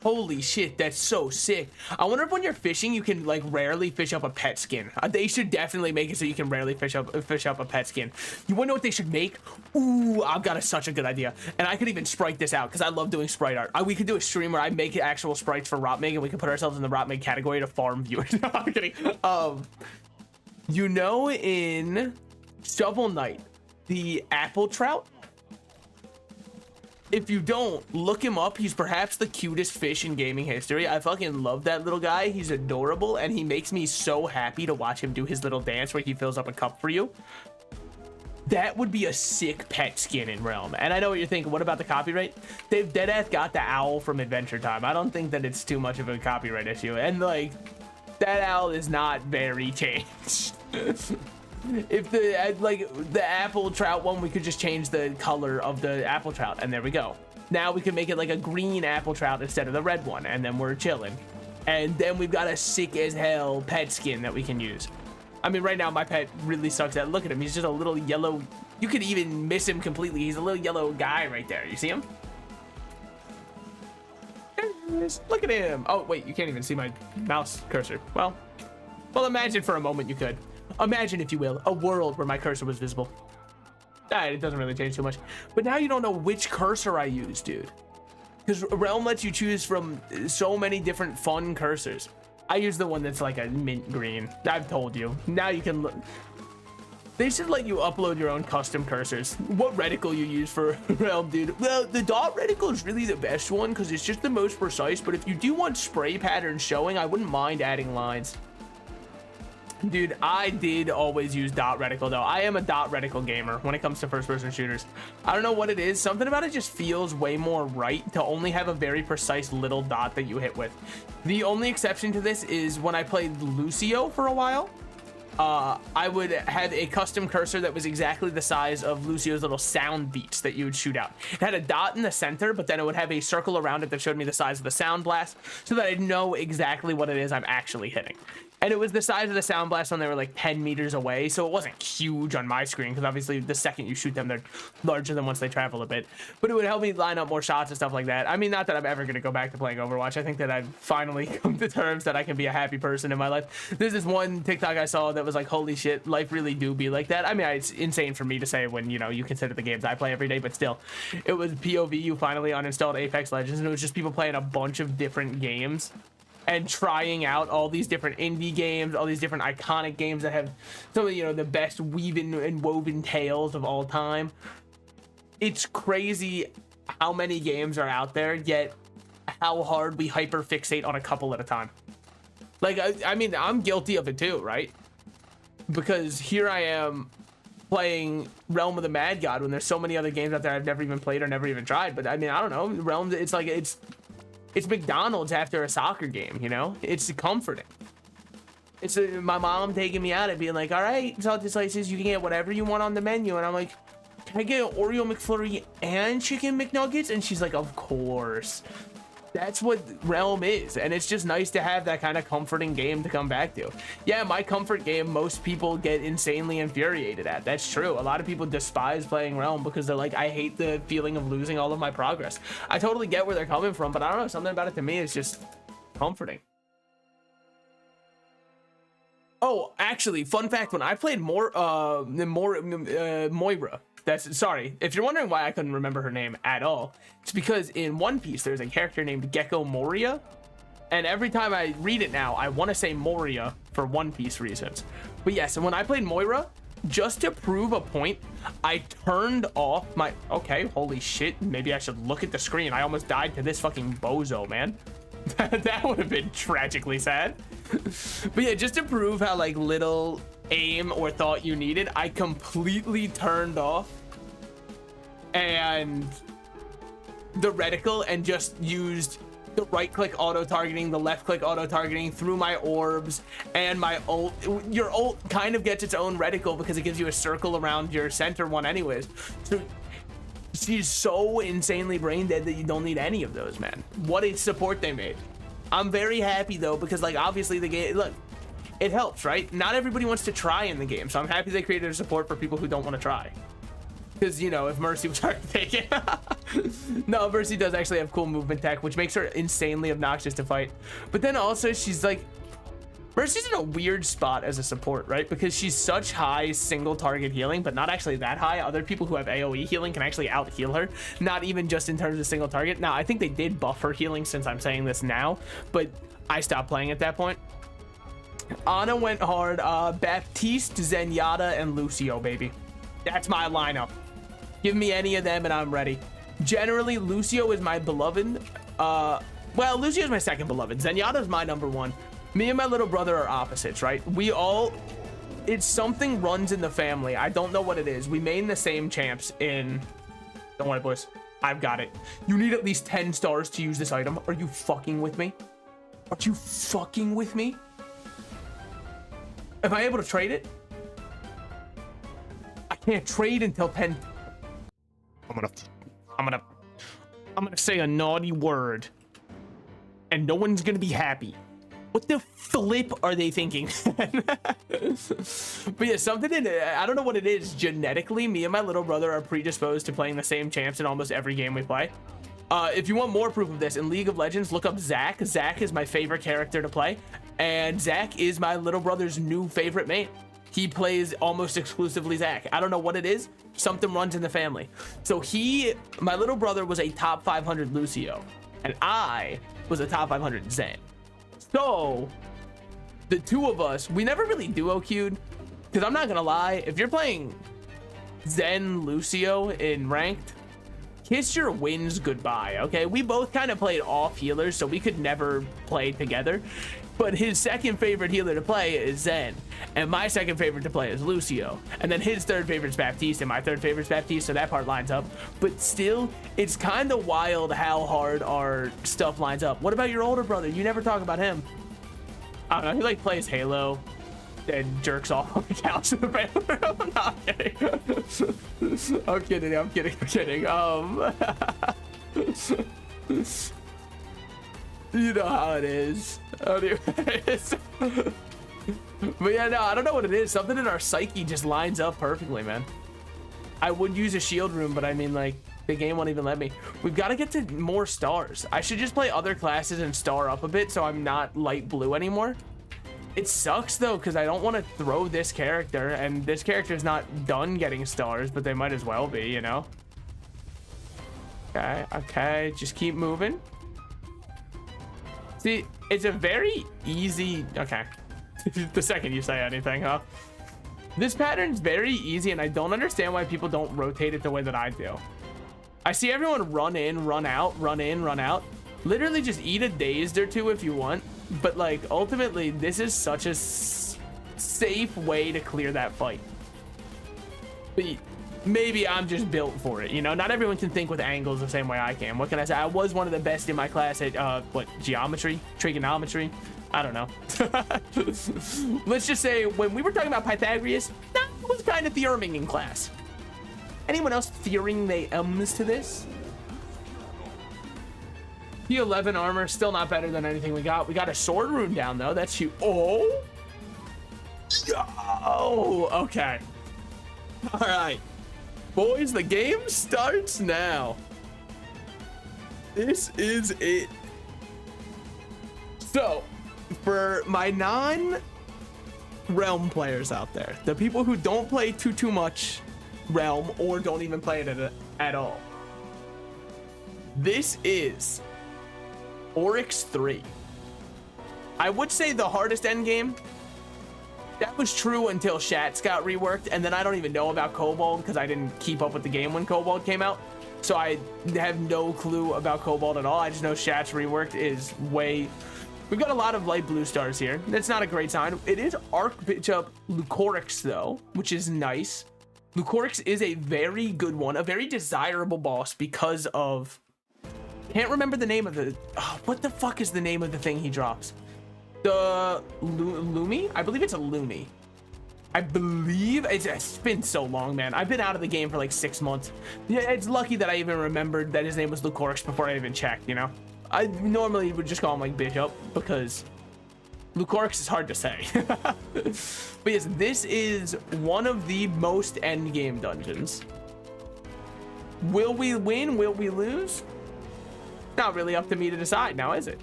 Holy shit, that's so sick. I wonder if when you're fishing, you can like rarely fish up a pet skin. They should definitely make it so you can rarely fish up a pet skin. You wanna know what they should make? Ooh, I've got such a good idea. And I could even sprite this out because I love doing sprite art. We could do a stream where I make actual sprites for Rotmig and we can put ourselves in the Rotmig category to farm viewers. No, I'm kidding. You know, in Shovel Knight, the apple trout, if you don't, look him up. He's perhaps the cutest fish in gaming history. I fucking love that little guy. He's adorable, and he makes me so happy to watch him do his little dance where he fills up a cup for you. That would be a sick pet skin in Realm. And I know what you're thinking. What about the copyright? They've deadass got the owl from Adventure Time. I don't think that it's too much of a copyright issue. And, like, that owl is not very changed. If the apple trout one, we could just change the color of the apple trout, and there we go. Now we can make it like a green apple trout instead of the red one, and then we're chilling. And then we've got a sick as hell pet skin that we can use. I mean, right now my pet really sucks at. Look at him. He's just a little yellow. You could even miss him completely. He's a little yellow guy right there. You see him? Look at him. Oh wait, you can't even see my mouse cursor. Well, imagine for a moment you could. Imagine, if you will, a world where my cursor was visible. It doesn't really change too much. But now you don't know which cursor I use, dude. Because Realm lets you choose from so many different fun cursors. I use the one that's like a mint green. I've told you. Now you can look. They should let you upload your own custom cursors. What reticle you use for Realm, dude? Well, the dot reticle is really the best one because it's just the most precise. But if you do want spray patterns showing, I wouldn't mind adding lines. Dude, I did always use dot reticle though. I am a dot reticle gamer when it comes to first-person shooters. I don't know what it is. Something about it just feels way more right to only have a very precise little dot that you hit with. The only exception to this is when I played Lucio for a while. I would have a custom cursor that was exactly the size of Lucio's little sound beats that you would shoot out. It had a dot in the center, but then it would have a circle around it that showed me the size of the sound blast so that I'd know exactly what it is I'm actually hitting. And it was the size of the sound blast when they were like 10 meters away. So it wasn't huge on my screen because obviously the second you shoot them, they're larger than once they travel a bit. But it would help me line up more shots and stuff like that. I mean, not that I'm ever going to go back to playing Overwatch. I think that I've finally come to terms that I can be a happy person in my life. There's this one TikTok I saw that was like, holy shit, life really do be like that. I mean, it's insane for me to say when, you know, you consider the games I play every day, but still. It was POV, you finally uninstalled Apex Legends, and it was just people playing a bunch of different games and trying out all these different indie games, all these different iconic games that have some of, you know, the best weaving and woven tales of all time. It's crazy how many games are out there, yet how hard we hyperfixate on a couple at a time. Like, I mean, I'm guilty of it too, right? Because here I am playing Realm of the Mad God when there's so many other games out there I've never even played or never even tried. But I mean, I don't know, Realm, it's like, it's McDonald's after a soccer game, you know? It's comforting. It's my mom taking me out and being like, all right, salty slices, you can get whatever you want on the menu. And I'm like, can I get an Oreo McFlurry and chicken McNuggets? And she's like, of course. That's what Realm is. And it's just nice to have that kind of comforting game to come back to. Yeah, my comfort game, most people get insanely infuriated at. That's true. A lot of people despise playing Realm because they're like, I hate the feeling of losing all of my progress. I totally get where they're coming from, but I don't know, something about it to me is just comforting. Oh, actually, fun fact, when I played Moira, sorry, if you're wondering why I couldn't remember her name at all, it's because in One Piece there's a character named Gecko Moria, and every time I read it now I want to say Moria for One Piece reasons, But yes, and when I played Moira, just to prove a point, I turned off my, okay, holy shit, maybe I should look at the screen. I almost died to this fucking bozo, man. That would have been tragically sad. But yeah, just to prove how like little aim or thought you needed, I completely turned off and the reticle and just used the right click auto targeting, the left click auto targeting through my orbs, and my ult. Your ult kind of gets its own reticle because it gives you a circle around your center one anyways. So she's so insanely brain dead that you don't need any of those, man. What a support they made. I'm very happy though, because like obviously the game, look, it helps, right? Not everybody wants to try in the game, so I'm happy they created a support for people who don't want to try. Because, you know, if Mercy was hard to take it. No, Mercy does actually have cool movement tech, which makes her insanely obnoxious to fight. But then also she's like, Mercy's in a weird spot as a support, right? Because she's such high single target healing, but not actually that high. Other people who have AoE healing can actually out heal her, not even just in terms of single target. Now, I think they did buff her healing since I'm saying this now, but I stopped playing at that point. Ana went hard. Baptiste, Zenyatta, and Lucio, baby. That's my lineup. Give me any of them and I'm ready. Generally, Lucio is my beloved. Well, Lucio is my second beloved. Zenyatta is my number one. Me and my little brother are opposites, right? We all, it's something runs in the family. I don't know what it is. We main the same champs in, don't worry, boys. I've got it. You need at least 10 stars to use this item. Are you fucking with me? Are you fucking with me? Am I able to trade it? I can't trade until 10. I'm gonna say a naughty word and no one's gonna be happy. What the flip are they thinking? But yeah, something in it, I don't know what it is. Genetically, me and my little brother are predisposed to playing the same champs in almost every game we play. If you want more proof of this, in League of Legends, look up Zac. Zac is my favorite character to play, and Zac is my little brother's new favorite main. He plays almost exclusively Zac. I don't know what it is. Something runs in the family. So my little brother was a top 500 Lucio, and I was a top 500 Zen. So the two of us, we never really duo queued, because I'm not gonna lie, if you're playing Zen Lucio in ranked, kiss your wins goodbye, okay? We both kind of played off healers, so we could never play together. But his second favorite healer to play is Zen, and my second favorite to play is Lucio, and then his third favorite is Baptiste, and my third favorite is Baptiste, so that part lines up. But still, it's kind of wild how hard our stuff lines up. What about your older brother? You never talk about him. I don't know, he like plays Halo and jerks off on the couch in the bedroom. No, I'm kidding. I'm kidding. You know how it is. Anyways. But yeah, no, I don't know what it is. Something in our psyche just lines up perfectly, man. I would use a shield room, but I mean, like, the game won't even let me. We've got to get to more stars. I should just play other classes and star up a bit so I'm not light blue anymore. It sucks, though, because I don't want to throw this character, and this character is not done getting stars, but they might as well be, you know? Okay, just keep moving. See, it's a very easy, okay. The second you say anything, huh? This pattern's very easy, and I don't understand why people don't rotate it the way that I do. I see everyone run in, run out, run in, run out. Literally just eat a dazed or two if you want, but like ultimately this is such a safe way to clear that fight. But maybe I'm just built for it, you know? Not everyone can think with angles the same way I can. What can I say? I was one of the best in my class at geometry, trigonometry. I don't know. Let's just say when we were talking about Pythagoras, that was kind of theoreming in class. Anyone else theoreming the ums to this? P11 armor, still not better than anything we got. We got a sword rune down though. That's huge. Oh, okay. All right, boys, the game starts now. This is it. So, for my non-Realm players out there, the people who don't play too much Realm or don't even play it at all, this is Oryx 3. I would say the hardest endgame, That was true until Shats got reworked, and then I don't even know about Kobold because I didn't keep up with the game when Kobold came out. So I have no clue about Kobold at all. I just know Shats reworked is way... We've got a lot of light blue stars here. That's not a great sign. It is Archbishop Lucorix, though, which is nice. Lucorix is a very good one, a very desirable boss because of... Can't remember the name of the... Oh, what the fuck is the name of the thing he drops? The Lumi? I believe it's a Lumi. I believe it's been so long, man. I've been out of the game for like 6 months. Yeah, it's lucky that I even remembered that his name was Lucorix before I even checked, you know? I normally would just call him like Bishop because Lucorix is hard to say. But yes, this is one of the most end game dungeons. Will we win? Will we lose? Not really up to me to decide now, is it?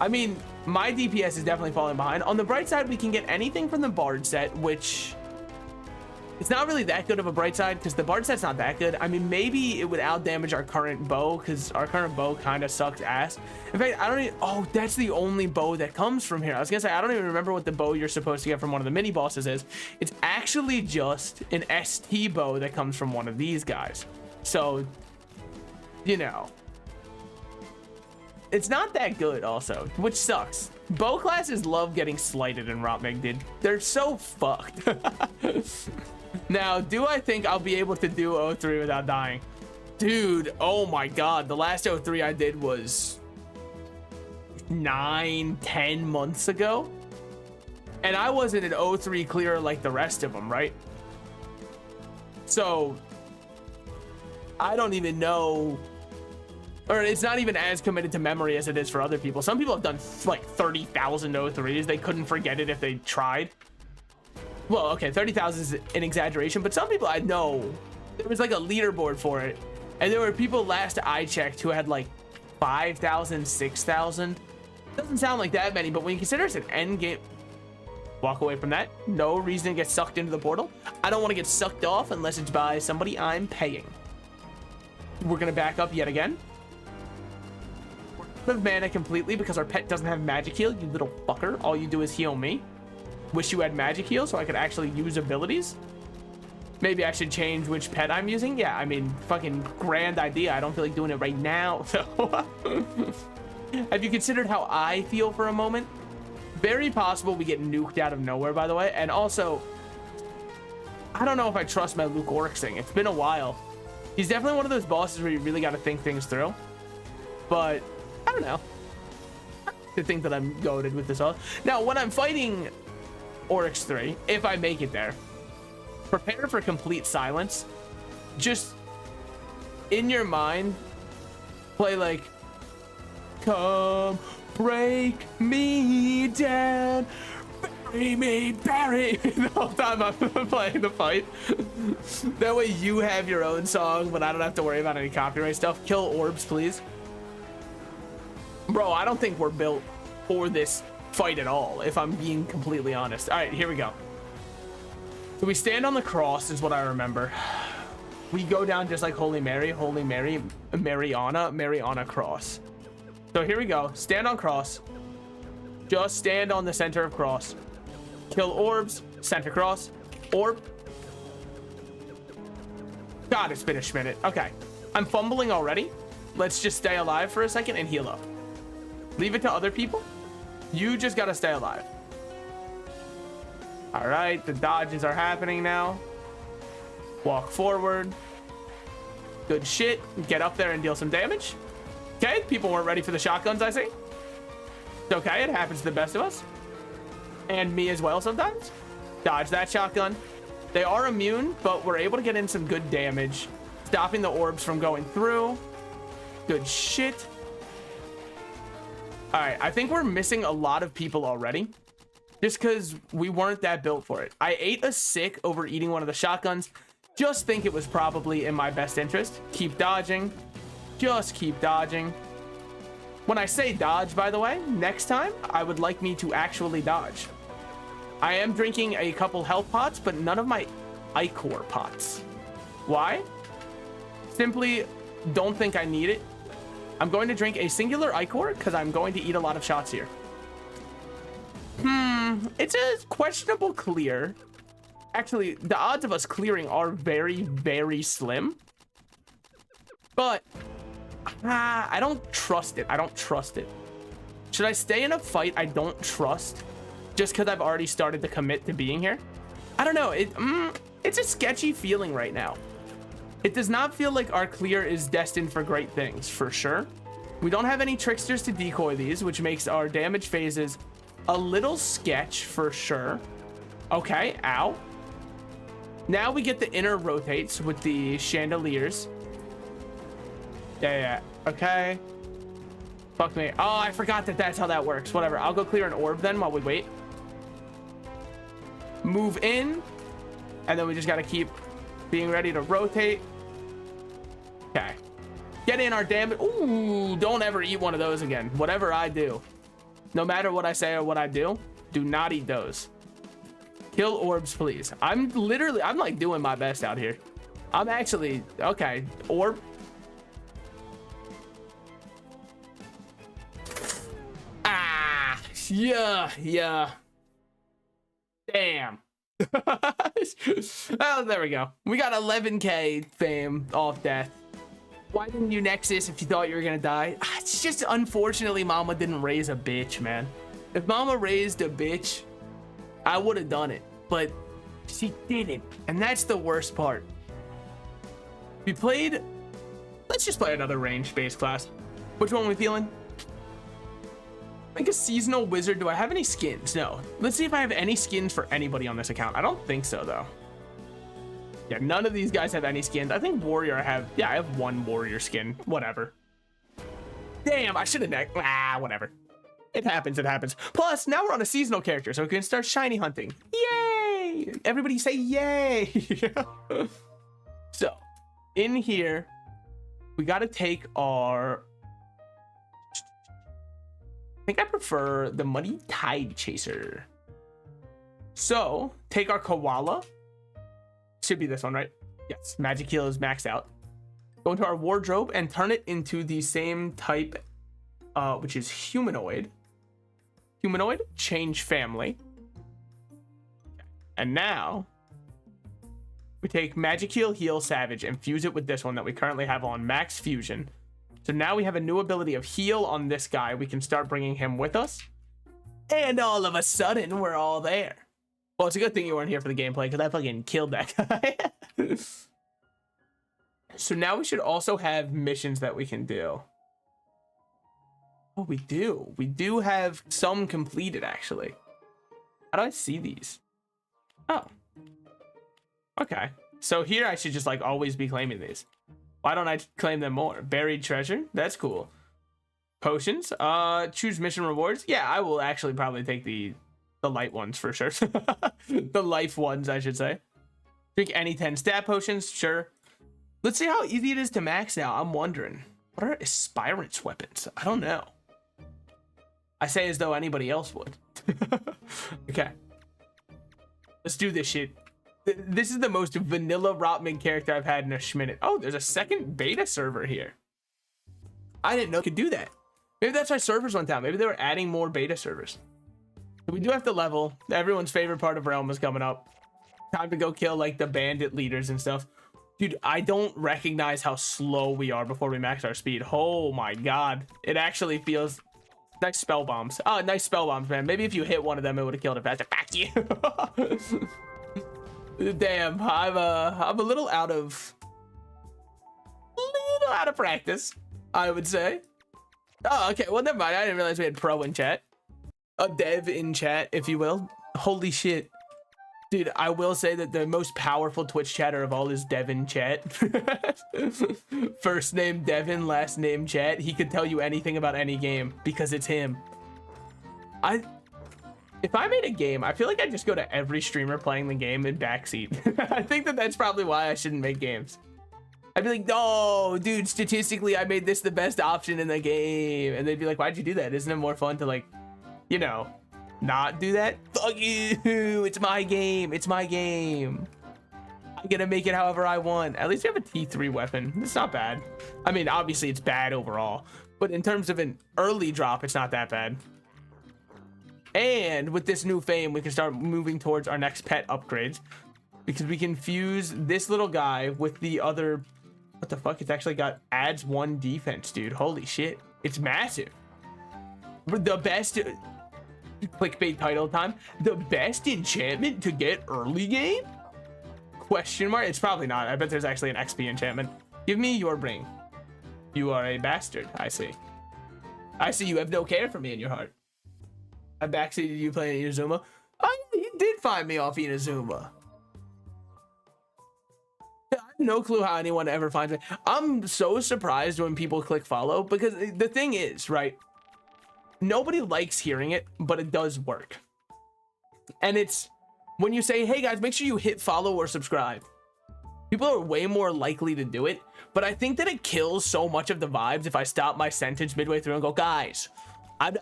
I mean, my DPS is definitely falling behind. On the bright side, we can get anything from the Bard set, which it's not really that good of a bright side because the Bard set's not that good. I mean, maybe it would out damage our current bow because our current bow kind of sucks ass. In fact, I don't even... Oh, that's the only bow that comes from here. I was gonna say, I don't even remember what the bow you're supposed to get from one of the mini bosses is. It's actually just an ST bow that comes from one of these guys. So, you know... It's not that good also, which sucks. Bow classes love getting slighted in Rotmig, dude. They're so fucked. Now, do I think I'll be able to do 03 without dying? Dude, oh my god. The last 03 I did was 9-10 months ago. And I wasn't an 03 clearer like the rest of them, right? So, I don't even know... Or it's not even as committed to memory as it is for other people. Some people have done like 30,000 03s. They couldn't forget it if they tried. Well, okay, 30,000 is an exaggeration, but some people I know, there was like a leaderboard for it. And there were people last I checked who had like 5,000, 6,000. Doesn't sound like that many, but when you consider it's an end game, walk away from that. No reason to get sucked into the portal. I don't want to get sucked off unless it's by somebody I'm paying. We're going to back up yet again. Of mana completely because our pet doesn't have magic heal, you little fucker. All you do is heal me. Wish you had magic heal so I could actually use abilities. Maybe I should change which pet I'm using. Yeah, I mean, fucking grand idea. I don't feel like doing it right now. So have you considered how I feel for a moment? Very possible we get nuked out of nowhere, by the way. And also, I don't know if I trust my Lucorix thing. It's been a while. He's definitely one of those bosses where you really got to think things through. But I don't know. To think that I'm goated with this all. Now, when I'm fighting Oryx 3, if I make it there, prepare for complete silence. Just in your mind, play like, come break me down, bury me, bury me, the whole time I'm playing the fight. That way you have your own song, but I don't have to worry about any copyright stuff. Kill orbs, please. Bro, I don't think we're built for this fight at all, if I'm being completely honest. All right, here we go. So we stand on the cross is what I remember. We go down just like Holy Mary, Mariana cross. So here we go. Stand on cross. Just stand on the center of cross. Kill orbs, center cross, orb. God, it's been a minute. Okay, I'm fumbling already. Let's just stay alive for a second and heal up. Leave it to other people. You just gotta stay alive. All right, the dodges are happening now. Walk forward. Good shit. Get up there and deal some damage. Okay, people weren't ready for the shotguns, I see. It's okay, it happens to the best of us. And me as well sometimes. Dodge that shotgun. They are immune, but we're able to get in some good damage. Stopping the orbs from going through. Good shit. All right, I think we're missing a lot of people already. Just because we weren't that built for it. I ate a sick over eating one of the shotguns. Just think it was probably in my best interest. Keep dodging. Just keep dodging. When I say dodge, by the way, next time, I would like me to actually dodge. I am drinking a couple health pots, but none of my ichor pots. Why? Simply don't think I need it. I'm going to drink a singular ichor because I'm going to eat a lot of shots here. It's a questionable clear. Actually, the odds of us clearing are very, very slim. But I don't trust it. I don't trust it. Should I stay in a fight I don't trust just because I've already started to commit to being here? I don't know. It's a sketchy feeling right now. It does not feel like our clear is destined for great things, for sure. We don't have any tricksters to decoy these, which makes our damage phases a little sketch for sure. Okay, ow. Now we get the inner rotates with the chandeliers. Yeah. Okay. Fuck me. Oh, I forgot that that's how that works. Whatever. I'll go clear an orb then while we wait. Move in. And then we just got to keep being ready to rotate. Okay. Get in our damage. Ooh, don't ever eat one of those again. Whatever I do. No matter what I say or what I do not eat those. Kill orbs, please. I'm like doing my best out here. I'm actually, okay. Orb. Ah, yeah. Damn. Oh, there we go. We got 11k fame off death. Why didn't you Nexus if you thought you were gonna die? It's just unfortunately Mama didn't raise a bitch, man. If Mama raised a bitch, I would have done it, but she didn't, and that's the worst part. We played. Let's just play another range base class. Which one are we feeling? Like a seasonal wizard. Do I have any skins? No. Let's see if I have any skins for anybody on this account. I don't think so though. Yeah, none of these guys have any skins. I think warrior I have. Yeah, I have one warrior skin. Whatever. Damn, I should have whatever. It happens. Plus, now we're on a seasonal character, so we can start shiny hunting. Yay! Everybody say yay! So, in here, we got to take our... I think I prefer the Muddy Tide Chaser. So, take our Koala. Should be this one, right? Yes, Magic Heal is maxed out. Go into our wardrobe and turn it into the same type, which is humanoid. Humanoid, change family. And now we take Magic Heal Savage and fuse it with this one that we currently have on Max Fusion. So now we have a new ability of heal on this guy. We can start bringing him with us. And all of a sudden, we're all there. Well, it's a good thing you weren't here for the gameplay because I fucking killed that guy. So now we should also have missions that we can do. Oh, we do. We do have some completed, actually. How do I see these? Oh. Okay. So here I should just, like, always be claiming these. Why don't I claim them more? Buried treasure? That's cool. Potions? Choose mission rewards? Yeah, I will actually probably take the light ones for sure. The life ones, I should say. Drink any 10 stat potions? Sure. Let's see how easy it is to max now. I'm wondering. What are aspirants weapons? I don't know. I say as though anybody else would. Okay. Let's do this shit. This is the most vanilla Rotman character I've had in a schminute. Oh, there's a second beta server here. I didn't know you could do that. Maybe that's why servers went down. Maybe they were adding more beta servers. We do have to level. Everyone's favorite part of Realm is coming up. Time to go kill like the bandit leaders and stuff. Dude, I don't recognize how slow we are before we max our speed. Oh my god. It actually feels... Nice spell bombs. Oh, nice spell bombs, man. Maybe if you hit one of them, it would have killed it faster. Fuck you. Damn, I'm a little out of practice, I would say. Oh, okay. Well, never mind. I didn't realize we had pro in chat. A dev in chat, if you will. Holy shit. Dude, I will say that the most powerful Twitch chatter of all is Devin chat. First name Devin, last name chat. He could tell you anything about any game because it's him. If I made a game, I feel like I'd just go to every streamer playing the game in backseat. I think that that's probably why I shouldn't make games. I'd be like, no, dude, statistically, I made this the best option in the game. And they'd be like, why'd you do that? Isn't it more fun to, like, you know, not do that? Fuck you. It's my game. It's my game. I'm gonna make it however I want. At least we have a T3 weapon. It's not bad. I mean, obviously, it's bad overall. But in terms of an early drop, it's not that bad. And with this new fame, we can start moving towards our next pet upgrades, because we can fuse this little guy with the other. What the fuck? It's actually got adds 1 defense, dude. Holy shit. It's massive. The best clickbait title time. The best enchantment to get early game? Question mark. It's probably not. I bet there's actually an XP enchantment. Give me your ring. You are a bastard. I see. I see you have no care for me in your heart. I backseated you playing Inazuma. Oh, you did find me off Inazuma. I have no clue how anyone ever finds me. I'm so surprised when people click follow, because the thing is, right? Nobody likes hearing it, but it does work. And it's when you say, hey guys, make sure you hit follow or subscribe. People are way more likely to do it, but I think that it kills so much of the vibes if I stop my sentence midway through and go, guys, I'm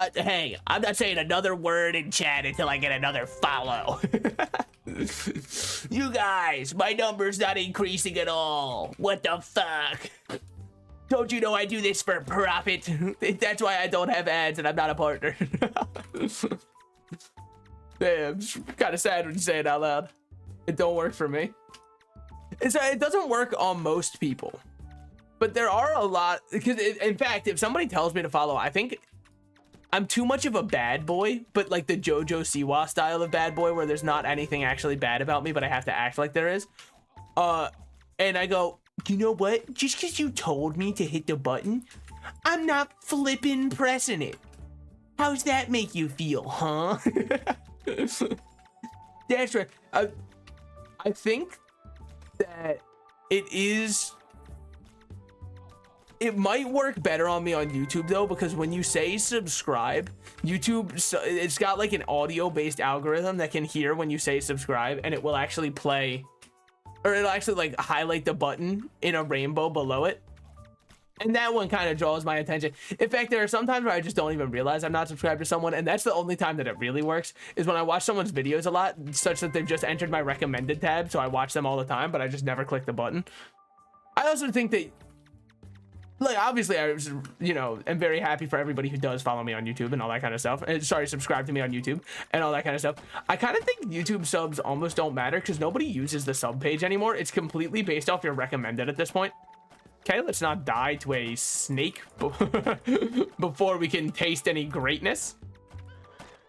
not saying another word in chat until I get another follow. You guys, my number's not increasing at all. What the fuck? Don't you know I do this for profit? That's why I don't have ads and I'm not a partner. Damn, it's kind of sad when you say it out loud. It don't work for me. It doesn't work on most people, but there are a lot, because in fact, if somebody tells me to follow, I think I'm too much of a bad boy, but like the JoJo Siwa style of bad boy, where there's not anything actually bad about me, but I have to act like there is. And I go, you know what? Just because you told me to hit the button, I'm not flipping pressing it. How's that make you feel, huh? That's right. I think that it might work better on me on YouTube though, because when you say subscribe, YouTube, it's got like an audio based algorithm that can hear when you say subscribe, and it will actually play, or it'll actually like highlight the button in a rainbow below it. And that one kind of draws my attention. In fact, there are some times where I just don't even realize I'm not subscribed to someone, and that's the only time that it really works, is when I watch someone's videos a lot, such that they've just entered my recommended tab, so I watch them all the time, but I just never click the button. I also think that, like, obviously I was, you know, am very happy for everybody who does follow me on YouTube and all that kind of stuff. And sorry, subscribe to me on YouTube and all that kind of stuff. I kind of think YouTube subs almost don't matter, because nobody uses the sub page anymore. It's completely based off your recommended at this point. Okay, let's not die to a snake before we can taste any greatness.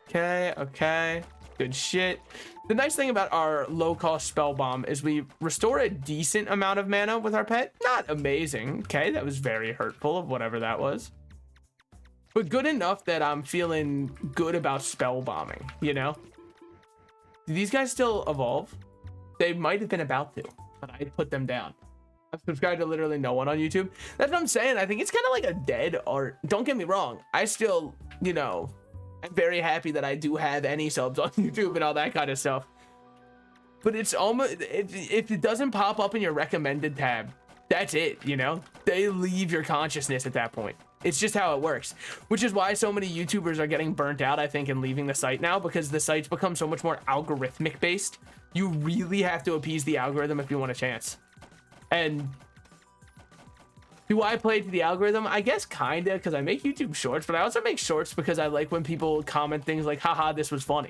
Okay, good shit. The nice thing about our low-cost spell bomb is we restore a decent amount of mana with our pet. Not amazing. Okay, that was very hurtful of whatever that was, but good enough that I'm feeling good about spell bombing, you know? Do these guys still evolve? They might have been about to, but I put them down. I've subscribed to literally no one on YouTube. That's what I'm saying. I think it's kind of like a dead art. Don't get me wrong. I still, you know, I'm very happy that I do have any subs on YouTube and all that kind of stuff. But it's almost, if it doesn't pop up in your recommended tab, that's it, you know? They leave your consciousness at that point. It's just how it works, which is why so many YouTubers are getting burnt out, I think, and leaving the site now, because the site's become so much more algorithmic based. You really have to appease the algorithm if you want a chance. And do I play to the algorithm? I guess kinda, because I make YouTube shorts, but I also make shorts because I like when people comment things like, haha, this was funny.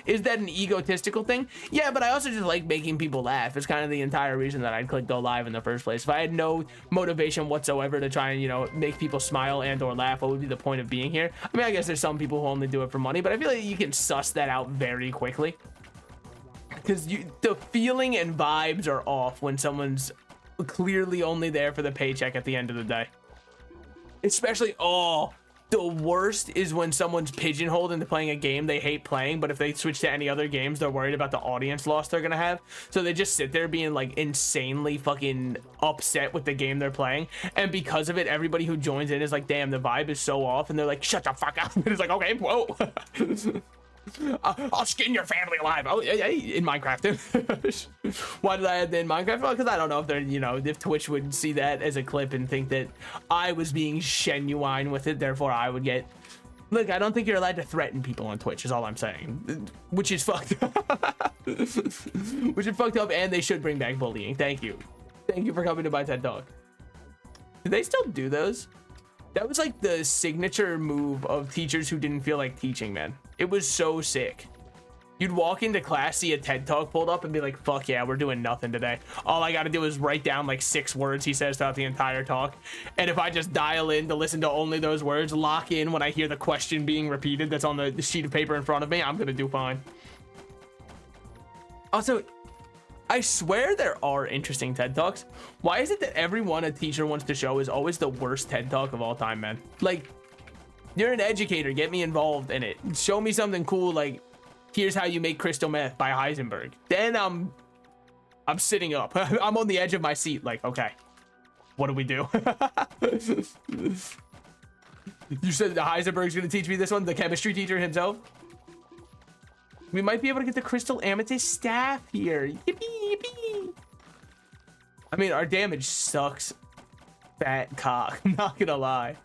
Is that an egotistical thing? Yeah, but I also just like making people laugh. It's kind of the entire reason that I'd click go live in the first place. If I had no motivation whatsoever to try and, you know, make people smile and or laugh, what would be the point of being here? I mean, I guess there's some people who only do it for money, but I feel like you can suss that out very quickly, because the feeling and vibes are off when someone's clearly only there for the paycheck at the end of the day. Especially, the worst is when someone's pigeonholed into playing a game they hate playing, but if they switch to any other games, they're worried about the audience loss they're gonna have. So they just sit there being like insanely fucking upset with the game they're playing, and because of it, everybody who joins in is like, damn, the vibe is so off, and they're like, shut the fuck up. And it's like, okay, whoa. I'll skin your family alive. Oh, yeah, in Minecraft. Why did I add that in Minecraft? Well, because I don't know if they're, you know, if Twitch would see that as a clip and think that I was being genuine with it, therefore I would get. Look, I don't think you're allowed to threaten people on Twitch, is all I'm saying, which is fucked up. Which is fucked up, and they should bring back bullying. Thank you for coming to my TED Talk. Do they still do those? That was like the signature move of teachers who didn't feel like teaching, man. It was so sick. You'd walk into class, see a TED Talk pulled up, and be like, fuck yeah, we're doing nothing today. All I gotta do is write down like 6 words he says throughout the entire talk. And if I just dial in to listen to only those words, lock in when I hear the question being repeated that's on the sheet of paper in front of me, I'm gonna do fine. Also, I swear there are interesting TED Talks. Why is it that every one a teacher wants to show is always the worst TED Talk of all time, man? Like, you're an educator, get me involved in it. Show me something cool, like, here's how you make crystal meth by Heisenberg. Then I'm sitting up. I'm on the edge of my seat, like, okay, what do we do? You said the Heisenberg's gonna teach me this one, the chemistry teacher himself? We might be able to get the crystal amethyst staff here. Yippee, yippee. I mean, our damage sucks. Fat cock. I'm not gonna lie.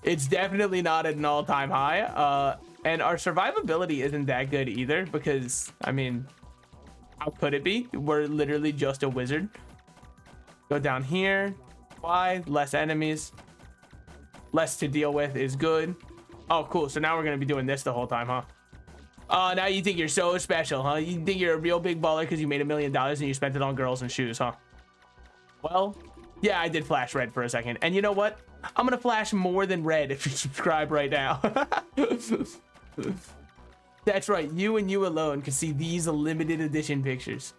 It's definitely not at an all-time high. And our survivability isn't that good either because, I mean, how could it be? We're literally just a wizard. Go down here. Why? Less enemies. Less to deal with is good. Oh, cool. So now we're gonna be doing this the whole time, huh? Now you think you're so special, huh? You think you're a real big baller because you made $1 million and you spent it on girls and shoes, huh? Well, yeah, I did flash red for a second. And you know what? I'm gonna flash more than red if you subscribe right now. That's right. You and you alone can see these limited edition pictures.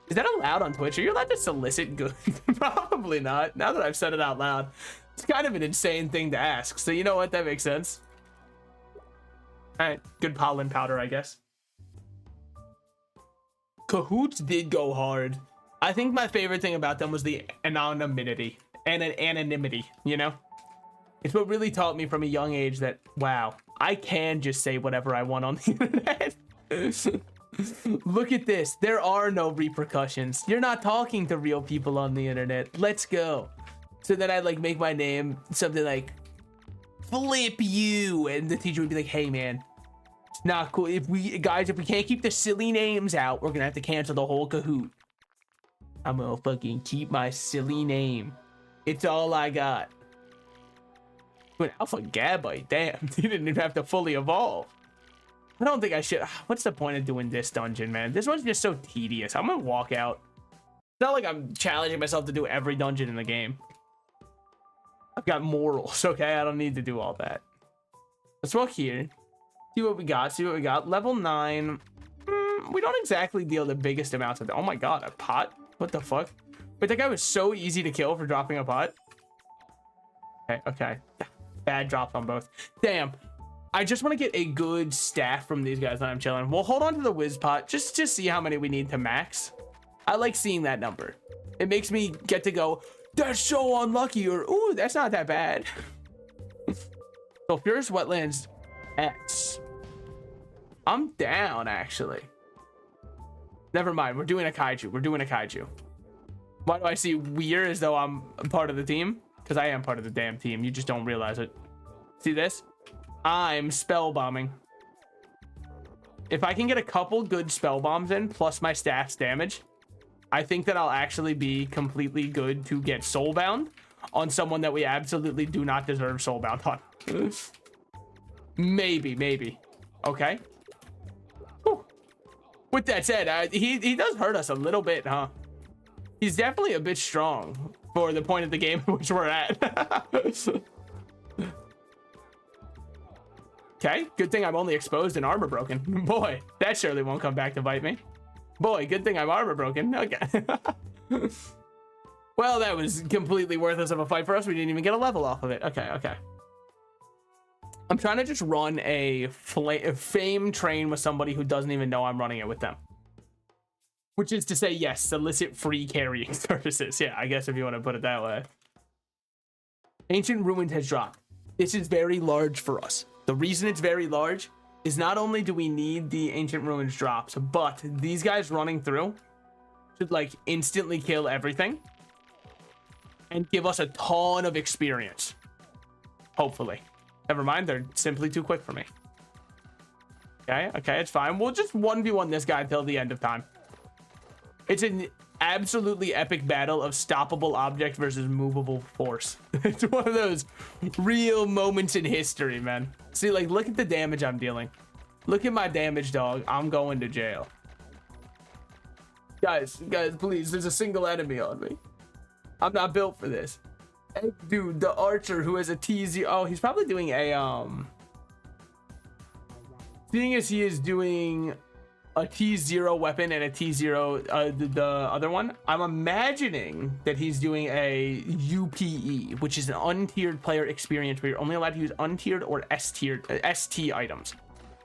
Is that allowed on Twitch? Are you allowed to solicit good? Probably not. Now that I've said it out loud, it's kind of an insane thing to ask. So you know what? That makes sense. All right, good pollen powder, I guess. Cahoots did go hard. I think my favorite thing about them was the anonymity and anonymity, you know? It's what really taught me from a young age that, wow, I can just say whatever I want on the internet. Look at this. There are no repercussions. You're not talking to real people on the internet. Let's go. So then I'd like make my name something like Flip You, and the teacher would be like, hey man, it's not cool. If we can't keep the silly names out, we're gonna have to cancel the whole Kahoot. I'm gonna fucking keep my silly name. It's all I got. An alpha gabite, damn. You didn't even have to fully evolve. I don't think I should. What's the point of doing this dungeon, man? This one's just so tedious. I'm gonna walk out. It's not like I'm challenging myself to do every dungeon in the game. I've got morals, okay? I don't need to do all that. Let's walk here. See what we got. See what we got. Level 9. We don't exactly deal the biggest amounts of... Oh my god, a pot? What the fuck? Wait, that guy was so easy to kill for dropping a pot. Okay, okay. Bad drops on both. Damn. I just want to get a good staff from these guys when I'm chilling. We'll hold on to the whiz pot just to see how many we need to max. I like seeing that number. It makes me get to go... That's so unlucky, or ooh, that's not that bad. So Fierce Wetlands X. I'm down, actually. Never mind, we're doing a kaiju. We're doing a kaiju. Why do I see weird as though I'm a part of the team? Because I am part of the damn team. You just don't realize it. See this? I'm spell bombing. If I can get a couple good spell bombs in, plus my staff's damage, I think that I'll actually be completely good to get soulbound on someone that we absolutely do not deserve soulbound on. Maybe. Okay. Whew. With that said, he does hurt us a little bit, huh? He's definitely a bit strong for the point of the game in which we're at. Okay, good thing I'm only exposed and armor broken. Boy, that surely won't come back to bite me. Boy, good thing I'm armor broken. Okay. Well, that was completely worthless of a fight for us. We didn't even get a level off of it. Okay, okay. I'm trying to just run a fame train with somebody who doesn't even know I'm running it with them. Which is to say, yes, solicit free carrying services. Yeah, I guess if you want to put it that way. Ancient Ruins has dropped. This is very large for us. The reason it's very large is not only do we need the Ancient Ruins drops, but these guys running through should like instantly kill everything and give us a ton of experience. Hopefully. Never mind, they're simply too quick for me. Okay, it's fine. We'll just 1v1 this guy until the end of time. absolutely epic battle of stoppable object versus movable force. It's one of those real moments in history, man. See, like, look at the damage I'm dealing. Look at my damage, dog. I'm going to jail. Guys, please, there's a single enemy on me. I'm not built for this. Hey, dude, the archer who has a T0. Oh, he's probably doing a, seeing as he is doing a T0 weapon and a T0, the other one, I'm imagining that he's doing a UPE, which is an untiered player experience where you're only allowed to use untiered or S-tiered, ST items.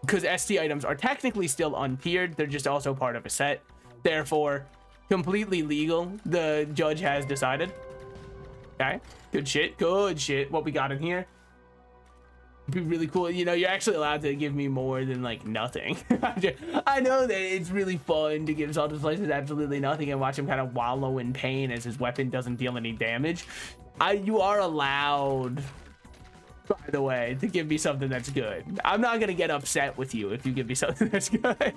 Because ST items are technically still untiered, they're just also part of a set. Therefore, completely legal, the judge has decided. Okay, good shit, good shit. What we got in here? Be really cool. You know, you're actually allowed to give me more than like nothing. I know that it's really fun to give Salted Slices absolutely nothing and watch him kind of wallow in pain as his weapon doesn't deal any damage. You are allowed, by the way, to give me something that's good. I'm not gonna get upset with you if you give me something that's good.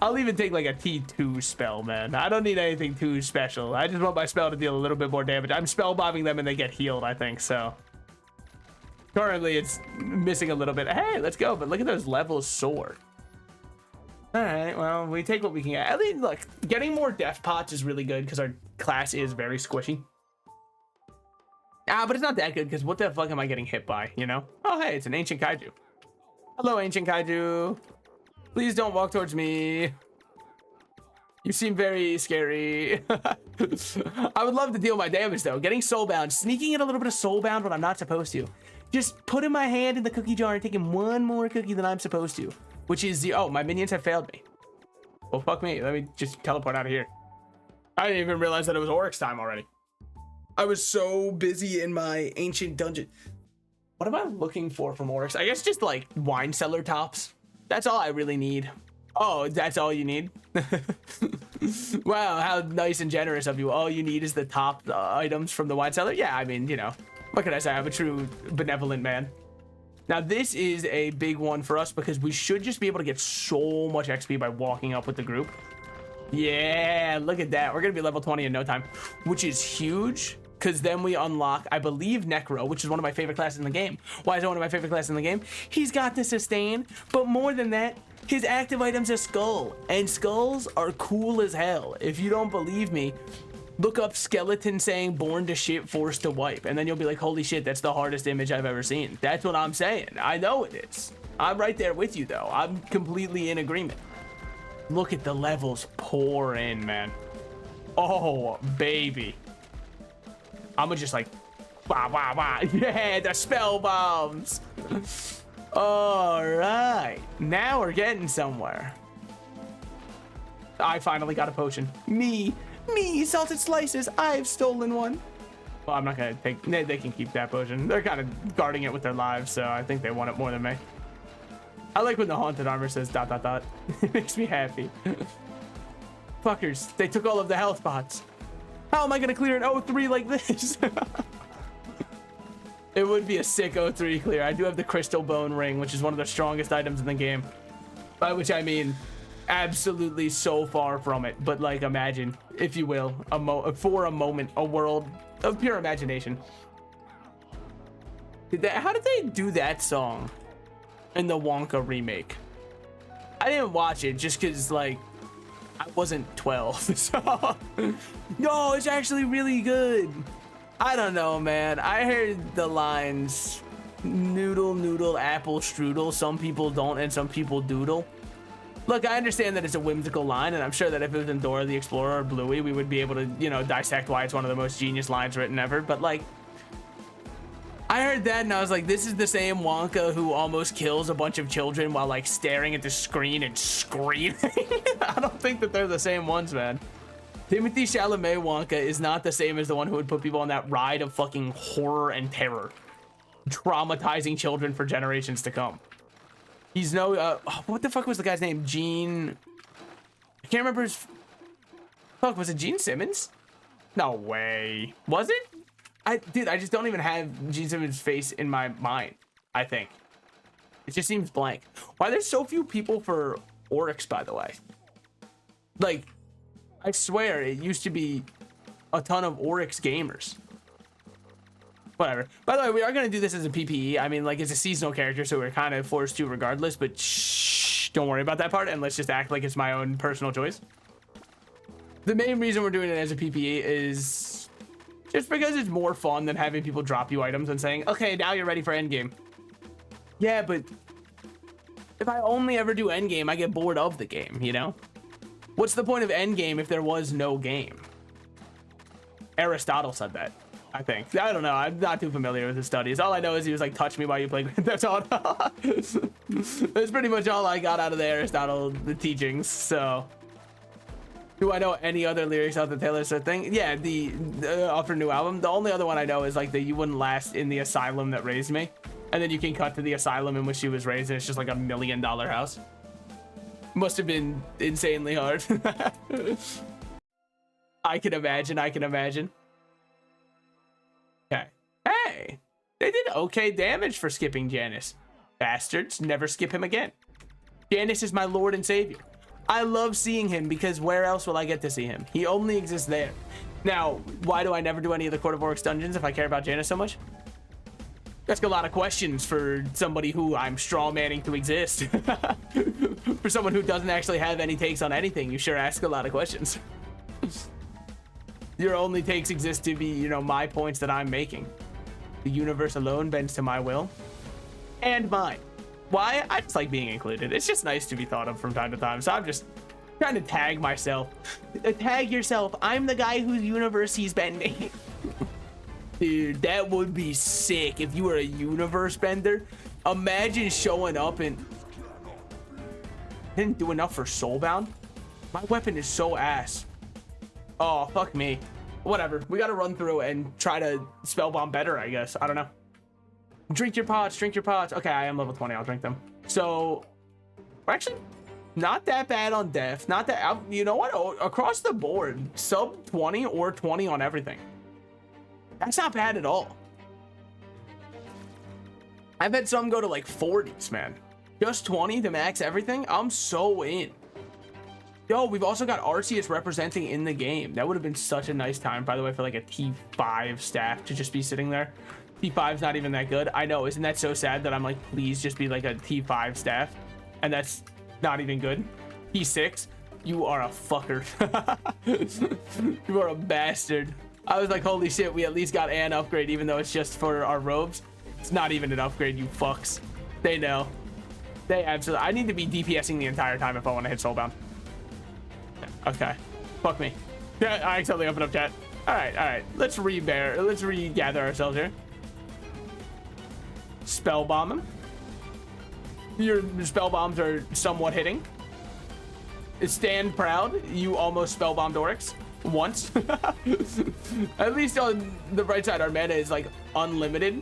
I'll even take like a T2 spell, man. I don't need anything too special. I just want my spell to deal a little bit more damage. I'm spell bombing them and they get healed, I think, so. Currently, it's missing a little bit. Hey, let's go. But look at those levels soar. All right, well, we take what we can get. At least, look, getting more death pots is really good because our class is very squishy. But it's not that good because what the fuck am I getting hit by, you know? Oh, hey, it's an ancient kaiju. Hello, ancient kaiju. Please don't walk towards me. You seem very scary. I would love to deal my damage, though. Getting soulbound, sneaking in a little bit of soulbound when I'm not supposed to. Just putting my hand in the cookie jar and taking one more cookie than I'm supposed to, which is the, oh, my minions have failed me. Well, fuck me. Let me just teleport out of here. I didn't even realize that it was Oryx time already. I was so busy in my ancient dungeon. What am I looking for from Oryx? I guess just like wine cellar tops. That's all I really need. Oh, that's all you need? Wow, how nice and generous of you. All you need is the top items from the wine cellar? Yeah, I mean, you know. What can I say? I'm a true benevolent man. Now, this is a big one for us because we should just be able to get so much XP by walking up with the group. Yeah, look at that. We're going to be level 20 in no time, which is huge because then we unlock, I believe, Necro, which is one of my favorite classes in the game. Why is it one of my favorite classes in the game? He's got the sustain, but more than that, his active item's a skull, and skulls are cool as hell. If you don't believe me, look up skeleton saying born to shit, forced to wipe, and then you'll be like, holy shit, that's the hardest image I've ever seen. That's what I'm saying. I know it is. I'm right there with you, though. I'm completely in agreement. Look at the levels pour in, man. Oh, baby. I'm gonna just like, wah, wah, wah. Yeah, the spell bombs. All right. Now we're getting somewhere. I finally got a potion. Me, Salted Slices, I've stolen one. Well, I'm not gonna take, they can keep that potion. They're kind of guarding it with their lives, so I think they want it more than me. I like when the haunted armor says ... It makes me happy. Fuckers, they took all of the health pots. How am I gonna clear an O3 like this? It would be a sick O3 clear. I do have the crystal bone ring, which is one of the strongest items in the game. By which I mean, absolutely so far from it. But like, imagine, if you will, for a moment, a world of pure imagination. How did they do that song in the Wonka remake? I didn't watch it just because, like, I wasn't 12. So, no, it's actually really good. I don't know, man. I heard the lines, noodle, noodle, apple, strudel. Some people don't and some people doodle. Look, I understand that it's a whimsical line, and I'm sure that if it was in Dora the Explorer or Bluey, we would be able to, you know, dissect why it's one of the most genius lines written ever. But, like, I heard that and I was like, this is the same Wonka who almost kills a bunch of children while, like, staring at the screen and screaming. I don't think that they're the same ones, man. Timothy Chalamet Wonka is not the same as the one who would put people on that ride of fucking horror and terror, traumatizing children for generations to come. He's no, what the fuck was the guy's name? Gene, I can't remember his, fuck, was it Gene Simmons? No way. Was it? Dude, I just don't even have Gene Simmons' face in my mind, I think. It just seems blank. Why are there so few people for Oryx, by the way? Like, I swear it used to be a ton of Oryx gamers. Whatever. By the way, we are going to do this as a PPE. I mean, like, it's a seasonal character, so we're kind of forced to regardless, but shh, don't worry about that part, and let's just act like it's my own personal choice. The main reason we're doing it as a PPE is just because it's more fun than having people drop you items and saying, okay, now you're ready for endgame. Yeah, but if I only ever do endgame, I get bored of the game, you know? What's the point of endgame if there was no game? Aristotle said that, I think. I don't know. I'm not too familiar with his studies. All I know is he was like, touch me while you play. That's all. That's pretty much all I got out of the Aristotle the teachings. So, do I know any other lyrics out the Taylor Swift thing? Yeah, the off her new album. The only other one I know is like the "You wouldn't last in the asylum that raised me," and then you can cut to the asylum in which she was raised, and it's just like $1 million house. Must have been insanely hard. I can imagine. I can imagine. Okay. Hey, they did okay damage for skipping Janice. Bastards, never skip him again. Janice is my lord and savior. I love seeing him because where else will I get to see him? He only exists there. Now, why do I never do any of the Court of Oryx dungeons if I care about Janice so much? That's a lot of questions for somebody who I'm straw manning to exist. For someone who doesn't actually have any takes on anything, you sure ask a lot of questions. Your only takes exist to be, you know, my points that I'm making. The universe alone bends to my will. And mine. Why? I just like being included. It's just nice to be thought of from time to time. So I'm just trying to tag myself. Tag yourself. I'm the guy whose universe he's bending. Dude, that would be sick if you were a universe bender. Imagine showing up and didn't do enough for Soulbound. My weapon is so ass. Oh, fuck me. Whatever. We gotta run through and try to spellbomb better, I guess. I don't know. Drink your pots, drink your pots. Okay, I am level 20. I'll drink them. So, we're actually not that bad on def. Not that, you know what? Across the board, sub 20 or 20 on everything. That's not bad at all. I've had some go to like 40s, man. Just 20 to max everything. I'm so in. Yo, we've also got Arceus representing in the game. That would have been such a nice time, by the way, for like a T5 staff to just be sitting there. T5's not even that good. I know, isn't that so sad that I'm like, please just be like a T5 staff? And that's not even good. T6, you are a fucker. You are a bastard. I was like, holy shit, we at least got an upgrade, even though it's just for our robes. It's not even an upgrade, you fucks. They know. They absolutely. I need to be DPSing the entire time if I want to hit Soulbound. Okay. Fuck me. Yeah, I accidentally opened up chat. Alright. Let's regather ourselves here. Spell bomb him. Your spell bombs are somewhat hitting. Stand proud. You almost spell bombed Oryx once. At least on the bright side, our mana is like unlimited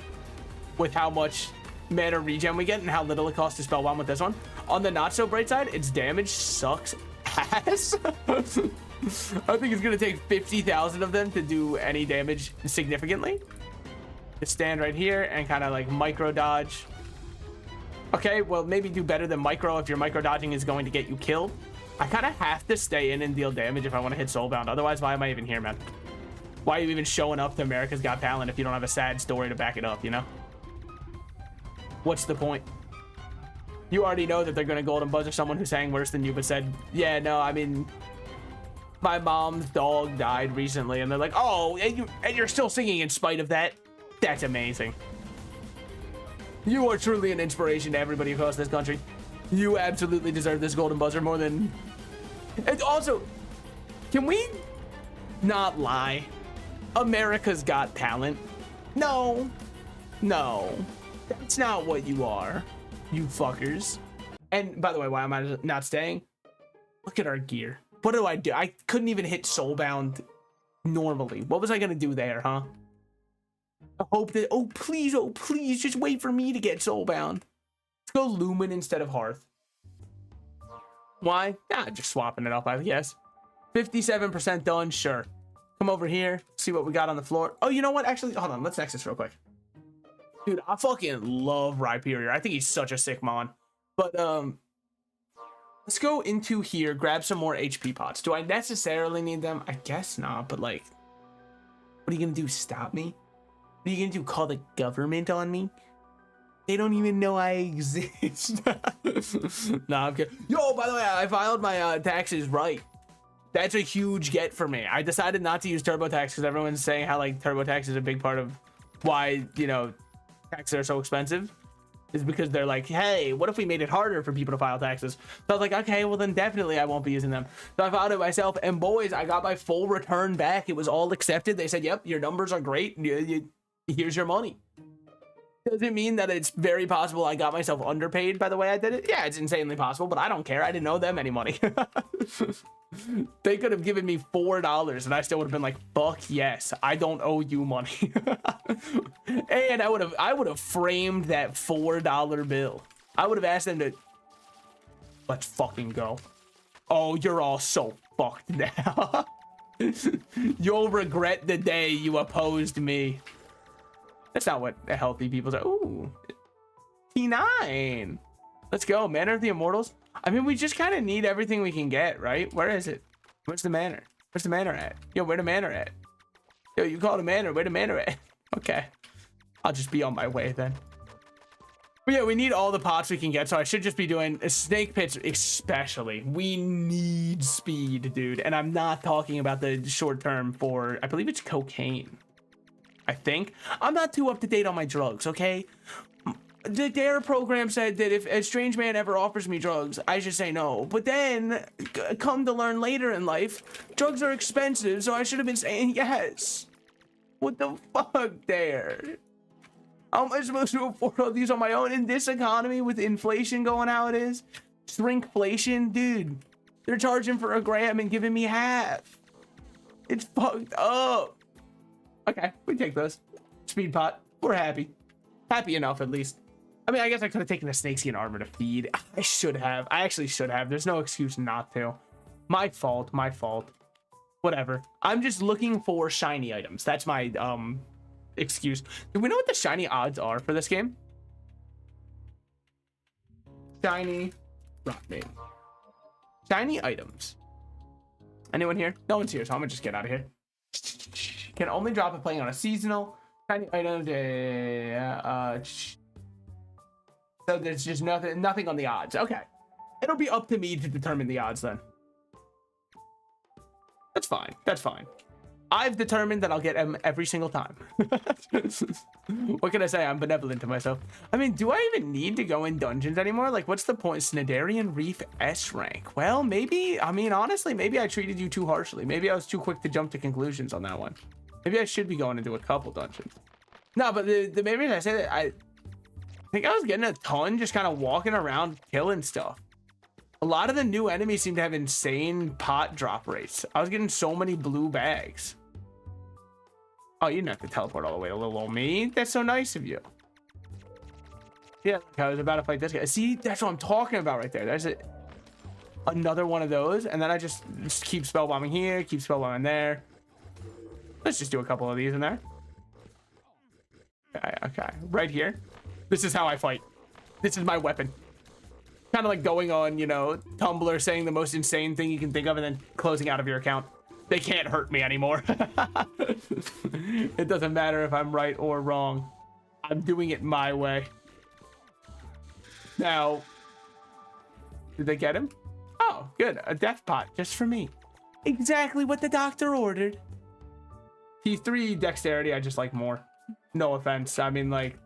with how much mana regen we get and how little it costs to spell bomb with this one. On the not so bright side, its damage sucks ass. I think it's gonna take 50,000 of them to do any damage significantly. Just stand right here and kind of like micro dodge. Okay, well, maybe do better than micro if your micro dodging is going to get you killed. I kind of have to stay in and deal damage if I want to hit Soulbound. Otherwise, why am I even here, man? Why are you even showing up to America's Got Talent if you don't have a sad story to back it up, you know? What's the point? You already know that they're going to golden buzzer someone who sang worse than you but said, yeah, no, I mean, my mom's dog died recently. And they're like, oh, and you're still singing in spite of that? That's amazing. You are truly an inspiration to everybody across this country. You absolutely deserve this golden buzzer more than... And also, can we not lie? America's Got Talent. No. That's not what you are, you fuckers. And by the way, why am I not staying? Look at our gear. What do? I couldn't even hit Soulbound normally. What was I gonna do there, huh? I hope that, oh please, just wait for me to get Soulbound. Let's go Lumen instead of Hearth. Why? Just swapping it up, I guess. 57% done, sure. Come over here, see what we got on the floor. Oh, you know what? Actually, hold on, let's Nexus real quick. Dude, I fucking love Rhyperior. I think he's such a sick mon. But, let's Let's go into here, grab some more HP pots. Do I necessarily need them? I guess not, but like, what are you gonna do, stop me? What are you gonna do, call the government on me? They don't even know I exist. Nah, I'm kidding. Yo, by the way, I filed my taxes right. That's a huge get for me. I decided not to use TurboTax because everyone's saying how like TurboTax is a big part of why, you know, taxes are so expensive. Is because they're like, hey, what if we made it harder for people to file taxes? So I was like, okay, well then definitely I won't be using them. So I filed it myself, and boys, I got my full return back. It was all accepted. They said, yep, your numbers are great. Here's your money. Does it mean that it's very possible I got myself underpaid by the way I did it? Yeah, it's insanely possible, but I don't care. I didn't owe them any money. They could have given me $4 and I still would have been like, fuck yes, I don't owe you money. And I would have framed that $4 bill. I would have asked them to, let's fucking go. Oh, you're all so fucked now. You'll regret the day you opposed me. That's not what healthy people say. Ooh, T9. Let's go, Manor of the Immortals. I mean, we just kind of need everything we can get, right? Where is it? Where's the manor? Where's the manor at? Yo, where the manor at? Yo, you call it a manor. Where the manor at? Okay, I'll just be on my way then. But yeah, we need all the pots we can get, so I should just be doing snake pits especially. We need speed, dude. And I'm not talking about the short term for, I believe it's cocaine. I think. I'm not too up to date on my drugs, okay? The DARE program said that if a strange man ever offers me drugs, I should say no. But then, come to learn later in life, drugs are expensive, so I should have been saying yes. What the fuck, DARE? How am I supposed to afford all these on my own in this economy with inflation going how it is? Shrinkflation? Dude, they're charging for a gram and giving me half. It's fucked up. Okay, we take those. Speed pot. We're happy. Happy enough, at least. I mean, I guess I could have taken a snakeskin armor to feed. I should have. I actually should have. There's no excuse not to. My fault. My fault. Whatever. I'm just looking for shiny items. That's my excuse. Do we know what the shiny odds are for this game? Shiny rock maiden. Shiny items. Anyone here? No one's here, so I'm gonna just get out of here. Can only drop it playing on a seasonal. Shiny items. So there's just nothing on the odds. Okay, it'll be up to me to determine the odds then. That's fine. That's fine. I've determined that I'll get them every single time. What can I say? I'm benevolent to myself. I mean, do I even need to go in dungeons anymore? Like, what's the point? Snidarian Reef S rank. Well, maybe. I mean, honestly, maybe I treated you too harshly. Maybe I was too quick to jump to conclusions on that one. Maybe I should be going into a couple dungeons. No, but the main reason I say that, I think I was getting a ton just kind of walking around killing stuff. A lot of the new enemies seem to have insane pot drop rates. I was getting so many blue bags. Oh, you didn't have to teleport all the way to little old me. That's so nice of you. Yeah, I was about to fight this guy. See, that's what I'm talking about right there. There's another one of those. And then I just keep spellbombing here, keep spellbombing there. Let's just do a couple of these in there. Okay, okay. Right here. This is how I fight. This is my weapon. Kind of like going on, you know, Tumblr, saying the most insane thing you can think of and then closing out of your account. They can't hurt me anymore. It doesn't matter if I'm right or wrong. I'm doing it my way. Now, did they get him? Oh, good. A death pot just for me. Exactly what the doctor ordered. T3 dexterity, I just like more. No offense. I mean, like,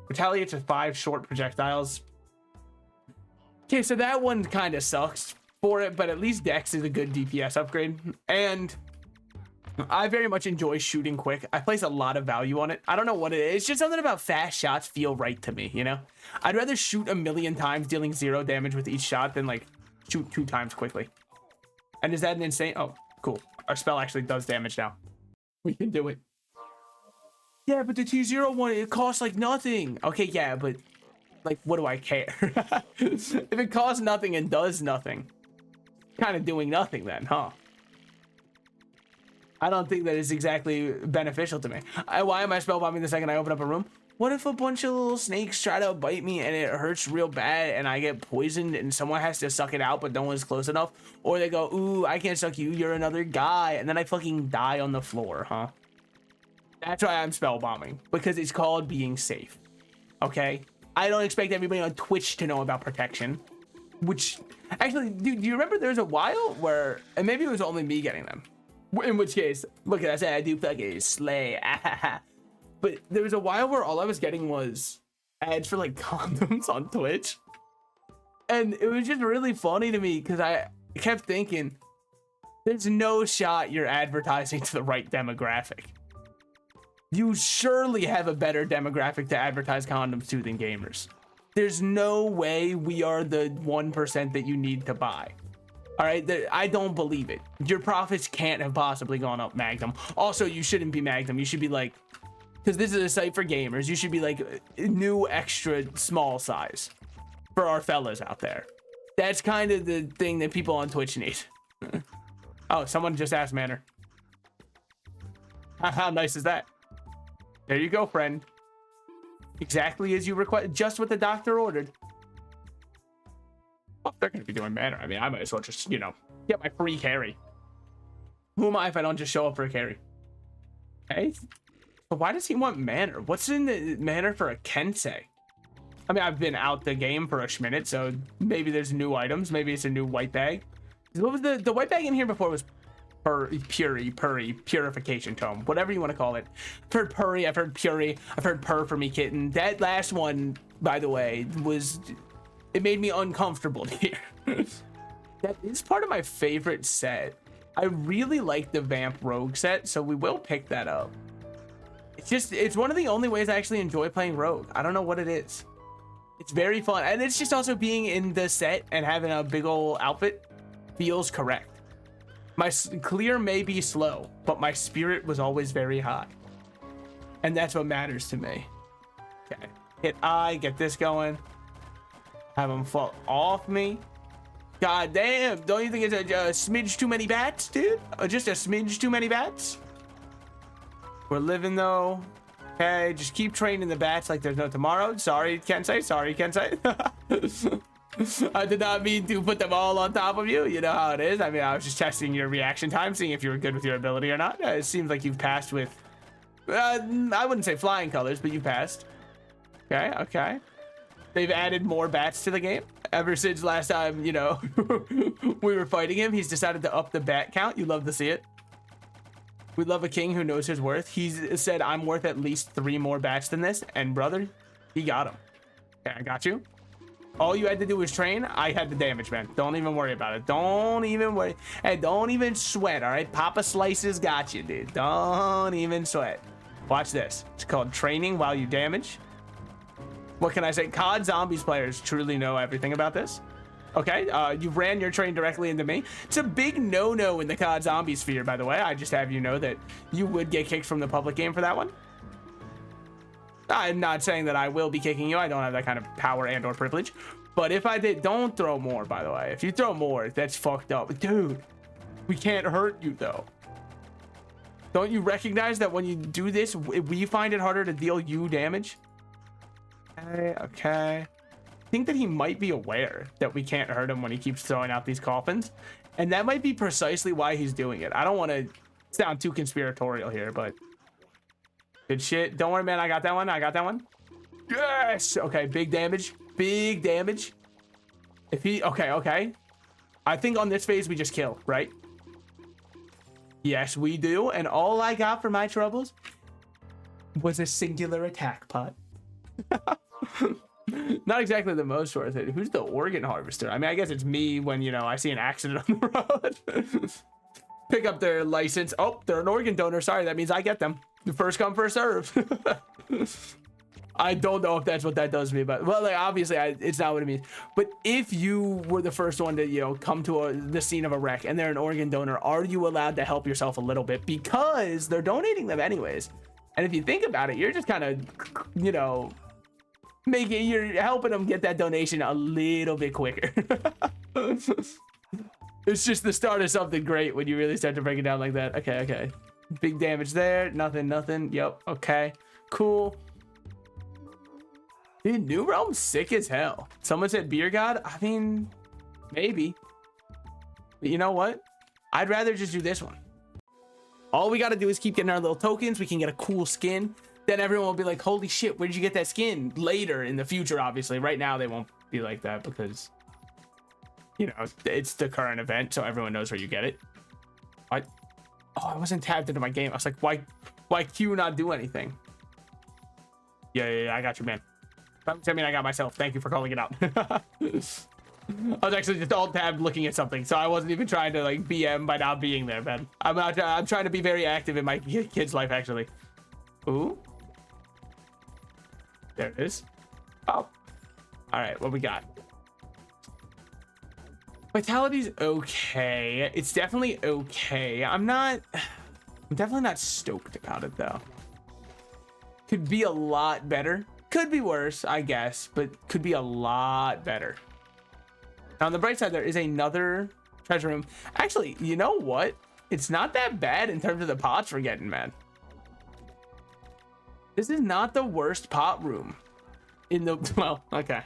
retaliates with 5 short projectiles. Okay, so that one kind of sucks for it, but at least Dex is a good DPS upgrade. And I very much enjoy shooting quick. I place a lot of value on it. I don't know what it is. It's just something about fast shots feel right to me, you know? I'd rather shoot 1,000,000 times dealing 0 damage with each shot than like shoot 2 times quickly. And is that an insane? Oh, cool. Our spell actually does damage now. We can do it. Yeah, but the T0 one, it costs like nothing. Okay, yeah, but like, what do I care? If it costs nothing and does nothing, kind of doing nothing then, huh? I don't think that is exactly beneficial to me. Why am I spellbombing the second I open up a room? What if a bunch of little snakes try to bite me and it hurts real bad and I get poisoned and someone has to suck it out but no one's close enough? Or they go, ooh, I can't suck you, you're another guy, and then I fucking die on the floor, huh? That's why I'm spell bombing, because it's called being safe. Okay? I don't expect everybody on Twitch to know about protection. Which, actually, dude, do you remember there was a while where, and maybe it was only me getting them. In which case, look at that, I do fucking slay. But there was a while where all I was getting was ads for like condoms on Twitch. And it was just really funny to me because I kept thinking, there's no shot you're advertising to the right demographic. You surely have a better demographic to advertise condoms to than gamers. There's no way we are the 1% that you need to buy. All right, I don't believe it. Your profits can't have possibly gone up, Magnum. Also, you shouldn't be Magnum. You should be like, because this is a site for gamers, you should be like new extra small size for our fellas out there. That's kind of the thing that people on Twitch need. Oh, someone just asked Manor. How nice is that? There you go, friend. Exactly as you request, just what the doctor ordered. Oh, they're gonna be doing Manor. I mean, I might as well just, you know, get my free carry. Who am I if I don't just show up for a carry? Okay. But why does he want Manor? What's in the Manor for a Kensei? I mean, I've been out the game for a minute, so maybe there's new items. Maybe it's a new white bag. What was the white bag in here before was purification tome, whatever you want to call it. I've heard purry, I've heard puri, I've heard purr for me kitten. That last one, by the way, it made me uncomfortable to hear. That is part of my favorite set. I really like the Vamp Rogue set, so we will pick that up. It's one of the only ways I actually enjoy playing Rogue. I don't know what it is. It's very fun, and it's just also being in the set and having a big old outfit feels correct. My clear may be slow, but my spirit was always very high, and that's what matters to me. Okay, hit I, get this going, have him fall off me. God damn, don't you think it's a smidge too many bats, dude? Or just a smidge too many bats? We're living though. Okay, just keep training the bats like there's no tomorrow. Sorry, Kensei. Sorry, Kensei. I did not mean to put them all on top of you. You know how it is. I mean, I was just testing your reaction time, seeing if you were good with your ability or not. It seems like you've passed with, I wouldn't say flying colors, but you passed. Okay, okay. They've added more bats to the game. Ever since last time, you know, we were fighting him, he's decided to up the bat count. You love to see it. We love a king who knows his worth. He's said, I'm worth at least 3 more bats than this. And brother, he got him. Okay, I got you. All you had to do was train. I had the damage, man. Don't even worry about it. Don't even worry. Hey, don't even sweat, all right? Papa Slices got you, dude. Don't even sweat. Watch this. It's called training while you damage. What can I say? COD Zombies players truly know everything about this. Okay, you ran your train directly into me. It's a big no-no in the COD Zombie sphere, by the way. I just have you know that you would get kicked from the public game for that one. I'm not saying that I will be kicking you. I don't have that kind of power and or privilege. But if I did, don't throw more, by the way. If you throw more, that's fucked up. Dude, we can't hurt you, though. Don't you recognize that when you do this, we find it harder to deal you damage? Okay, okay. I think that he might be aware that we can't hurt him when he keeps throwing out these coffins, and that might be precisely why he's doing it. I don't want to sound too conspiratorial here, but good shit. Don't worry, man. I got that one. I got that one. Yes. Okay, big damage. Big damage. If he okay. I think on this phase we just kill, right? Yes, we do. And all I got for my troubles was a singular attack pot. Not exactly the most worth it. Who's the organ harvester? I mean, I guess it's me when, you know, I see an accident on the road. Pick up their license. Oh, they're an organ donor. Sorry, that means I get them. First come, first serve. I don't know if that's what that does to me, but well, like, obviously it's not what it means. But if you were the first one to, you know, come to the scene of a wreck and they're an organ donor, are you allowed to help yourself a little bit? Because they're donating them anyways. And if you think about it, you're just kind of, you know, you're helping them get that donation a little bit quicker. It's just the start of something great when you really start to break it down like that. Okay. Big damage there. Nothing. Yep. Okay. Cool. Dude, New Realm's sick as hell. Someone said Beer God. I mean, maybe. But you know what? I'd rather just do this one. All we got to do is keep getting our little tokens. We can get a cool skin. Then everyone will be like, holy shit, where did you get that skin? Later in the future, obviously. Right now, they won't be like that because, you know, it's the current event, so everyone knows where you get it. What? Oh, I wasn't tabbed into my game. I was like, why Q not do anything? Yeah, I got you, man. I mean, I got myself. Thank you for calling it out. I was actually just alt tabbed looking at something, so I wasn't even trying to like BM by not being there, man. I'm trying to be very active in my kid's life, actually. Ooh. There it is. Oh. All right, what we got? Vitality's okay. It's definitely okay. I'm definitely not stoked about it though. Could be a lot better. Could be worse, I guess, but could be a lot better. Now, on the bright side, there is another treasure room. Actually, you know what? It's not that bad in terms of the pots we're getting, man. This is not the worst pot room in the, well, okay.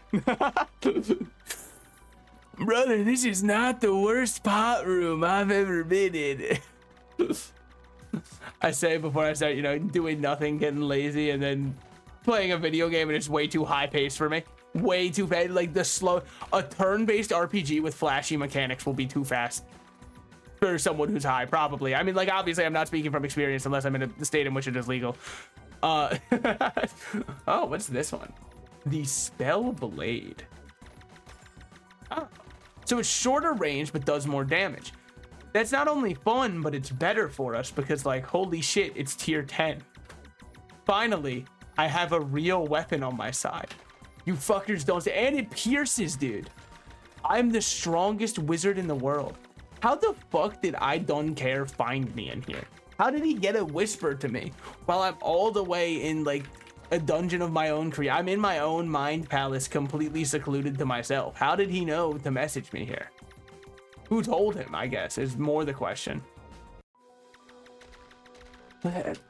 Brother, this is not the worst pot room I've ever been in. I say before I start, you know, doing nothing, getting lazy, and then playing a video game, and it's way too high paced for me. Way too fast. Like a turn-based RPG with flashy mechanics will be too fast for someone who's high, probably. I mean, like, obviously, I'm not speaking from experience unless I'm in a state in which it is legal. Oh, what's this one? The Spell Blade. Oh. So it's shorter range, but does more damage. That's not only fun, but it's better for us because, like, holy shit, it's tier 10. Finally, I have a real weapon on my side. You fuckers don't say, and it pierces, dude. I'm the strongest wizard in the world. How the fuck did I don't care find me in here? How did he get a whisper to me while I'm all the way in like a dungeon of my own creation? I'm in my own mind palace, completely secluded to myself. How did he know to message me here? Who told him, I guess, is more the question.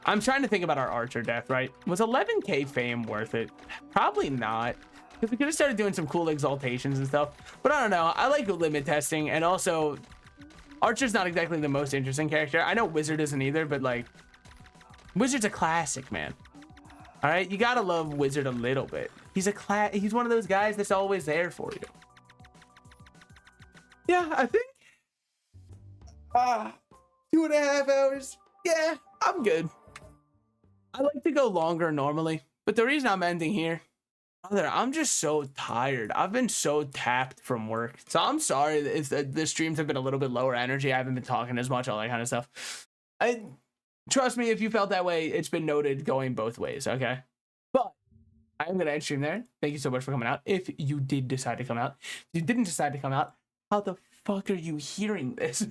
I'm trying to think about our archer death, right? Was 11k fame worth it? Probably not. Because we could have started doing some cool exaltations and stuff. But I don't know. I like limit testing. And also, archer's not exactly the most interesting character. I know wizard isn't either, but like, wizard's a classic, man. All right, you gotta love wizard a little bit. He's one of those guys that's always there for you. Yeah, I think 2.5 hours. Yeah, I'm good. I like to go longer normally, but the reason I'm ending here, brother, I'm just so tired. I've been so tapped from work, so I'm sorry if the streams have been a little bit lower energy. I haven't been talking as much, all that kind of stuff. Trust me, if you felt that way, it's been noted going both ways, okay? But I am gonna end stream there. Thank you so much for coming out. If you did decide to come out, if you didn't decide to come out, how the fuck are you hearing this?